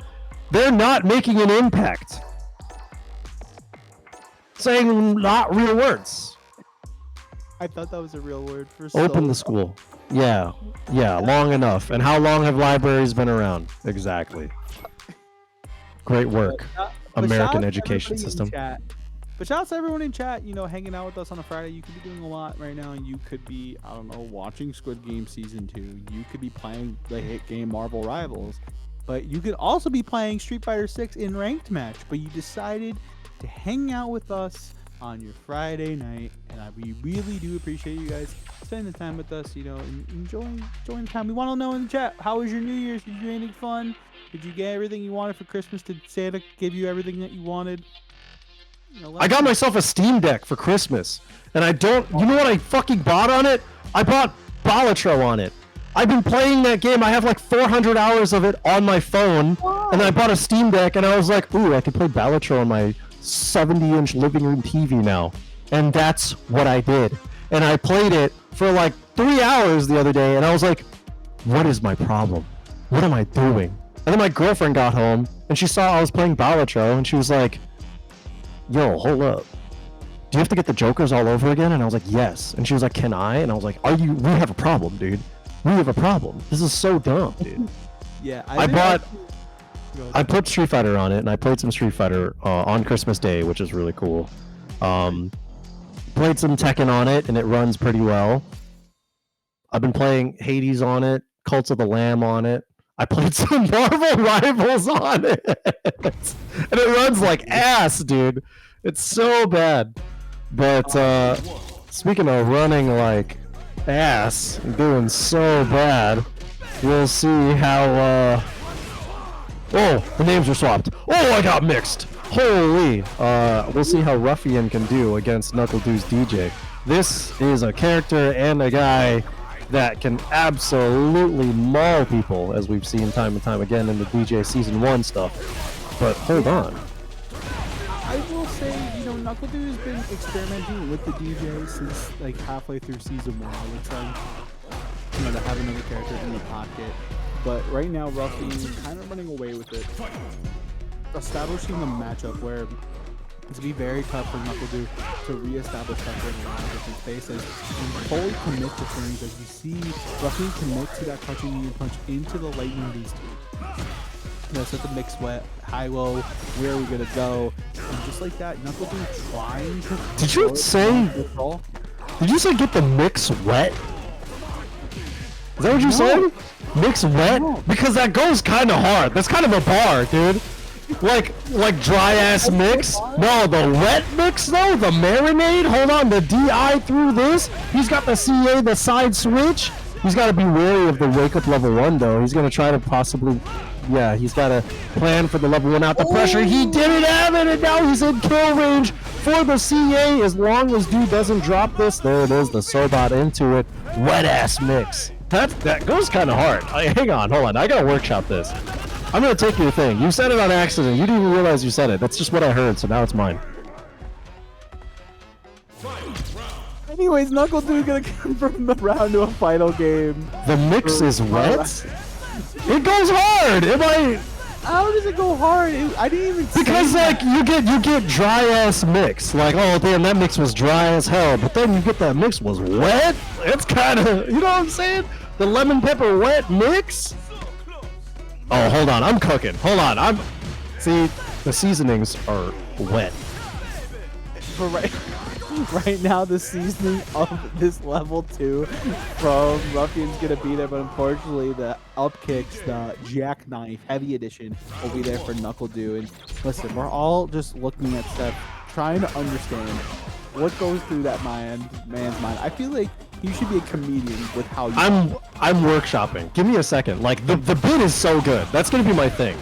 They're not making an impact. Saying not real words. I thought that was a real word for Open the school. Yeah, long enough. And how long have libraries been around? Exactly. Great work, American education system. But shout out to everyone in chat, you know, hanging out with us on a Friday. You could be doing a lot right now, and you could be, I don't know, watching Squid Game Season 2. You could be playing the hit game Marvel Rivals. But you could also be playing Street Fighter 6 in Ranked Match. But you decided to hang out with us on your Friday night. And we really do appreciate you guys spending the time with us, you know, and enjoying the time. We want to know in the chat, how was your New Year's? Did you do anything fun? Did you get everything you wanted for Christmas? Did Santa give you everything that you wanted? I got myself a Steam Deck for Christmas, and I don't. You know what I fucking bought on it? I bought Balatro on it. I've been playing that game. I have like 400 hours of it on my phone, and I bought a Steam Deck, and I was like, ooh, I can play Balatro on my 70-inch living room TV now. And that's what I did. And I played it for like 3 hours the other day, and I was like, what is my problem? What am I doing? And then my girlfriend got home, and she saw I was playing Balatro, and she was like, yo, hold up. Do you have to get the Jokers all over again? And I was like, yes. And she was like, can I? And I was like, we have a problem, dude. We have a problem. This is so dumb, dude. Yeah, I put Street Fighter on it, and I played some Street Fighter on Christmas Day, which is really cool. Played some Tekken on it, and it runs pretty well. I've been playing Hades on it, Cults of the Lamb on it. I played some Marvel Rivals on it, and it runs like ass, dude. It's so bad. But speaking of running like ass and doing so bad, we'll see how oh, the names are swapped. Oh, I got mixed. Holy. We'll see how Ruffian can do against NuckleDu's DJ. This is a character and a guy that can absolutely maul people, as we've seen time and time again in the DJ Season 1 stuff. But hold on. I will say, NuckleDu has been experimenting with the DJ since like halfway through Season 1. We're trying, to have another character in the pocket. But right now, Ruffian is kind of running away with it. Establishing the matchup where it's going to be very tough for NuckleDu to re-establish that in a lot of different spaces and fully commit to things. As you see Ruffian commit to that crouching medium punch into the lightning beast. Set the mix wet, high-low, where are we going to go? And just like that, NuckleDu trying to... Did you say get the mix wet? Is that what you said? Mix wet? No. Because that goes kind of hard. That's kind of a bar, dude. Like dry ass mix? No, the wet mix though? The marinade? Hold on, the DI through this? He's got the CA, the side switch? He's got to be wary of the wake up level 1 though. He's going to try to possibly... Yeah, he's got to plan for the level 1 out the pressure. He didn't have it, and now he's in kill range for the CA. As long as dude doesn't drop this, there it is, the Sobot into it. Wet ass mix. That goes kind of hard. Hang on, hold on. I gotta workshop this. I'm gonna take your thing. You said it on accident. You didn't even realize you said it. That's just what I heard, so now it's mine. Anyways, NuckleDu gonna convert the round to a final game. The mix is wet? It goes hard! How does it go hard? I didn't even see because like you get dry ass mix. Like, oh damn, that mix was dry as hell, but then you get that mix was wet. It's kinda, you know what I'm saying? The lemon pepper wet mix? Oh, hold on, I'm cooking. Hold on, see, the seasonings are wet. For right now, the seasoning of this level 2 from Ruffian's gonna be there, but unfortunately the up kicks, the jackknife heavy edition, will be there for NuckleDu. And listen, we're all just looking at stuff, trying to understand what goes through that man's mind. I feel like you should be a comedian with how you... I'm workshopping. Give me a second. Like, the bit is so good. That's gonna be my thing.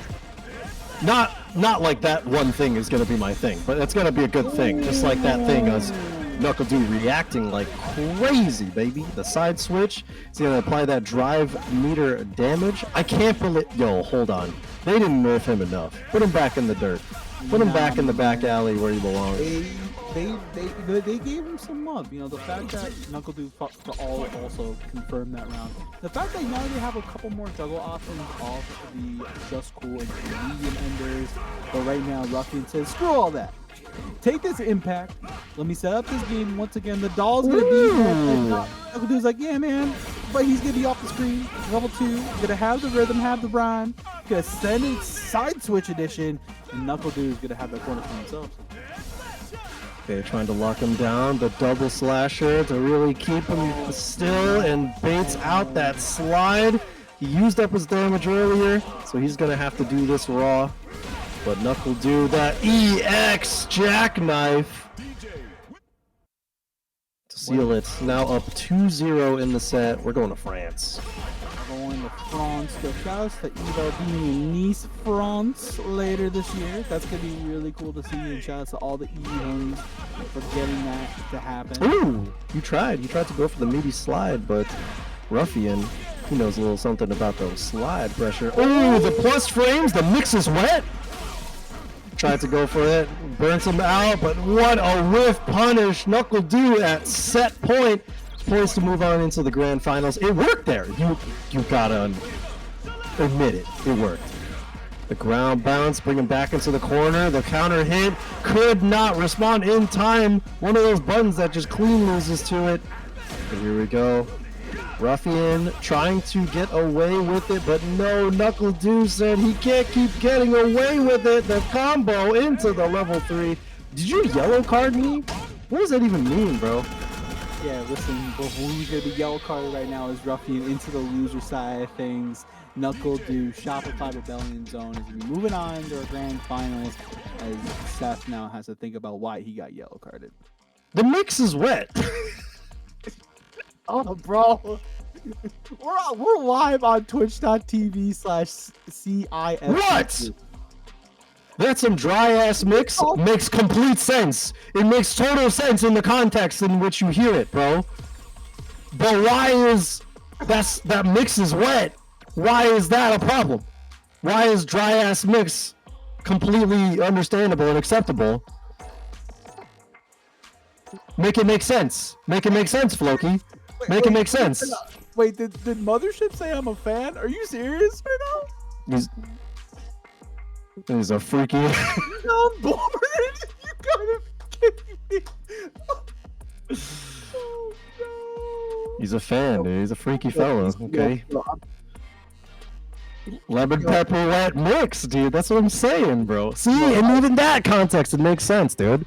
Not like that one thing is gonna be my thing, but it's gonna be a good thing. Just like that thing is NuckleDu reacting like crazy, baby. The side switch. He's gonna apply that drive meter damage. I can't believe... Yo, hold on. They didn't nerf him enough. Put him back in the dirt. Put him back in the back alley where he belongs. They gave him some love. The fact that NuckleDu also confirmed that round. The fact that now they have a couple more juggle options off the Just Cool and medium enders. But right now, Ruffian says, screw all that. Take this impact. Let me set up this game once again. The doll's gonna be here. NuckleDu's like, yeah, man. But he's gonna be off the screen. Level 2. Gonna have the rhythm, have the rhyme. Gonna send it side switch edition. And NuckleDu's gonna have that corner for himself. Okay, trying to lock him down. The double slasher to really keep him still and baits out that slide. He used up his damage earlier, so he's gonna have to do this raw. But NuckleDu, that EX jackknife to seal it. Now up 2-0 in the set. We're going to France. going to France. So shout outs to Evo being in Nice, France later this year. That's going to be really cool to see. And shout outs to all the Evos for getting that to happen. Ooh, you tried. You tried to go for the meaty slide, but Ruffian, he knows a little something about those slide pressure. Ooh, the plus frames. The mix is wet. Tried to go for it. Burns him out, but what a whiff punish. Knuckle Do at set point. Poised to move on into the grand finals. It worked there. You gotta admit it. It worked. The ground bounce, bring him back into the corner. The counter hit could not respond in time. One of those buttons that just clean loses to it. But here we go. Ruffian trying to get away with it, but no, Knuckle Do said he can't keep getting away with it. The combo into the level 3. Did you yellow card me? What does that even mean, bro? Yeah, listen, who's going to be yellow carded right now is Ruffian into the loser side of things. Knuckle Do, Shopify Rebellion Zone is going to be moving on to our grand finals as Seth now has to think about why he got yellow carded. The mix is wet. Oh, bro. We're live on twitch.tv/CIS. What? That's some dry ass mix. Makes complete sense. It makes total sense in the context in which you hear it, bro. But why is that mix is wet? Why is that a problem? Why is dry ass mix completely understandable and acceptable? Make it make sense. Make it make sense, Floki. Make it make sense. Wait, did Mothership say I'm a fan? Are you serious right now? He's a freaky. I'm bored. You gotta be kidding me. Oh, no. He's a fan, dude. He's a freaky fella. Okay. Lemon pepper wet mix, dude. That's what I'm saying, bro. See, and even that context, it makes sense, dude.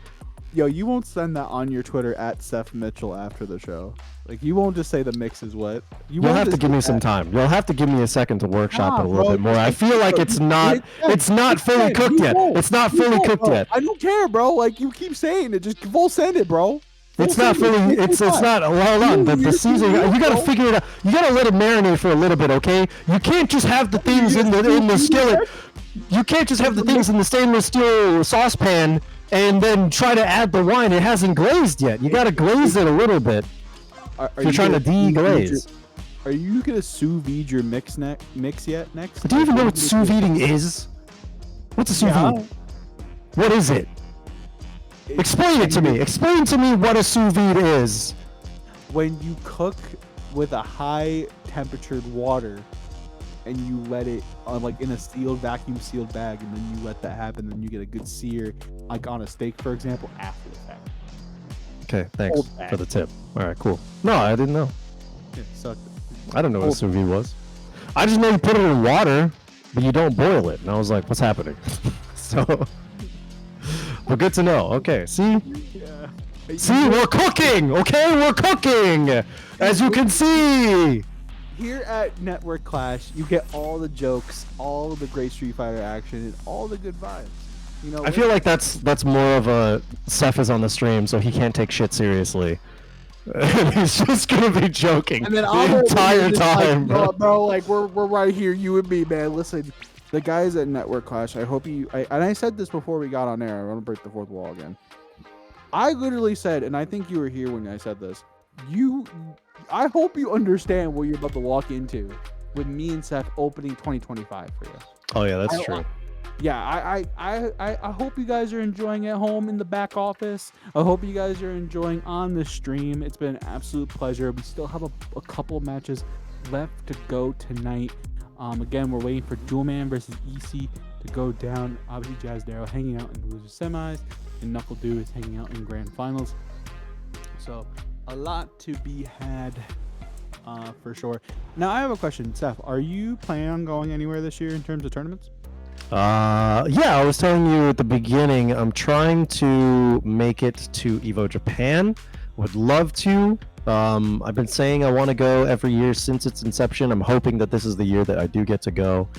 Yo, you won't send that on your Twitter at Seth Mitchell after the show. Like, you won't just say the mix is wet. You'll have to give me some time. You'll have to give me a second to workshop it a little bit more. I feel like it's not fully cooked yet. It's not fully cooked yet. I don't care, bro. Like, you keep saying it. Just full send it, bro. It's not fully. It's not. Hold on. The season. You gotta figure it out. You gotta let it marinate for a little bit, okay? You can't just have the things in the skillet. You can't just have the things in the stainless steel saucepan and then try to add the wine. It hasn't glazed yet. You gotta glaze it a little bit. If you're trying to deglaze. Are you gonna sous vide your mix yet? Next? Do you even know what sous videing is? What's a sous vide? What is it? Explain it to me. Explain to me what a sous vide is. When you cook with a high temperatured water and you let it on like in a vacuum sealed bag, and then you let that happen, then you get a good sear, like on a steak, for example, after the fact. Okay, thanks for the tip. All right, cool. No, I didn't know. Yeah, sucked. I don't know what a sous vide was. I just know you put it in water, but you don't boil it. And I was like, what's happening? So, but good to know. Okay, see? Yeah. See, we're cooking, okay? We're cooking, as you can see. Here at Network Clash, you get all the jokes, all of the great Street Fighter action, and all the good vibes. You know, I feel like that's more of a Seth is on the stream, so he can't take shit seriously. He's just gonna be joking and then the entire time, like, bro. Like we're right here, you and me, man. Listen, the guys at Network Clash. I hope you. And I said this before we got on air. I want to break the fourth wall again. I literally said, and I think you were here when I said this. I hope you understand what you're about to walk into with me and Seth opening 2025 for you. Oh yeah, that's true. Yeah, I hope you guys are enjoying at home in the back office. I hope you guys are enjoying on the stream. It's been an absolute pleasure. We still have a couple matches left to go tonight. Again, we're waiting for Dual Man versus EC to go down. Obviously, Jazz Darrow hanging out in the loser semis, and Knuckle Do is hanging out in grand finals. So a lot to be had for sure. Now, I have a question, Seth. Are you planning on going anywhere this year in terms of tournaments? Yeah, I was telling you at the beginning, I'm trying to make it to Evo Japan. Would love to. I've been saying I want to go every year since its inception. I'm hoping that this is the year that I do get to go.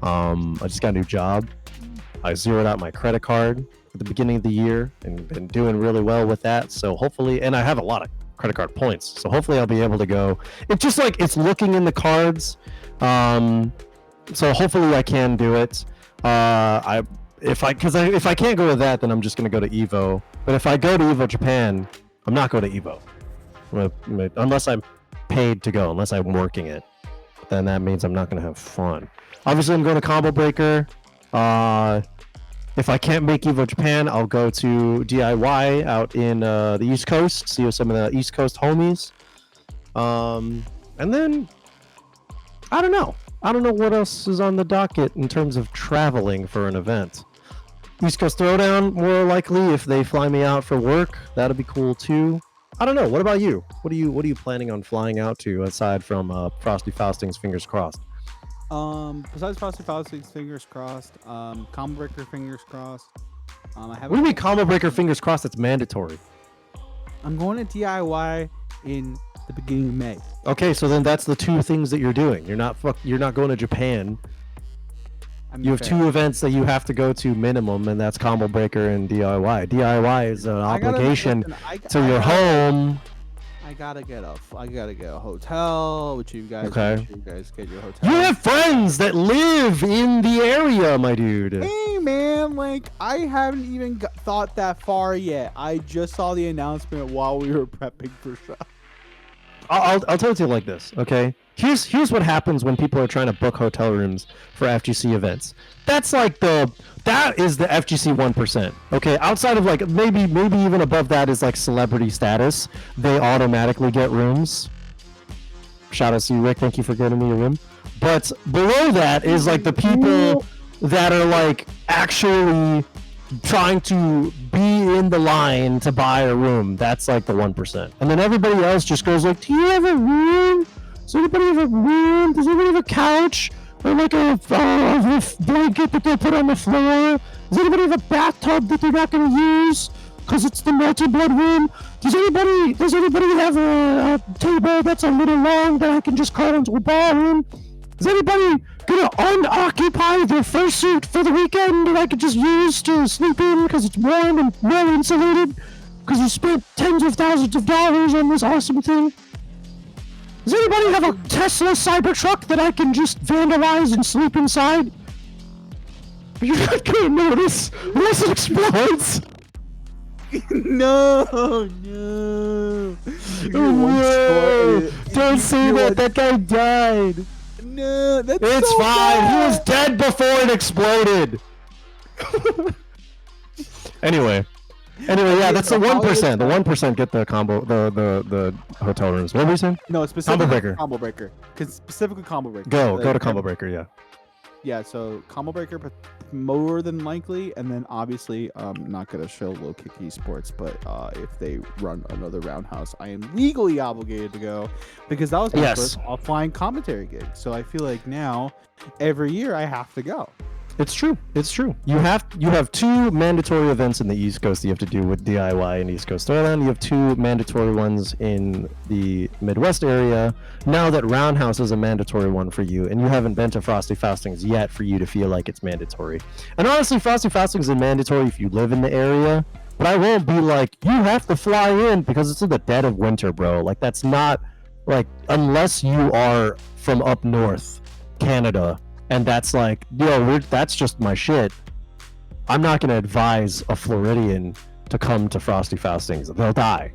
I just got a new job. I zeroed out my credit card at the beginning of the year and been doing really well with that. So hopefully, and I have a lot of credit card points. So hopefully I'll be able to go. It's just like it's looking in the cards. So hopefully I can do it. If I can't go to that, then I'm just gonna go to Evo. But if I go to Evo Japan, I'm not going to Evo. Unless I'm paid to go, unless I'm working it. Then that means I'm not going to have fun. Obviously, I'm going to Combo Breaker. If I can't make Evo Japan, I'll go to DIY out in the East Coast, see some of the East Coast homies. And then, I don't know. I don't know what else is on the docket in terms of traveling for an event. East Coast Throwdown, more likely, if they fly me out for work. That'll be cool, too. I don't know. What about you? What are you planning on flying out to, aside from Frosty Fausting's fingers crossed? Besides Frosty Fausting's fingers crossed, Combo Breaker fingers crossed. What do you mean Combo Breaker fingers crossed? It's mandatory. I'm going to DIY in the beginning of May. Okay, so then that's the two things that you're doing. You're not going to Japan. You have two events that you have to go to minimum, and that's Combo Breaker and DIY. DIY is an obligation to your home. I gotta get a hotel, which you guys. Okay. Make sure you guys get your hotel. You have friends that live in the area, my dude. Hey man, like I haven't even thought that far yet. I just saw the announcement while we were prepping for show. I'll tell it to you like this, okay? Here's what happens when people are trying to book hotel rooms for FGC events. That is the FGC 1%. Okay, outside of like maybe even above that is like celebrity status. They automatically get rooms. Shout out to you, Rick. Thank you for getting me a room. But below that is like the people that are like actually trying to be in the line to buy a room. That's like the 1%. And then everybody else just goes like, do you have a room? Does anybody have a room? Does anybody have a couch? Or like a blanket that they put on the floor? Does anybody have a bathtub that they're not going to use because it's the multi-blood room? Does anybody have a table that's a little long that I can just cart into a ballroom? Is anybody gonna unoccupy their fursuit for the weekend that I could just use to sleep in because it's warm and well insulated? Because you spent tens of thousands of dollars on this awesome thing? Does anybody have a Tesla Cybertruck that I can just vandalize and sleep inside? You're not gonna notice unless it explodes. No. Whoa. Don't say that. That guy died. No, that's it's so fine. bad. He was dead before it exploded. Anyway, yeah, that's the 1%. The 1% get the combo, the hotel rooms. What were you saying? No, specifically Combo Breaker. Specifically Combo Breaker. Go to Combo Breaker. Yeah. Yeah, so Combo Breaker, but more than likely, and then obviously I'm not gonna show Low Kick Esports, but if they run another Roundhouse, I am legally obligated to go because that was my first offline commentary gig. So I feel like now every year I have to go. It's true. You have two mandatory events in the East Coast you have to do with DIY and East Coast Throwdown. You have two mandatory ones in the Midwest area. Now that Roundhouse is a mandatory one for you, and you haven't been to Frosty Faustings yet for you to feel like it's mandatory. And honestly, Frosty Faustings is mandatory if you live in the area. But I won't be like, you have to fly in because it's in the dead of winter, bro. Like that's not like unless you are from up north, Canada. And that's like, yo, that's just my shit. I'm not going to advise a Floridian to come to Frosty Faustings. They'll die.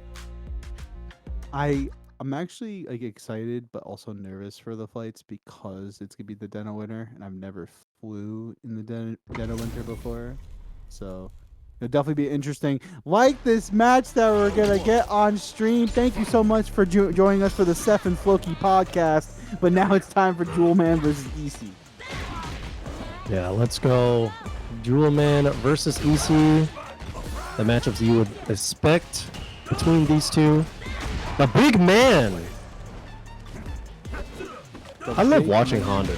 I'm actually like excited, but also nervous for the flights because it's going to be the dead of winter, and I've never flew in the dead of winter before. So it'll definitely be interesting. Like this match that we're going to get on stream. Thank you so much for joining us for the Seth and Floki podcast. But now it's time for Jewel Man versus EC. Yeah, let's go. Jewel Man versus EC. The matchups you would expect between these two. The big man. I love watching Honda,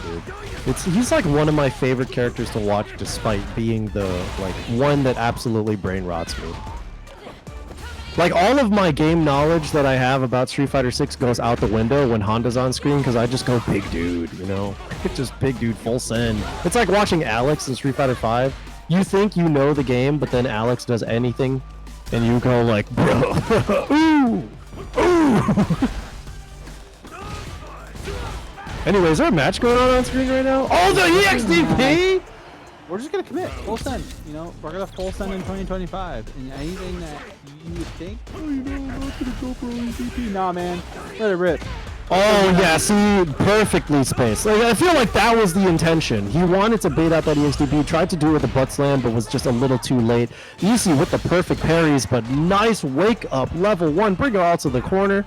dude. He's like one of my favorite characters to watch, despite being the like one that absolutely brain rots me. Like all of my game knowledge that I have about Street Fighter 6 goes out the window when Honda's on screen because I just go big dude, you know? Just big dude full send. It's like watching Alex in Street Fighter 5. You think you know the game, but then Alex does anything and you go like, bro, ooh, ooh. Anyways, is there a match going on screen right now? Oh, the EXDP! We're just gonna commit full send. You know, we're gonna full send in 2025, and anything that you would think, oh, you know, I'm not gonna go for EXDP. Nah, man, let it rip. Oh yeah, see, perfectly spaced. Like, I feel like that was the intention. He wanted to bait out that EXDP, tried to do it with the butt slam, but was just a little too late. Easy with the perfect parries, but nice wake up, level 1, bring her out to the corner.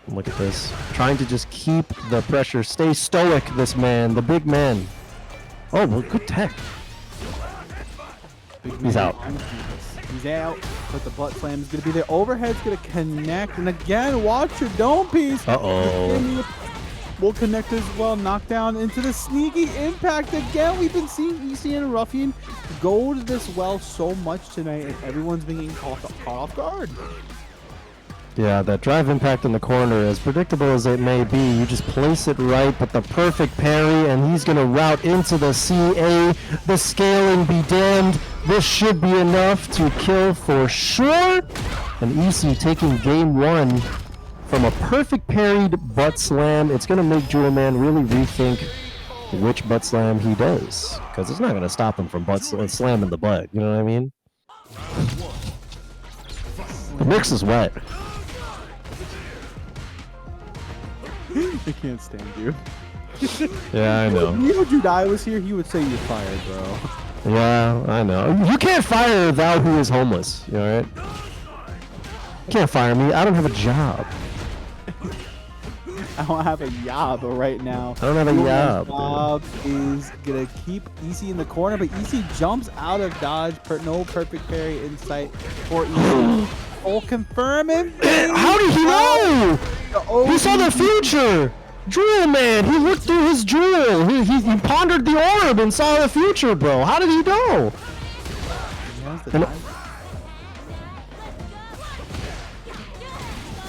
Look at this, trying to just keep the pressure, stay stoic, this man, the big man. Oh, well, good tech. He's out. He's out, but the butt slam is going to be there. Overhead's going to connect, and again, watch your dome piece. Uh-oh. Will connect as well. Knockdown into the sneaky impact. Again, we've been seeing EC and Ruffian go to this well so much tonight, and everyone's being caught off guard. Yeah, that drive impact in the corner, as predictable as it may be, you just place it right, but the perfect parry, and he's going to route into the CA. The scaling be damned. This should be enough to kill for sure. And EC taking game 1 from a perfect parried butt slam. It's going to make Jewel Man really rethink which butt slam he does, because it's not going to stop him from slamming the butt, you know what I mean? The mix is wet. I can't stand you. Yeah, I know. If Judai was here, he would say you're fired, bro. Yeah, I know. You can't fire thou who is homeless. You alright? You can't fire me. I don't have a job. I don't have a job right now. I don't have a job. Job is gonna keep EC in the corner, but EC jumps out of dodge. No perfect parry in sight for EC. Full confirm it. How did he know? He saw the future. Jewel Man. He looked through his jewel. He pondered the orb and saw the future, bro. How did he know?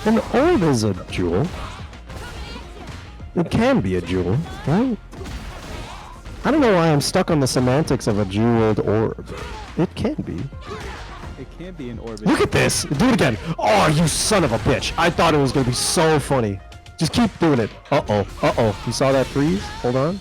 An orb is a jewel. It can be a jewel, right? I don't know why I'm stuck on the semantics of a jeweled orb. It can be. It can be an orbit. Look at this! Do it again! Oh, you son of a bitch! I thought it was gonna be so funny. Just keep doing it. Uh-oh. Uh-oh. You saw that freeze? Hold on.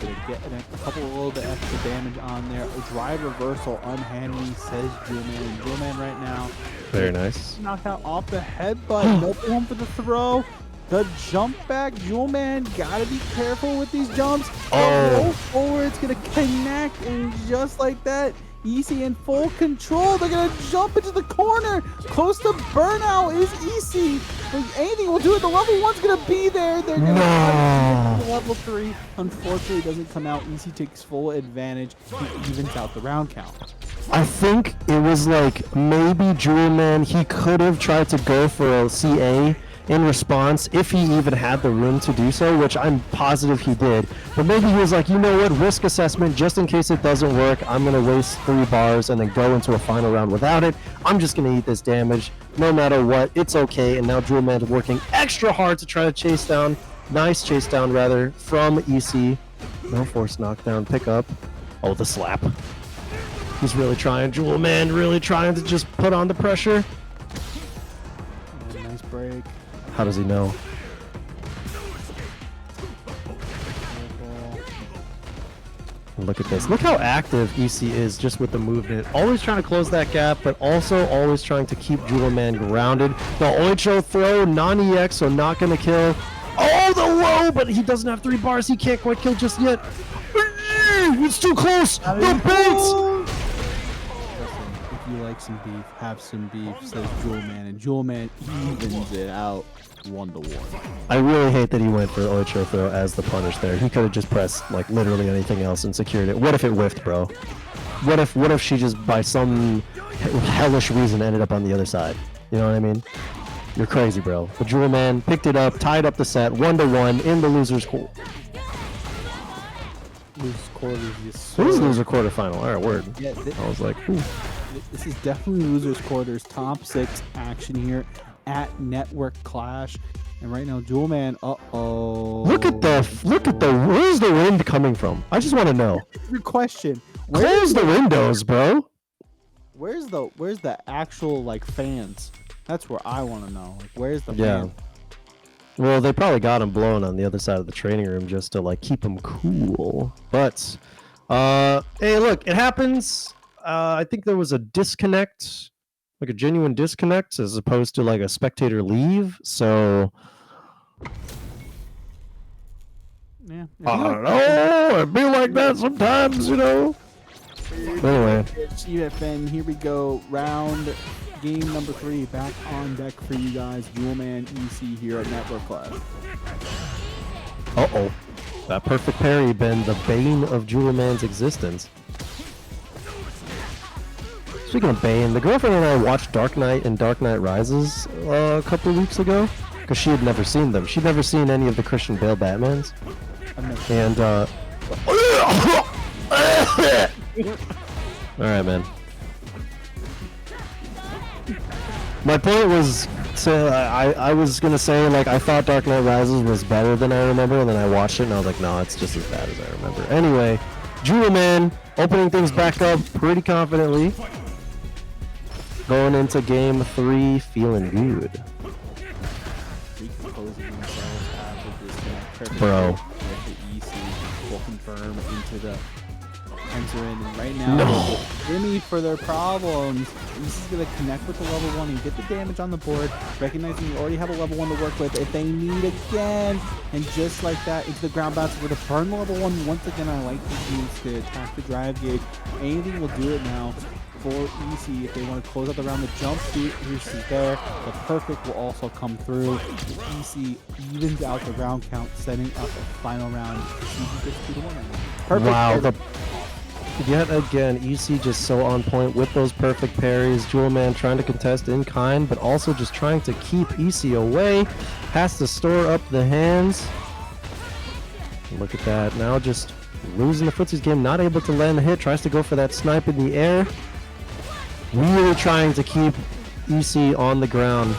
Gonna get a couple a little bit extra damage on there. A drive reversal unhandy, says Jewel Man. Jewel Man right now. Very nice. Knocked out off the headbutt. No room for the throw. The jump back. Jewel Man gotta be careful with these jumps. Roll forward. It's gonna connect, and just like that, EC in full control. They're gonna jump into the corner. Close to burnout is EC. Like anything will do it. The level 1's gonna be there. They're gonna the level 3. Unfortunately, doesn't come out. EC takes full advantage. He evens out the round count. I think it was like maybe Jewel Man, he could have tried to go for a CA in response if he even had the room to do so, which I'm positive he did. But maybe he was like, you know what, risk assessment, just in case it doesn't work, I'm going to waste 3 bars and then go into a final round without it. I'm just going to eat this damage no matter what. It's okay. And now Jewel Man's working extra hard to try to chase down, rather, from EC. No force knockdown, pick up. Oh, the slap. He's really trying, Jewel Man, really trying to just put on the pressure. Nice break. How does he know? Look at this. Look how active EC is just with the movement. Always trying to close that gap, but also always trying to keep Jewel Man grounded. The Oicho throw, non-EX, so not going to kill. Oh, the low, but he doesn't have 3 bars. He can't quite kill just yet. It's too close. The baits. If you like some beef, have some beef, says Jewel Man, and Jewel Man evens it out 1-1. I really hate that he went for Oicho throw as the punish there. He could have just pressed like literally anything else and secured it. What if it whiffed, bro? What if she just by some hellish reason ended up on the other side? You know what I mean? You're crazy, bro. But Jewel Man picked it up, tied up the set, 1-1 in the loser's quarter. Loser quarterfinal. All right, word. Yeah, I was like, ooh. This is definitely losers quarters, top 6 action here at Network Clash, and right now Jewel Man. Look at the. Where's the wind coming from? I just want to know. Good question. Close the windows, bro. Where's the actual like fans? That's where I want to know. Like, where's the Yeah. fans? Well, they probably got him blown on the other side of the training room just to like keep him cool. But hey, look, it happens. I think there was a disconnect, like a genuine disconnect, as opposed to like a spectator leave. So Yeah. I don't know. It'd be like that sometimes, you know. Anyway, Finn, here we go. Game number 3 back on deck for you guys. Duelman EC here at Network Class. uh-oh. That perfect parry been the bane of Jewelman's existence. Speaking of bane, the girlfriend and I watched Dark Knight and Dark Knight Rises a couple of weeks ago because she had never seen them. She'd never seen any of the Christian Bale Batmans. And alright, man. My point was, I was gonna say, like, I thought Dark Knight Rises was better than I remember, and then I watched it and I was like, no, it's just as bad as I remember. Anyway, Jewelman opening things back up pretty confidently. Going into game 3 feeling good. Bro. Will confirm into the enter in, and right now Jimmy for their problems. This is gonna connect with the level 1 and get the damage on the board, recognizing you already have a level 1 to work with if they need again, and just like that into the ground bounce. We're gonna burn the level 1 once again. I like the use to attack the drive gauge. Anything will do it now for EC if they want to close out the round. The jump is there. The perfect will also come through. EC evens out the round count, setting up a final round. EC gets 2-1. Perfect. Wow. Yet again, EC just so on point with those perfect parries. Jewelman trying to contest in kind, but also just trying to keep EC away. Has to store up the hands. Look at that. Now just losing the footsies game, not able to land the hit. Tries to go for that snipe in the air. Really trying to keep EC on the ground.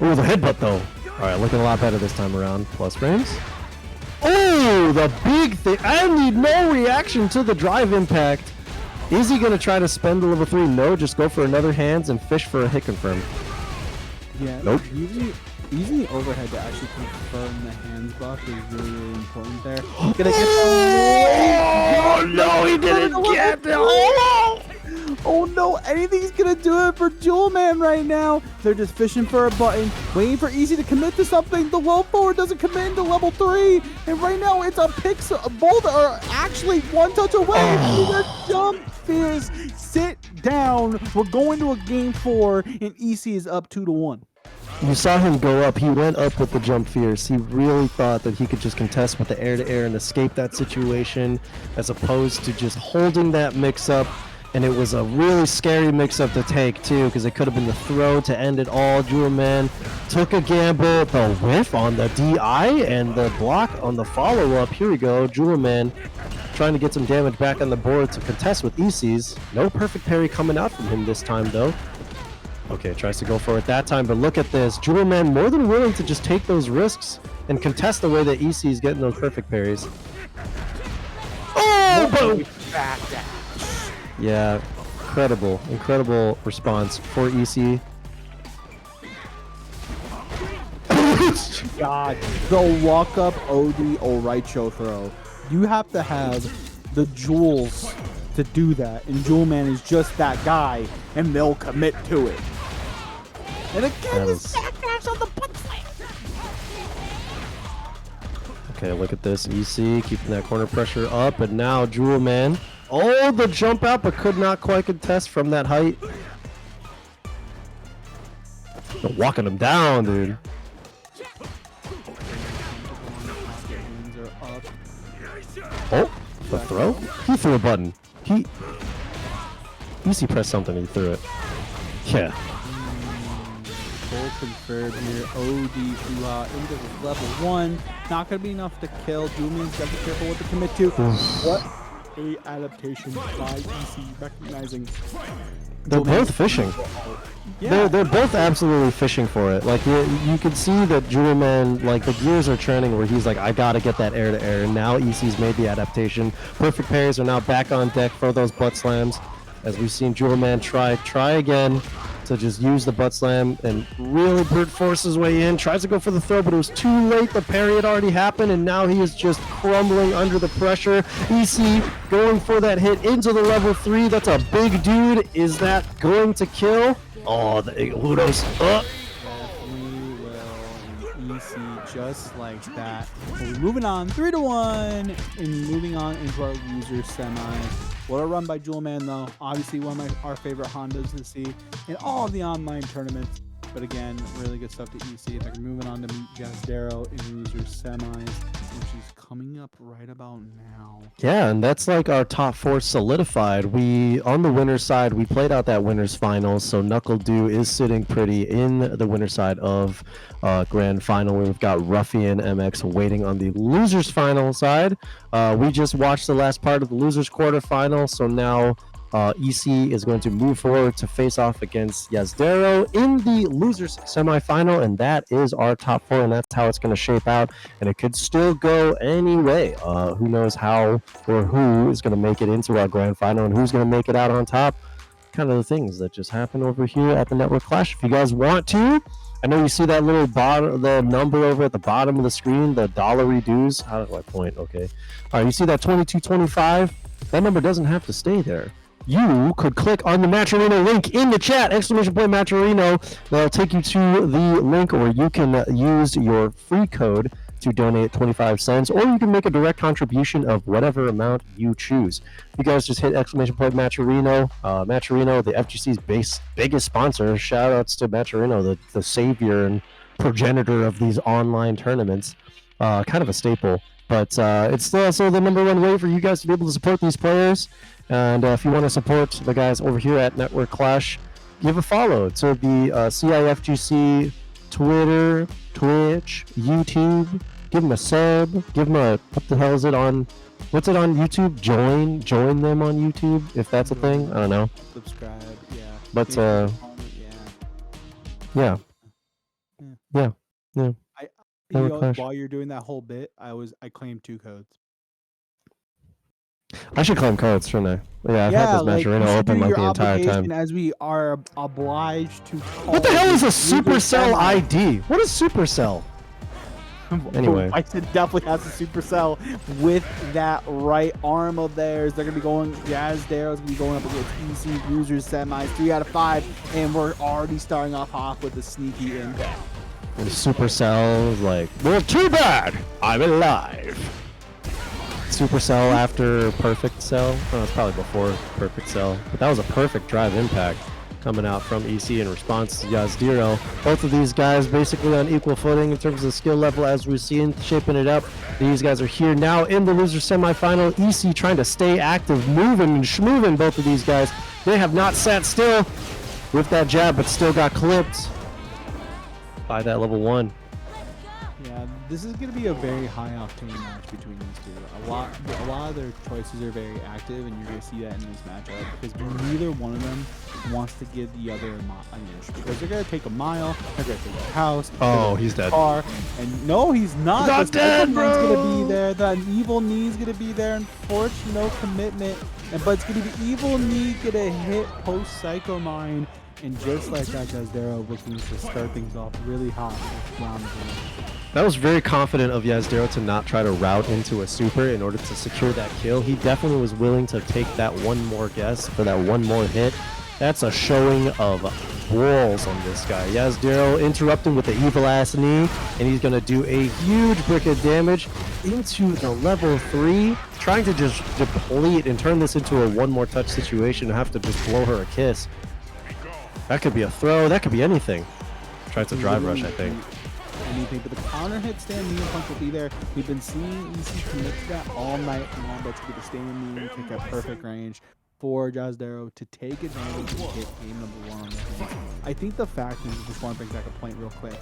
Oh, the headbutt though. Alright, looking a lot better this time around. Plus frames. Oh, the big thing. I need no reaction to the drive impact. Is he going to try to spend the level 3? No, just go for another hands and fish for a hit confirm. Yeah, nope. Using the overhead to actually confirm the hands buff is really, really important there. Oh, no, he didn't get it. Oh no, anything's gonna do it for Jewelman right now. They're just fishing for a button, waiting for Easy to commit to something. The low forward doesn't commit into level 3, and right now it's a pixel. Both are actually one touch away. The jump fears. Sit down. We're going to a game 4, and EC is up 2-1. You saw him go up. He went up with the jump fierce. He really thought that he could just contest with the air-to-air and escape that situation, as opposed to just holding that mix-up. And it was a really scary mix-up to take, too, because it could have been the throw to end it all. Jewelman took a gamble. The whiff on the DI and the block on the follow-up. Here we go. Jewelman trying to get some damage back on the board to contest with ECs. No perfect parry coming out from him this time, though. Okay, tries to go for it that time, but look at this. Jewelman more than willing to just take those risks and contest the way that EC is getting those perfect parries. Oh, boom! Yeah, incredible response for EC. God, the walk-up OD Oricho throw. You have to have the jewels to do that, and Jewelman is just that guy, and they'll commit to it. And again, this backlash on the butt slam. Okay, look at this. EC keeping that corner pressure up, and now Jewelman. Oh, the jump out, but could not quite contest from that height. They're walking him down, dude. Oh, the throw? He threw a button. EC pressed something, he threw it. Yeah. Full confirmed here. OD into the level 1. Not going to be enough to kill. Jewelman's got to be careful what to commit to. What a adaptation by EC, recognizing they're both fishing. Yeah. They're both absolutely fishing for it. Like you can see that Jewelman, like the gears are turning where he's like, I gotta get that air to air, and now EC's made the adaptation. Perfect parries are now back on deck for those butt slams. as we've seen Jewel Man try again to just use the butt slam and really brute force his way in. Tries to go for the throw, but it was too late. The parry had already happened, and now he is just crumbling under the pressure. EC going for that hit into the level 3. That's a big dude. Is that going to kill? Oh, the Ludos. Definitely will. EC just like that. We're moving on 3-1 and moving on into our loser semis. What a run by Jewel Man, though. Obviously, one of our favorite Hondas to see in all of the online tournaments. But again, really good stuff to EC. They're moving on to meet Jazdero in loser semis, which is coming up right about now. Yeah, and that's like our top 4 solidified. On the winner's side, we played out that winner's finals, so Knuckle Dew is sitting pretty in the winner's side of grand final. We've got Ruffian MX waiting on the loser's final side. We just watched the last part of the loser's quarterfinal, so now EC is going to move forward to face off against Jazdero in the losers semifinal, and that is our top 4, and that's how it's going to shape out, and it could still go any way. Who knows how or who is going to make it into our grand final and who's going to make it out on top. Kind of the things that just happen over here at the Network Clash. If you guys want to, I know you see that little the number over at the bottom of the screen, the dollary dues. How do I point? Okay. All right, you see that 2225? That number doesn't have to stay there. You could click on the Matcherino link in the chat, ! Matcherino. That'll take you to the link, or you can use your free code to donate 25 cents, or you can make a direct contribution of whatever amount you choose. You guys just hit ! Matcherino. Matcherino, the FGC's biggest sponsor. Shout outs to Matcherino, the savior and progenitor of these online tournaments. Kind of a staple. But it's also the #1 way for you guys to be able to support these players. And if you want to support the guys over here at Network Clash, give a follow to the CIFGC Twitter, Twitch, YouTube. Give them a sub. Give them a, what the hell is it on? What's it on YouTube? Join them on YouTube, if that's a thing. I don't know. Subscribe, yeah. But yeah. While you're doing that whole bit, I claimed 2 codes. I should claim codes, shouldn't I? Yeah, I've had this Matcherino open like the entire time. As we are obliged to. What the hell is a Supercell ID? What is Supercell? Anyway, Bison definitely has a Supercell with that right arm of theirs. They're gonna be going. Jazdero's gonna be going up against EC losers semis, 3 out of 5, and we're already starting off with a sneaky in. And Supercell is like, well, too bad, I'm alive. Supercell after Perfect Cell. Oh, it's probably before Perfect Cell. But that was a perfect drive impact coming out from EC in response to Jazdero. Both of these guys basically on equal footing in terms of skill level as we've seen, shaping it up. These guys are here now in the loser semifinal. EC trying to stay active, moving and schmoving both of these guys. They have not sat still with that jab, but still got clipped by that level 1. Yeah, this is going to be a very high octane match between these two. A lot of their choices are very active, and you're going to see that in this matchup because neither one of them wants to give the other an inch, because they're going to take a mile, they're going to take a house. Oh, he's dead. Car, and no, he's not. He's not dead, bro. He's going to be there. The evil knee's going to be there. Unfortunately, no commitment, but it's going to be evil knee going to hit post Psycho Mine. And just like that, Jazdero looking to start things off really hot with round 1. That was very confident of Jazdero to not try to route into a super in order to secure that kill. He definitely was willing to take that one more guess for that one more hit. That's a showing of balls on this guy. Jazdero interrupting with the evil ass knee, and he's going to do a huge brick of damage into the level 3, trying to just deplete and turn this into a one more touch situation and have to just blow her a kiss. That could be a throw, that could be anything. Tries to drive rush, I think. Anything, but the counter hit stand knee and punch will be there. We've been seeing EC commit to that all night long, but to get the stand knee, take a perfect range for Jazdero to take advantage and hit game #1 on the hands. I think the fact is, just want to bring back a point real quick.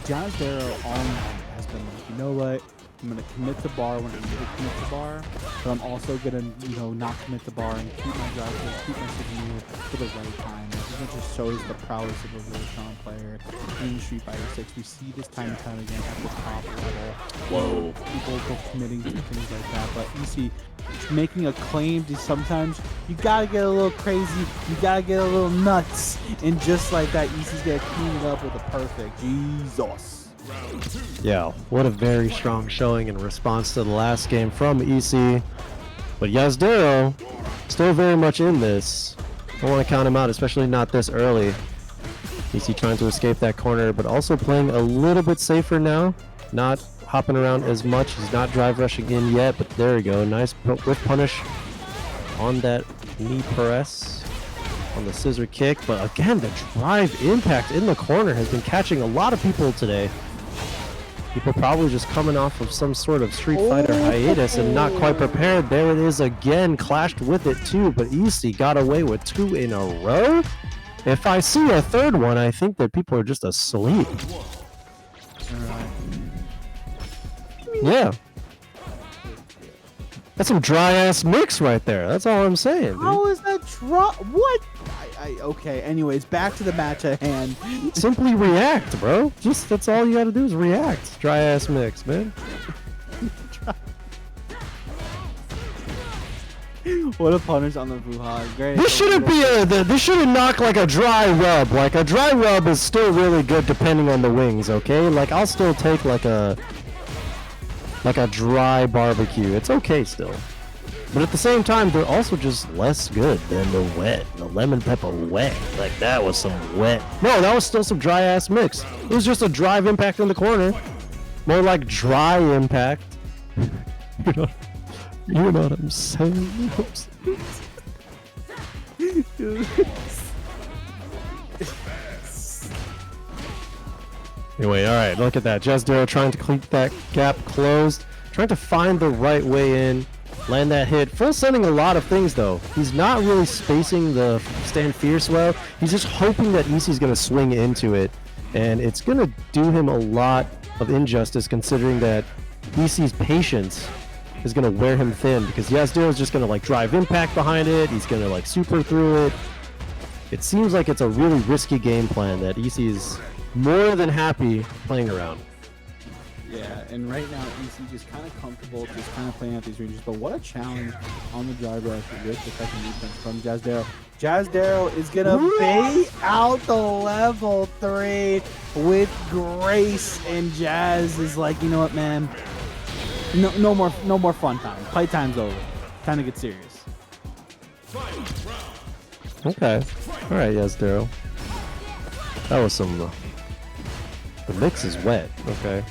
Jazdero all night has been like, you know what? I'm gonna commit to bar when I need to commit to bar, but I'm also gonna, you know, not commit to bar and keep my drive, keep my signal for the right time. I think it just shows the prowess of a really strong player in Street Fighter 6. We see this time and time again at the top level. Whoa. People go committing to things like that, but you see, making a claim to sometimes you gotta get a little crazy, you gotta get a little nuts, and just like that, EC's gonna clean it up with a perfect. Jesus. Yeah, what a very strong showing in response to the last game from EC. But Yazdero still very much in this. Don't want to count him out, especially not this early. EC trying to escape that corner, but also playing a little bit safer now. Not hopping around as much. He's not drive rushing in yet, but there we go. Nice whip punish on that knee press. On the scissor kick, but again, the drive impact in the corner has been catching a lot of people today. People probably just coming off of some sort of Street Fighter hiatus and not quite prepared. There it is again, clashed with it too, but EC got away with 2 in a row. If I see a third one, I think that people are just asleep. Yeah. That's some dry-ass mix right there. That's all I'm saying, dude. How is that dry? What? Okay, anyways, back to the match at hand. Simply react, bro. Just, that's all you gotta do is react. Dry-ass mix, man. What a punish on the Fuha. Great. This shouldn't be this shouldn't knock like a dry rub. Like, a dry rub is still really good depending on the wings, okay? Like, I'll still take like a dry barbecue. It's okay still. But at the same time, they're also just less good than the wet. The lemon pepper wet. Like, that was some wet. No, that was still some dry ass mix. It was just a drive impact in the corner. More like dry impact. You know what I'm saying? Anyway, alright, look at that. Yazdero trying to keep that gap closed. Trying to find the right way in. Land that hit. Full sending a lot of things, though. He's not really spacing the stand fierce well. He's just hoping that EC's going to swing into it. And it's going to do him a lot of injustice, considering that EC's patience is going to wear him thin. Because Yazdero is just going to, like, drive impact behind it. He's going to, like, super through it. It seems like it's a really risky game plan that EC is more than happy playing around. Yeah, and right now EC just kind of comfortable, just kind of playing out these ranges. But what a challenge on the drive rush with the second defense from Yazdero. Yazdero is gonna bait out the level 3 with grace, and Jazz is like, you know what, man? No more fun time. Play time's over. Time to get serious. Okay. All right, Yazdero. That was some. The mix is wet. Okay.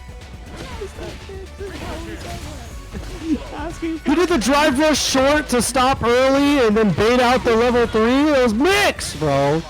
He did the drive rush short to stop early and then bait out the level 3. It was mix, bro.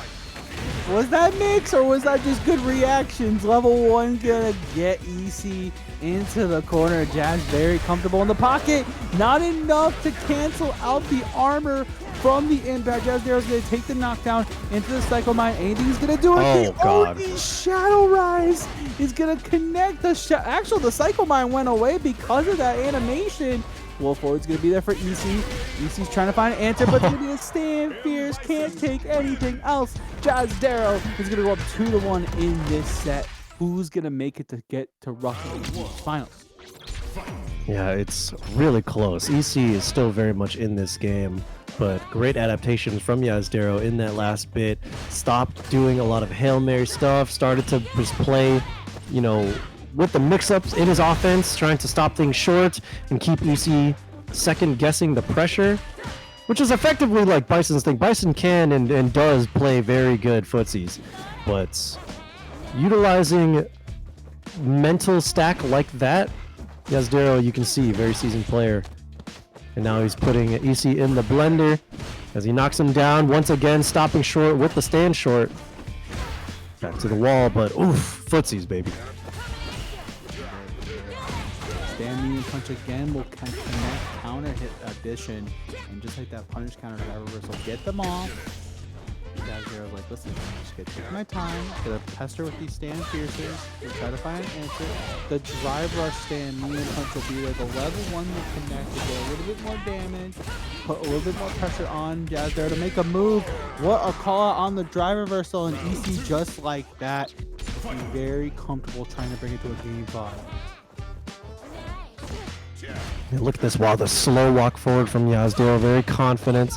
Was that mix or was that just good reactions? Level 1 gonna get EC into the corner. Jazz very comfortable in the pocket. Not enough to cancel out the armor from the impact. Yazdero's gonna take the knockdown into the Psycho Mine. Anything he's gonna do it. Oh, God. The Shadow Rise is gonna connect the actually the Psycho Mine went away because of that animation. Wolf Forward's gonna be there for EC. EC's trying to find an answer, but it's gonna be a stand fierce. Can't take anything else. Yazdero is gonna go up 2-1 in this set. Who's gonna make it to get to roughly the finals? Yeah, it's really close. EC is still very much in this game, but great adaptations from Yazdero in that last bit. Stopped doing a lot of Hail Mary stuff, started to just play, you know, with the mix-ups in his offense, trying to stop things short and keep EC second-guessing the pressure, which is effectively like Bison's thing. Bison can and does play very good footsies, but utilizing mental stack like that, Yazdero, you can see, very seasoned player. And now he's putting EC in the blender as he knocks him down, once again stopping short with the stand short. Back to the wall, but oof, footsies, baby. Stand medium punch again will connect, counter hit addition, and just like that punish counter that reversal, get them off. Yazir was like, listen, I'm just gonna take my time, gonna pester with these stand piercers, and try to find an answer. The drive rush stand, me and Punch will be there. The level 1 will connect to get a little bit more damage, put a little bit more pressure on Yazir to make a move. What a call out on the drive reversal, and EC just like that. Very comfortable trying to bring it to a game 5. Look at this, wow, the slow walk forward from Yazdil, very confident.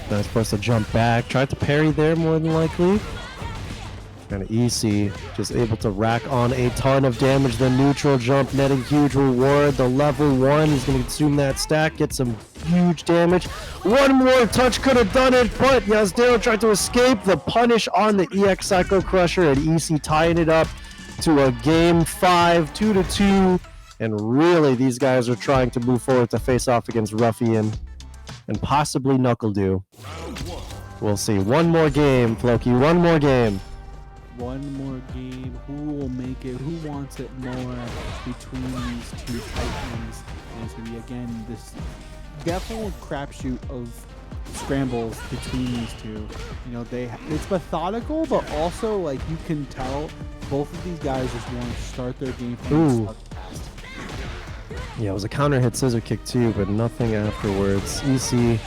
Now he's supposed to jump back, tried to parry there more than likely. And EC just able to rack on a ton of damage. The neutral jump netting huge reward. The level 1, he's going to consume that stack, get some huge damage. One more touch could have done it, but Yazdil tried to escape. The punish on the EX Psycho Crusher, and EC tying it up to a game 5, 2-2. And really, these guys are trying to move forward to face off against Ruffian and possibly NuckleDo. We'll see. One more game, Floki. One more game. One more game. Who will make it? Who wants it more between these two titans? And it's going to be, again, this definitely crapshoot of scrambles between these two. You know, it's methodical, but also, like, you can tell both of these guys just want to start their game from fast. Yeah, it was a counter hit scissor kick too, but nothing afterwards. EC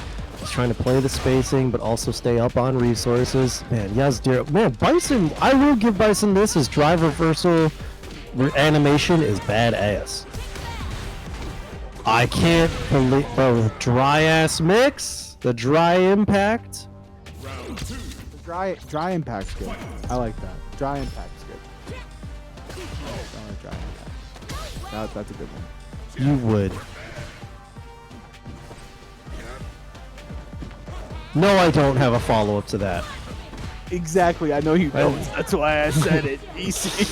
is trying to play the spacing, but also stay up on resources. Man, Yazdir, man, Bison, I will give Bison this. His drive reversal animation is badass. I can't believe, bro, the dry ass mix, the dry impact. The dry impact's good. I like that. Dry impact's good. I like dry impact. That's a good one. You would. No, I don't have a follow-up to that. Exactly, I know you don't. That's why I said it. EC.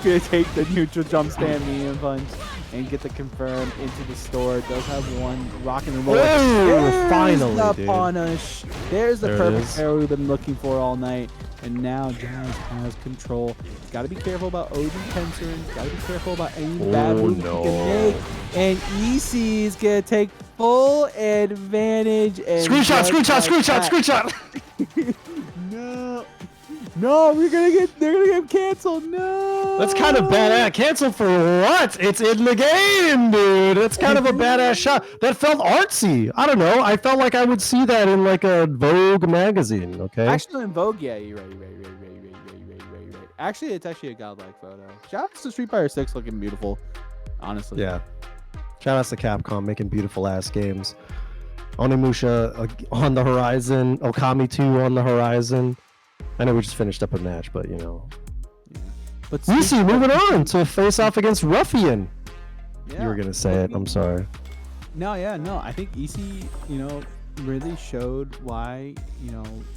Gonna take the neutral jump stand medium punch and get the confirm into the store. Does have one rock and roll. Oh, finally, the dude. punish. There's the perfect arrow we've been looking for all night. And now Jazz has control. Got to be careful about OG tensoring. Got to be careful about any bad moves he can make. And EC is going to take full advantage. And Screenshot. No, they're gonna get canceled. No. That's kind of badass. Canceled for what? It's in the game, dude. That's kind of a badass shot. That felt artsy. I don't know. I felt like I would see that in like a Vogue magazine. Okay. Actually, in Vogue, yeah, you're right. Actually, it's actually a godlike photo. Shout out to Street Fighter 6 looking beautiful. Honestly. Yeah. Shout out to Capcom making beautiful ass games. Onimusha on the horizon. Okami 2 on the horizon. I know we just finished up a match, but you know. Yeah. But EC moving on to face off against Ruffian. Yeah. You were gonna say it. I'm sorry. No. I think EC, really showed why,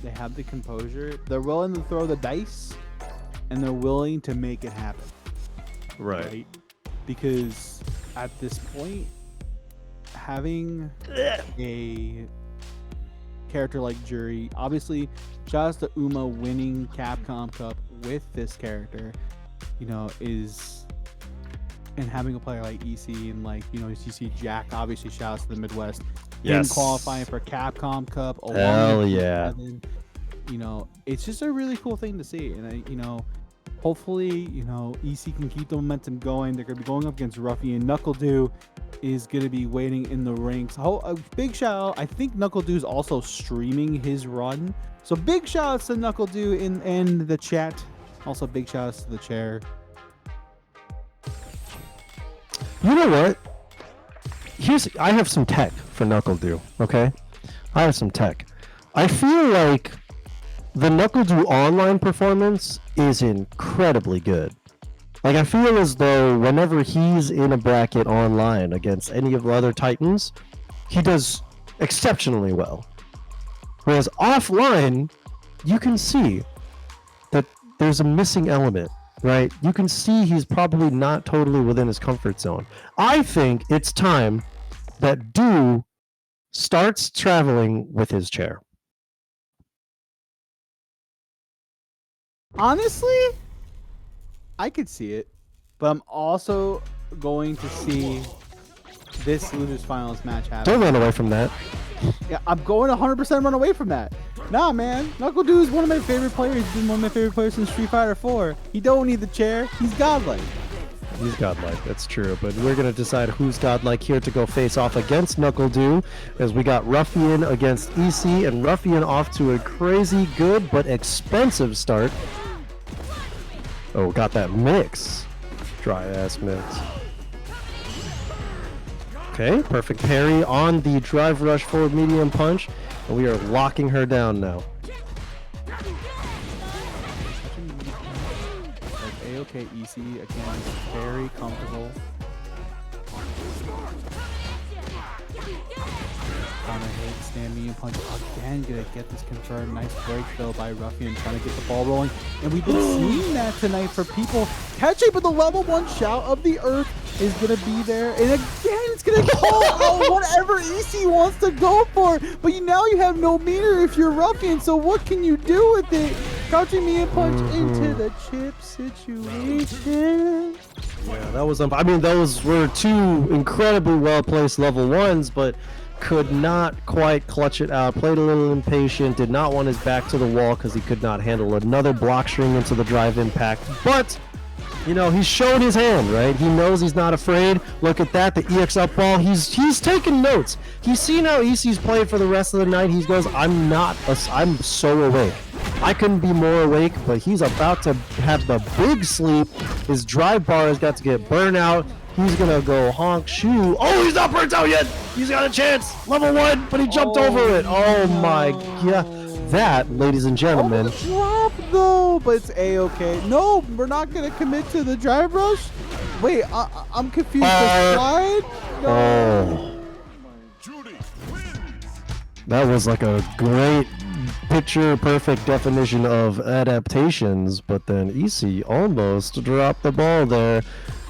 they have the composure. They're willing to throw the dice, and they're willing to make it happen. Right? Because at this point, having a character like Jury, obviously, shout out to Uma winning Capcom Cup with this character, is, and having a player like EC and you see Jack, obviously, shout out to the Midwest, in qualifying for Capcom Cup. Hell yeah. It's just a really cool thing to see, and hopefully, EC can keep the momentum going. They're going to be going up against Ruffian. NuckleDo is going to be waiting in the ranks. A big shout out. I think NuckleDo is also streaming his run. So big shout outs to NuckleDo in the chat. Also big shout outs to the chair. You know what? I have some tech for NuckleDo, okay? I have some tech. I feel like the NuckleDo online performance is incredibly good. Like, I feel as though whenever he's in a bracket online against any of the other Titans, he does exceptionally well. Whereas offline, you can see that there's a missing element, right? You can see he's probably not totally within his comfort zone. I think it's time that Do starts traveling with his chair. Honestly, I could see it, but I'm also going to see this losers finals match happen. Don't run away from that. Yeah, I'm going 100% run away from that. Nah, man. Knuckle Dude is one of my favorite players. He's been one of my favorite players since Street Fighter 4. He don't need the chair. He's godlike. He's godlike, that's true. But we're going to decide who's godlike here to go face off against Knuckle Dude, as we got Ruffian against EC, and Ruffian off to a crazy good but expensive start. Oh, got that mix. Dry ass mix. Okay, perfect parry on the drive rush forward medium punch, and we are locking her down now. Okay, EC again, very comfortable. Counter hit, stand medium punch again, gonna get this confirmed. Nice break though by Ruffian, trying to get the ball rolling. And we've been seeing that tonight for people catching, but the level 1 shout of the earth is gonna be there. And again, it's gonna call out whatever EC wants to go for. But now you have no meter if you're Ruffian, so what can you do with it? Crouching medium punch into the chip situation. Yeah, that was, I mean, those were two incredibly well-placed level 1s, but could not quite clutch it out. Played a little impatient, did not want his back to the wall because he could not handle another block string into the drive impact. But, you know, he's showed his hand, right? He knows he's not afraid. Look at that, the EX up ball. He's taking notes. He's seen how EC's played for the rest of the night. He goes, I'm so awake. I couldn't be more awake, but he's about to have the big sleep. His drive bar has got to get burned out. He's gonna go honk shoe. Oh, he's not burnt out yet. He's got a chance. Level 1, but he jumped over it. Oh my god. That, ladies and gentlemen. Drop though, but it's a-okay. No, we're not gonna commit to the drive rush. Wait, I'm confused. The slide? No. Oh. That was like a great picture perfect definition of adaptations, but then EC almost dropped the ball there.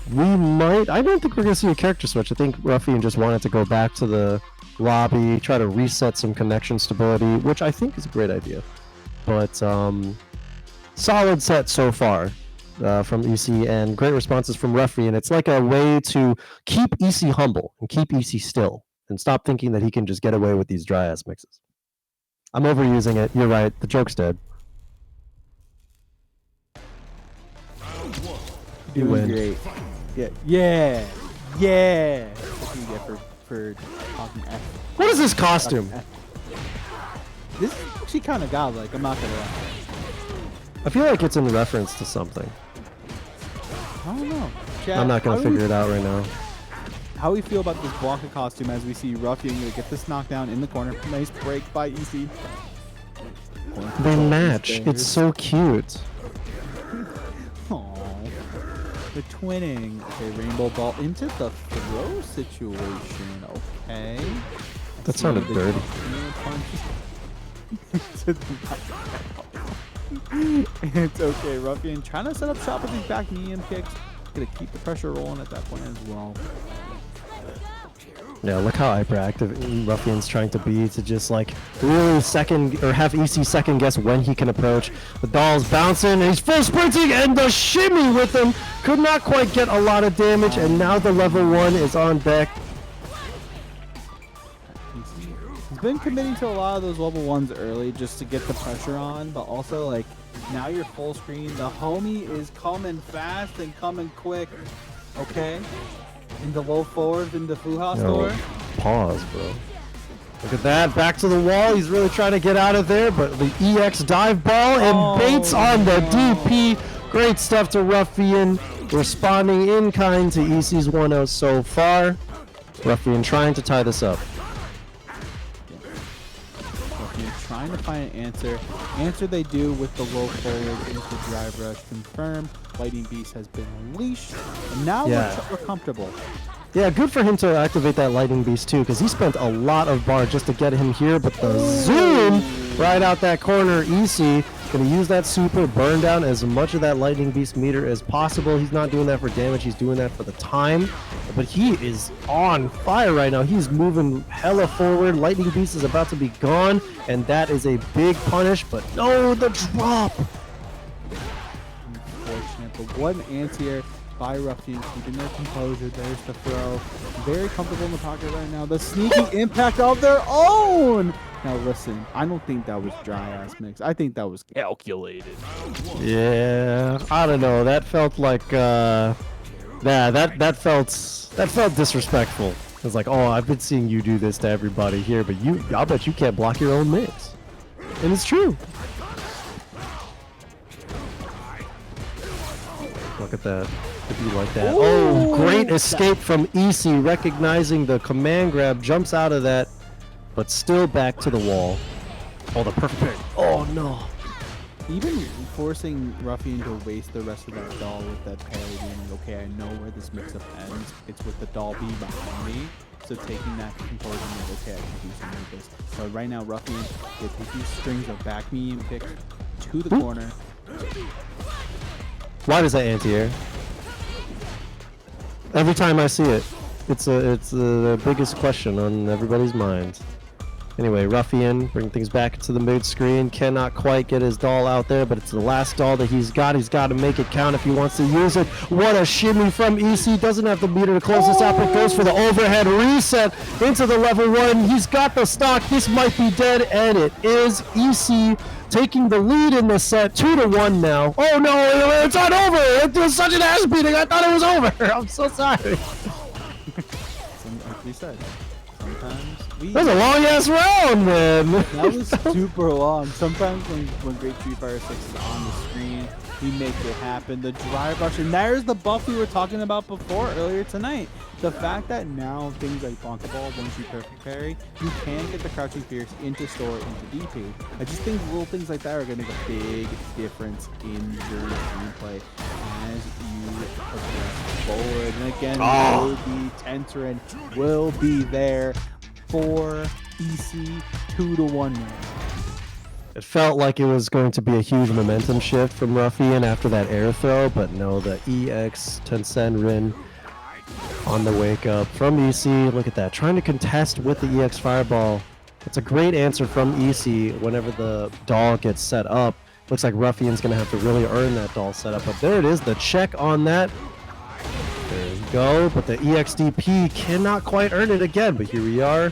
I don't think we're going to see a character switch. I think Ruffian just wanted to go back to the lobby, try to reset some connection stability, which I think is a great idea. But solid set so far from EC, and great responses from Ruffian. It's like a way to keep EC humble and keep EC still and stop thinking that he can just get away with these dry ass mixes. I'm overusing it. You're right. The joke's dead. You win. Great. Yeah. What do you get for talking F? What is this costume? This is actually kind of godlike. I'm not gonna lie. I feel like it's in reference to something. I don't know. Chat, I'm not gonna figure it out right now. How we feel about this Blanca costume as we see Ruffian get this knockdown in the corner. Nice break by EC. They match. It's so cute. The twinning. Okay, rainbow ball into the throw situation. Okay. That sounded dirty. It's okay. Ruffian trying to set up shop with these back medium kicks. Gonna keep the pressure rolling at that point as well. Yeah, look how hyperactive Ruffian's trying to be to just like really have EC second guess when he can approach. The doll's bouncing and he's full sprinting, and the shimmy with him could not quite get a lot of damage, and now the level 1 is on deck. He's been committing to a lot of those level 1s early just to get the pressure on, but also like now you're full screen. The homie is coming fast and coming quick. Okay. In the low forward in the Fuha store. Pause, bro. Look at that. Back to the wall. He's really trying to get out of there, but the EX dive ball and baits on the DP. Great stuff to Ruffian. Responding in kind to EC's 1-0 so far. Ruffian trying to tie this up. Ruffian trying to find an answer. Answer they do with the low forward into drive rush. Confirmed. Lightning Beast has been unleashed, and now we're comfortable. Yeah, good for him to activate that Lightning Beast too, because he spent a lot of bar just to get him here, but the zoom right out that corner. EC gonna use that super, burn down as much of that Lightning Beast meter as possible. He's not doing that for damage, he's doing that for the time, but he is on fire right now. He's moving hella forward. Lightning Beast is about to be gone, and that is a big punish, but no, the drop. But one anti-air by Ruffian, keeping their composure. There's the throw. Very comfortable in the pocket right now. The sneaky impact of their own! Now listen, I don't think that was dry ass mix. I think that was calculated. Yeah, I don't know. That felt like that felt disrespectful. It's like, oh, I've been seeing you do this to everybody here, but I'll bet you can't block your own mix. And it's true. Look at that. If you like that. Ooh, oh, great escape from EC, recognizing the command grab, jumps out of that, but still back to the wall. Oh, the perfect parry. Oh, no. Even forcing Ruffian to waste the rest of that doll with that parry, being like, okay, I know where this mix-up ends. It's with the doll being behind me. So taking that composure, like, okay, I can do something with this. But right now, Ruffian, they take these strings of back medium kick to the corner. Why does that anti-air? Every time I see it, it's the biggest question on everybody's minds. Anyway, Ruffian, bring things back to the mid screen. Cannot quite get his doll out there, but it's the last doll that he's got. He's got to make it count if he wants to use it. What a shimmy from EC. Doesn't have the meter to close this out, but goes for the overhead reset into the level 1. He's got the stock. This might be dead, and it is. EC taking the lead in the set, 2-1 now. Oh no, it's not over. It was such an ass beating. I thought it was over. I'm so sorry. Like we said, sometimes that was a long ass round, man. That was super long. Sometimes when Great Street Fighter 6 is on the screen, he makes it happen. The dry brush, and there's the buff we were talking about before earlier tonight. The fact that now things like Bonka Ball, once you perfect parry, you can get the crouching fierce into store into DP. I just think little things like that are going to make a big difference in your gameplay as you progress forward. And again, the Tenterin will be there for EC 2-1. It felt like it was going to be a huge momentum shift from Ruffian after that air throw, but no, the EX Tenserin on the wake up from EC. Look at that, trying to contest with the EX Fireball. It's a great answer from EC whenever the doll gets set up. Looks like Ruffian's going to have to really earn that doll setup, but there it is, the check on that. There you go, but the EXDP cannot quite earn it again, but here we are.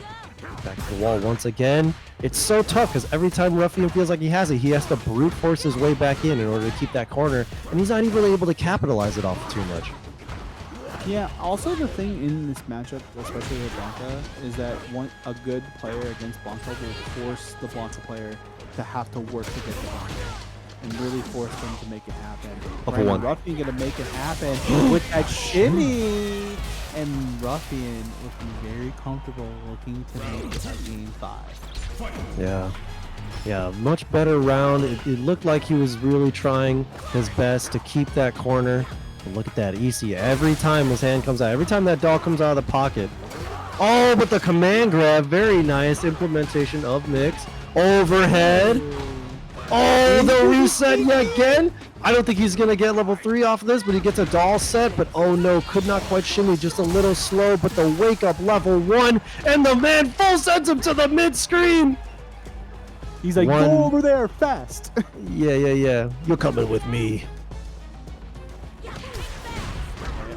Back to the wall once again. It's so tough because every time Ruffian feels like he has it, he has to brute force his way back in order to keep that corner, and he's not even really able to capitalize it off too much. Yeah, also the thing in this matchup, especially with Blanca, is that a good player against Blanca will force the Blanca player to have to work to get the Blanca and really force them to make it happen. Right, Ruffian gonna make it happen with that shimmy, and Ruffian looking very comfortable, looking to make it a game 5. Yeah, much better round. It looked like he was really trying his best to keep that corner. And look at that, EC, every time his hand comes out, every time that doll comes out of the pocket. Oh, but the command grab, very nice implementation of mix. Overhead. Oh, the reset yet again. I don't think he's going to get level 3 off of this, but he gets a doll set. But oh no, could not quite shimmy, just a little slow. But the wake up level 1, and the man full sends him to the mid screen. He's like, go over there fast. Yeah. You're coming with me.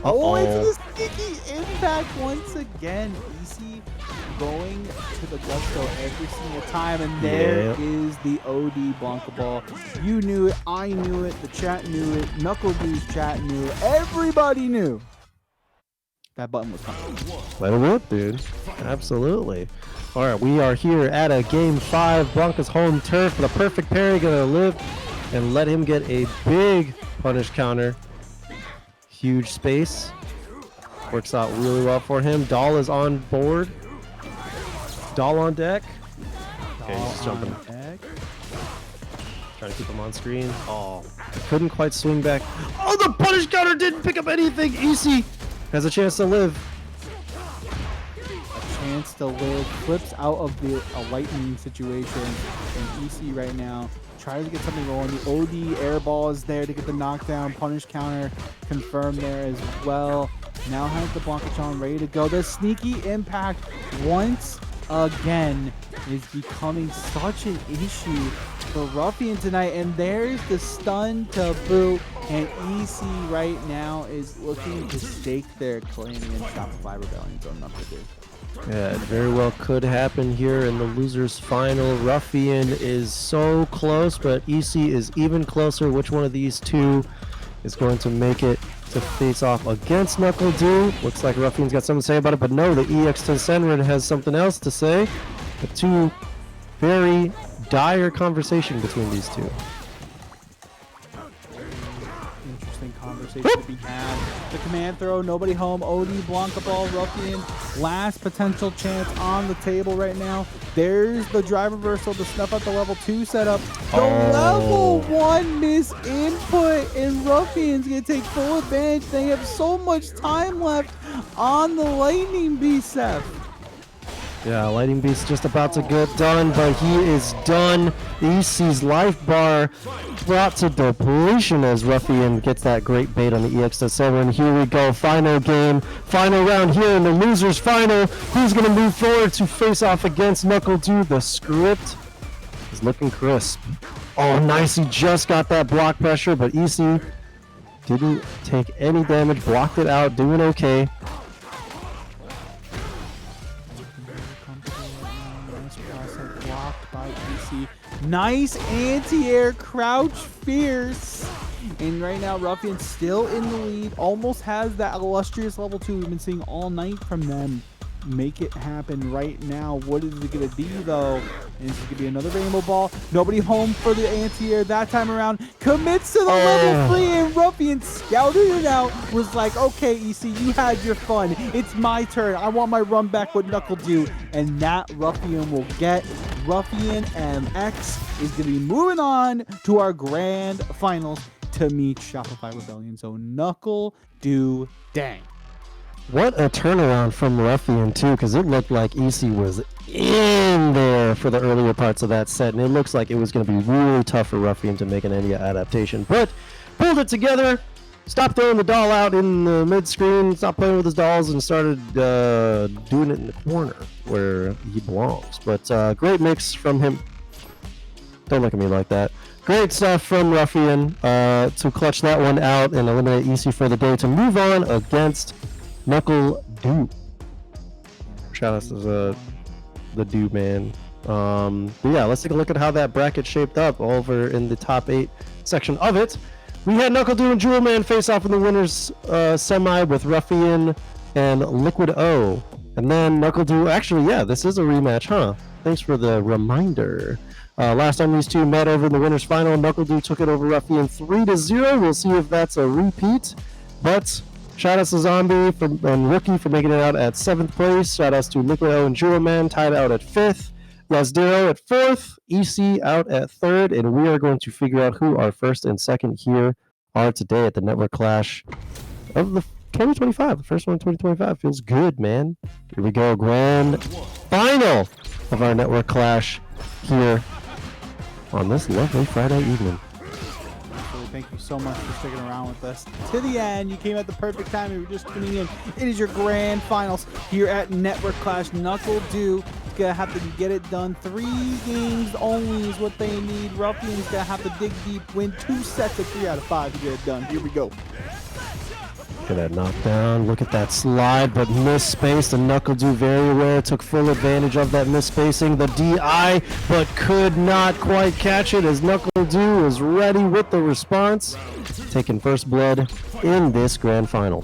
Oh, it's a sneaky impact once again. EC going to the gusto every single time, and there is the OD Blanca Ball. You knew it, I knew it, the chat knew it, Knuckle Dude's chat knew it, everybody knew that button was coming. Let it rip, dude. Absolutely. All right, we are here at a game 5, Blanca's home turf. The perfect parry gonna live and let him get a big punish counter. Huge space. Works out really well for him. Doll is on board. Doll on deck. Okay, he's just jumping. Trying to keep him on screen. Oh, couldn't quite swing back. Oh, the punish counter didn't pick up anything. EC has a chance to live. A chance to live. Flips out of a lightning situation. And EC right now tries to get something going. The OD air ball is there to get the knockdown. Punish counter confirmed there as well. Now has the Blanca Challenge ready to go. The sneaky impact once again is becoming such an issue for Ruffian tonight. And there's the stun to boot. And EC right now is looking to stake their claim against Shopify Rebellion's own number 2. Yeah, it very well could happen here in the losers final. Ruffian is so close, but EC is even closer. Which one of these two is going to make it to face off against Knuckle Dew? Looks like Ruffian's got something to say about it, but no, the EX to Senred has something else to say. The two very dire conversation between these two. Interesting conversation to be had. The command throw, nobody home. OD, Blanca ball, Ruffian. Last potential chance on the table right now. There's the drive reversal to snuff out the level 2 setup. The level 1 miss input, and Ruffian's gonna take full advantage. They have so much time left on the Lightning Beast, Seth. Yeah, Lightning Beast just about to get done, but he is done. EC's life bar brought to depletion as Ruffian gets that great bait on the EX7. And here we go, final game, final round here in the losers final. Who's going to move forward to face off against Knuckle Dew? The script is looking crisp. Oh, nice, he just got that block pressure, but EC didn't take any damage, blocked it out, doing okay. Blocked by EC. Nice anti-air, crouch fierce. And right now, Ruffian still in the lead. Almost has that illustrious level 2 we've been seeing all night from them. Make it happen right now. What is it going to be, though? And it's going to be another rainbow ball. Nobody home for the anti-air that time around. Commits to the level 3, and Ruffian scouted it out. Was like, okay, EC, you had your fun. It's my turn. I want my run back with Knuckle Dew. And that Ruffian will get. Ruffian MX is going to be moving on to our grand finals to meet Shopify Rebellion. So Knuckle Dew, dang. What a turnaround from Ruffian, too, because it looked like EC was in there for the earlier parts of that set, and it looks like it was going to be really tough for Ruffian to make an any adaptation. But pulled it together, stopped throwing the doll out in the mid-screen, stopped playing with his dolls, and started doing it in the corner where he belongs. But great mix from him. Don't look at me like that. Great stuff from Ruffian to clutch that one out and eliminate EC for the day to move on against Knuckle Dew. Shout out to the Dew man. But yeah, let's take a look at how that bracket shaped up over in the top 8 section of it. We had Knuckle Dew and Jewel Man face off in the winners semi with Ruffian and Liquid O. And then Knuckle Dew, actually, yeah, this is a rematch, huh? Thanks for the reminder. Last time these two met over in the winners final, Knuckle Dew took it over Ruffian 3-0. We'll see if that's a repeat. But shoutouts to Zombie and Rookie for making it out at 7th place. Shoutouts to Liquid O and Jewel Man tied out at 5th. Yazdero at 4th. EC out at 3rd. And we are going to figure out who our 1st and 2nd here are today at the Network Clash of the 2025. The first one in 2025. Feels good, man. Here we go. Grand final of our Network Clash here on this lovely Friday evening. Thank you so much for sticking around with us to the end. You came at the perfect time. You were just tuning in. It is your grand finals here at Network Clash. Knuckle Dew gonna have to get it done. 3 games only is what they need. Ruffian's gonna have to dig deep, win 2 sets of 3 out of 5 to get it done. Here we go. Look at that knockdown. Look at that slide, but misspaced. And Knuckle Dew very aware, took full advantage of that misspacing. The DI, but could not quite catch it as Knuckle Dew is ready with the response. Taking first blood in this grand final.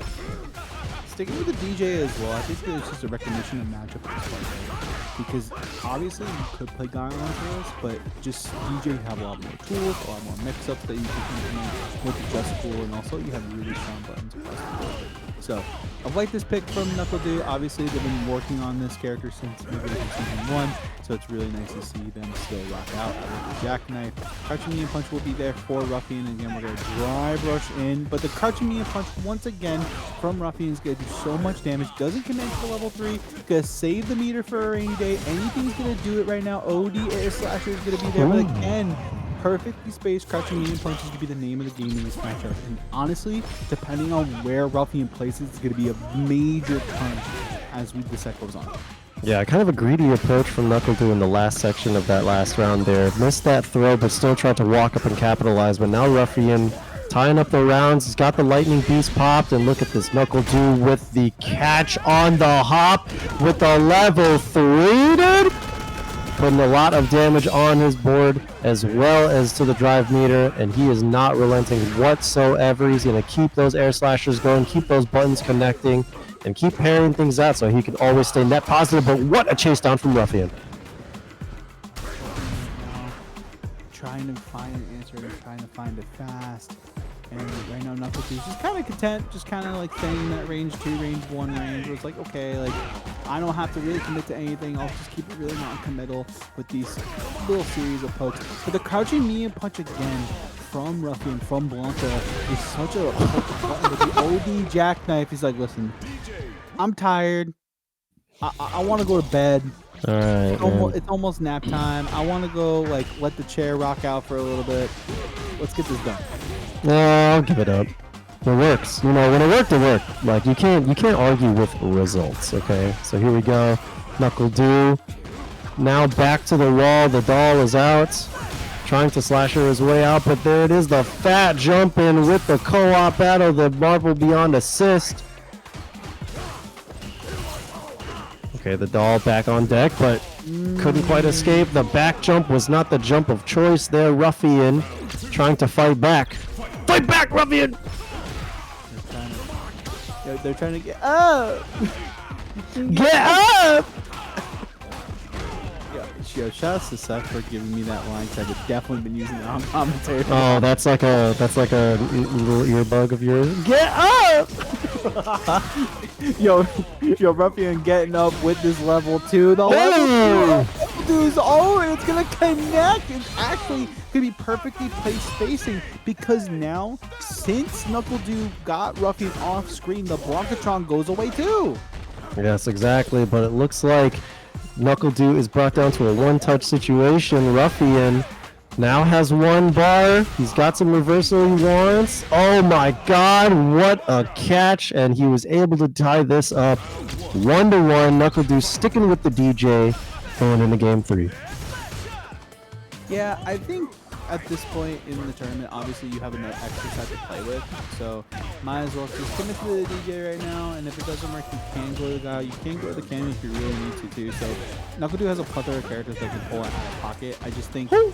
Sticking with the DJ as well, I think it's just a recognition of matchup at this point, right? Because obviously you could play Guile for this, but just DJ have a lot more tools, a lot more mix-ups that you can implement with the Just Cool, and also you have really strong buttons across the board. So I like this pick from Knuckle Dew. Obviously they've been working on this character since maybe season 1, so it's really nice to see them still rock out. I like the Jackknife. Crouching Medium Punch will be there for Ruffian. Again, we're going to drive rush in, but the Crouching Medium Punch once again from Ruffian is going to do so much damage. Doesn't connect to level 3. Going to save the meter for a rainy day. Anything's going to do it right now. OD Air Slasher is going to be there, but again, perfectly spaced Crouching Medium Punch is going to be the name of the game in this matchup. And honestly, depending on where Ruffian places, it's going to be a major punch as the set goes on. Yeah, kind of a greedy approach from Knuckle Dew in the last section of that last round there. Missed that throw, but still tried to walk up and capitalize. But now Ruffian tying up the rounds. He's got the lightning beast popped, and look at this Knuckle Do with the catch on the hop with the level 3, dude. Putting a lot of damage on his board as well as to the drive meter, and he is not relenting whatsoever. He's going to keep those air slashers going, keep those buttons connecting, and keep pairing things out so he can always stay net positive. But what a chase down from Ruffian. Trying to find an answer and trying to find it fast. And right now, Knuckle Du's just kind of content, just kind of like staying in that range 2, range 1 range. Where it's like, okay, like I don't have to really commit to anything. I'll just keep it really non-committal with these little series of pokes. But the crouching medium punch again from Ruffian, from Blanca, is such a button with the OD jackknife. He's like, listen, I'm tired. I want to go to bed. All right, it's almost nap time. I want to go like let the chair rock out for a little bit. Let's get this done. No, I'll give it up. It works. You know, when it worked, it worked. Like you can't argue with results. Okay, so here we go. Knuckle Do. Now back to the wall. The doll is out, trying to slasher his way out, but there it is. The fat jump in with the co-op battle. The Marvel Beyond assist. Okay, the doll back on deck, but couldn't quite escape. The back jump was not the jump of choice there. Ruffian trying to fight back. Fight back, Ruffian! They're trying to get up! Get up! Yo, shout out to Seth for giving me that line, because I've definitely been using it on commentary. Oh, that's like a little earbug of yours. Get up! yo, Ruffian getting up with this level 2. The level 2 is over. It's gonna connect. It's actually gonna be perfectly placed spacing, because now, since Knuckle Do got Ruffian off screen, the Blancatron goes away too. Yes, exactly. But it looks like Knuckle Do is brought down to a one-touch situation. Ruffian now has 1 bar. He's got some reversal he wants. Oh my god, what a catch. And he was able to tie this up 1-1. Knuckle Do sticking with the DJ going into game 3. Yeah, I think at this point in the tournament, obviously you have enough extra set to play with, so might as well just commit to the DJ right now, and if it doesn't work, you can go to the guy, you can go to the cannon if you really need to too. So Knuckle Do has a plethora of characters that can pull it out of pocket. I just think it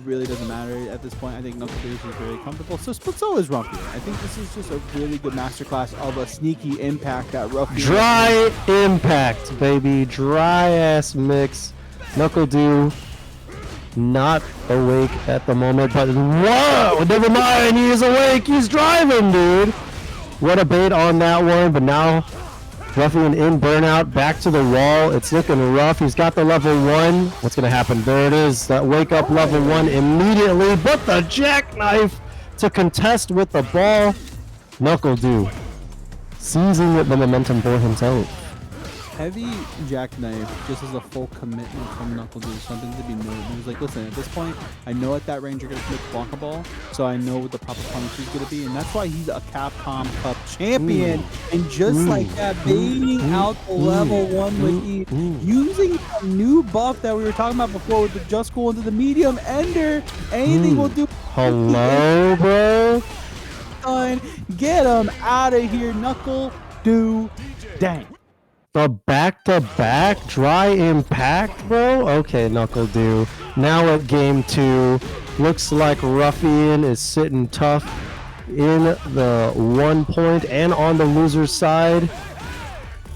really doesn't matter at this point. I think Knuckle Do is very comfortable, so is Ruffian. I think this is just a really good masterclass of a sneaky impact that Ruffian. Dry impact, baby. Dry ass mix. Knuckle Do not awake at the moment, but whoa, never mind, he is awake. He's driving, dude. What a bait on that one, but now Ruffian in burnout, back to the wall. It's looking rough. He's got the level 1. What's gonna happen? There it is, that wake up level 1 immediately, but the jackknife to contest with the ball. Knuckle Do seizing the momentum for himself. Heavy jackknife just as a full commitment from Knuckle Do, something to be noted. He was like, listen, at this point, I know at that range you're going to make Blanca Ball, so I know what the proper punish is going to be, and that's why he's a Capcom Cup champion. And just like that, baiting out the level 1 with E, using a new buff that we were talking about before with the Just Go into the medium ender, anything will do. Hello, bro? Get him out of here, Knuckle Do. Dang. The back-to-back dry impact, bro? Okay, Knuckle Do. Now at game 2, looks like Ruffian is sitting tough in the 1 point and on the loser's side.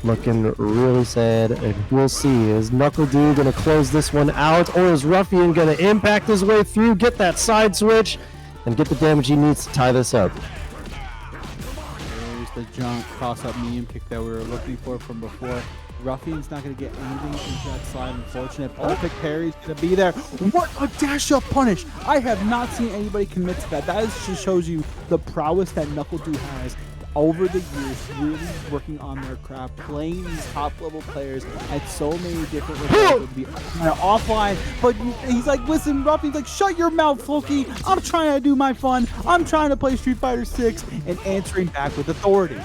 Looking really sad, and we'll see. Is Knuckle Do gonna close this one out, or is Ruffian gonna impact his way through, get that side switch, and get the damage he needs to tie this up? The jump cross-up medium kick that we were looking for from before. Ruffian's not going to get anything into that slide. Unfortunate. Perfect parry's going to be there. What a dash-up punish! I have not seen anybody commit to that. That just shows you the prowess that Knuckle Do has over the years, really working on their craft, playing these top-level players at so many different levels. Would be offline, but he's like, listen, Ruffian's like, shut your mouth, Floki. I'm trying to do my fun. I'm trying to play Street Fighter 6 and answering back with authority.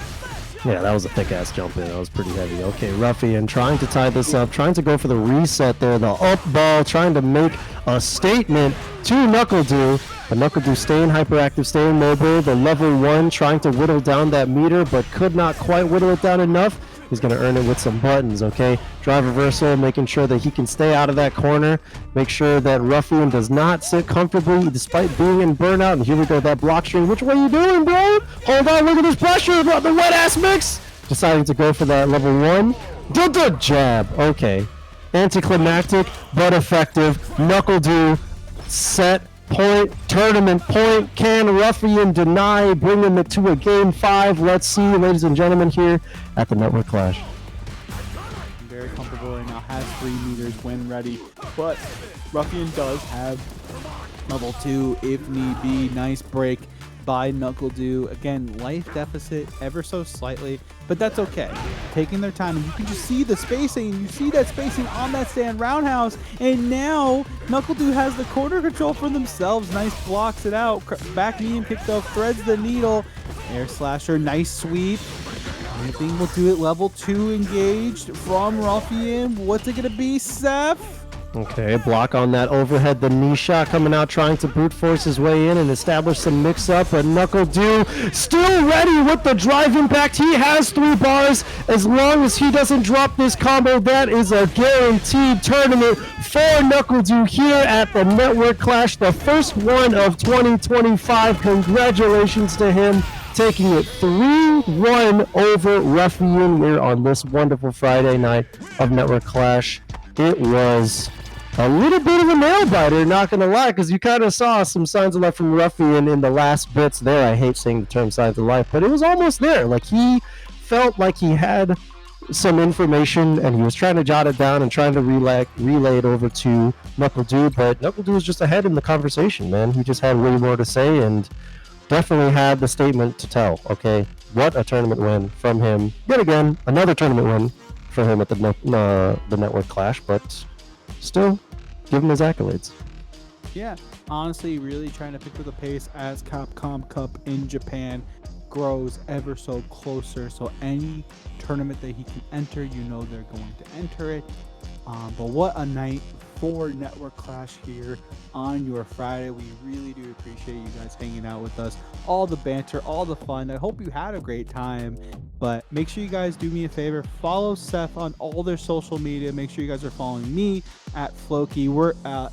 Yeah, that was a thick-ass jump in. That was pretty heavy. Okay, Ruffian trying to tie this up, trying to go for the reset there, the up ball, trying to make a statement to NuckleDo. But NuckleDo staying hyperactive, staying mobile. The level 1 trying to whittle down that meter, but could not quite whittle it down enough. He's going to earn it with some buttons, okay? Drive reversal, making sure that he can stay out of that corner. Make sure that Ruffian does not sit comfortably despite being in burnout. And here we go, that block string. Which way you doing, bro? Hold on, look at this pressure. The wet-ass mix. Deciding to go for that level 1. The jab. Okay. Anticlimactic, but effective. NuckleDo, set point, tournament point. Can Ruffian deny, bringing it to a game 5? Let's see, ladies and gentlemen, here at the Network Clash. Very comfortable right now, has 3 meters when ready, but Ruffian does have level 2 if need be. Nice break by NuckleDo. Again, life deficit ever so slightly, but that's okay. Taking their time, and you can just see the spacing, and you see that spacing on that stand roundhouse, and now NuckleDo has the corner control for themselves. Nice, blocks it out. Back knee and picked up, threads the needle. Air slasher, nice sweep. Anything will do it. Level 2 engaged from Ruffian. What's it gonna be, Seth? Okay, block on that overhead. The knee shot coming out, trying to brute force his way in and establish some mix-up. But NuckleDo still ready with the drive impact. He has 3 bars. As long as he doesn't drop this combo, that is a guaranteed tournament for NuckleDo here at the Network Clash. The first one of 2025. Congratulations to him, taking it 3-1 over Ruffian here on this wonderful Friday night of Network Clash. It was a little bit of a nail biter, not gonna lie, because you kind of saw some signs of life from Ruffian in the last bits there. I hate saying the term signs of life, but it was almost there. Like, he felt like he had some information and he was trying to jot it down and trying to relay it over to NuckleDo, but NuckleDo was just ahead in the conversation, man. He just had way more to say and definitely had the statement to tell. Okay, what a tournament win from him. Yet again, another tournament win for him at the Network Clash, but still, give him his accolades. Yeah, honestly, really trying to pick up the pace as Capcom Cup in Japan grows ever so closer. So any tournament that he can enter, you know they're going to enter it. But what a night for Network Clash here on your Friday. We really do appreciate you guys hanging out with us. All the banter, all the fun. I hope you had a great time. But make sure you guys do me a favor. Follow Seth on all their social media. Make sure you guys are following me at Floki.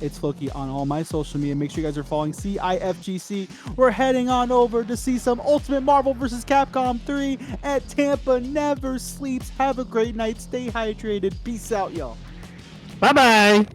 It's Floki on all my social media. Make sure you guys are following CIFGC. We're heading on over to see some Ultimate Marvel vs. Capcom 3 at Tampa. Never sleeps. Have a great night. Stay hydrated. Peace out, y'all. Bye-bye.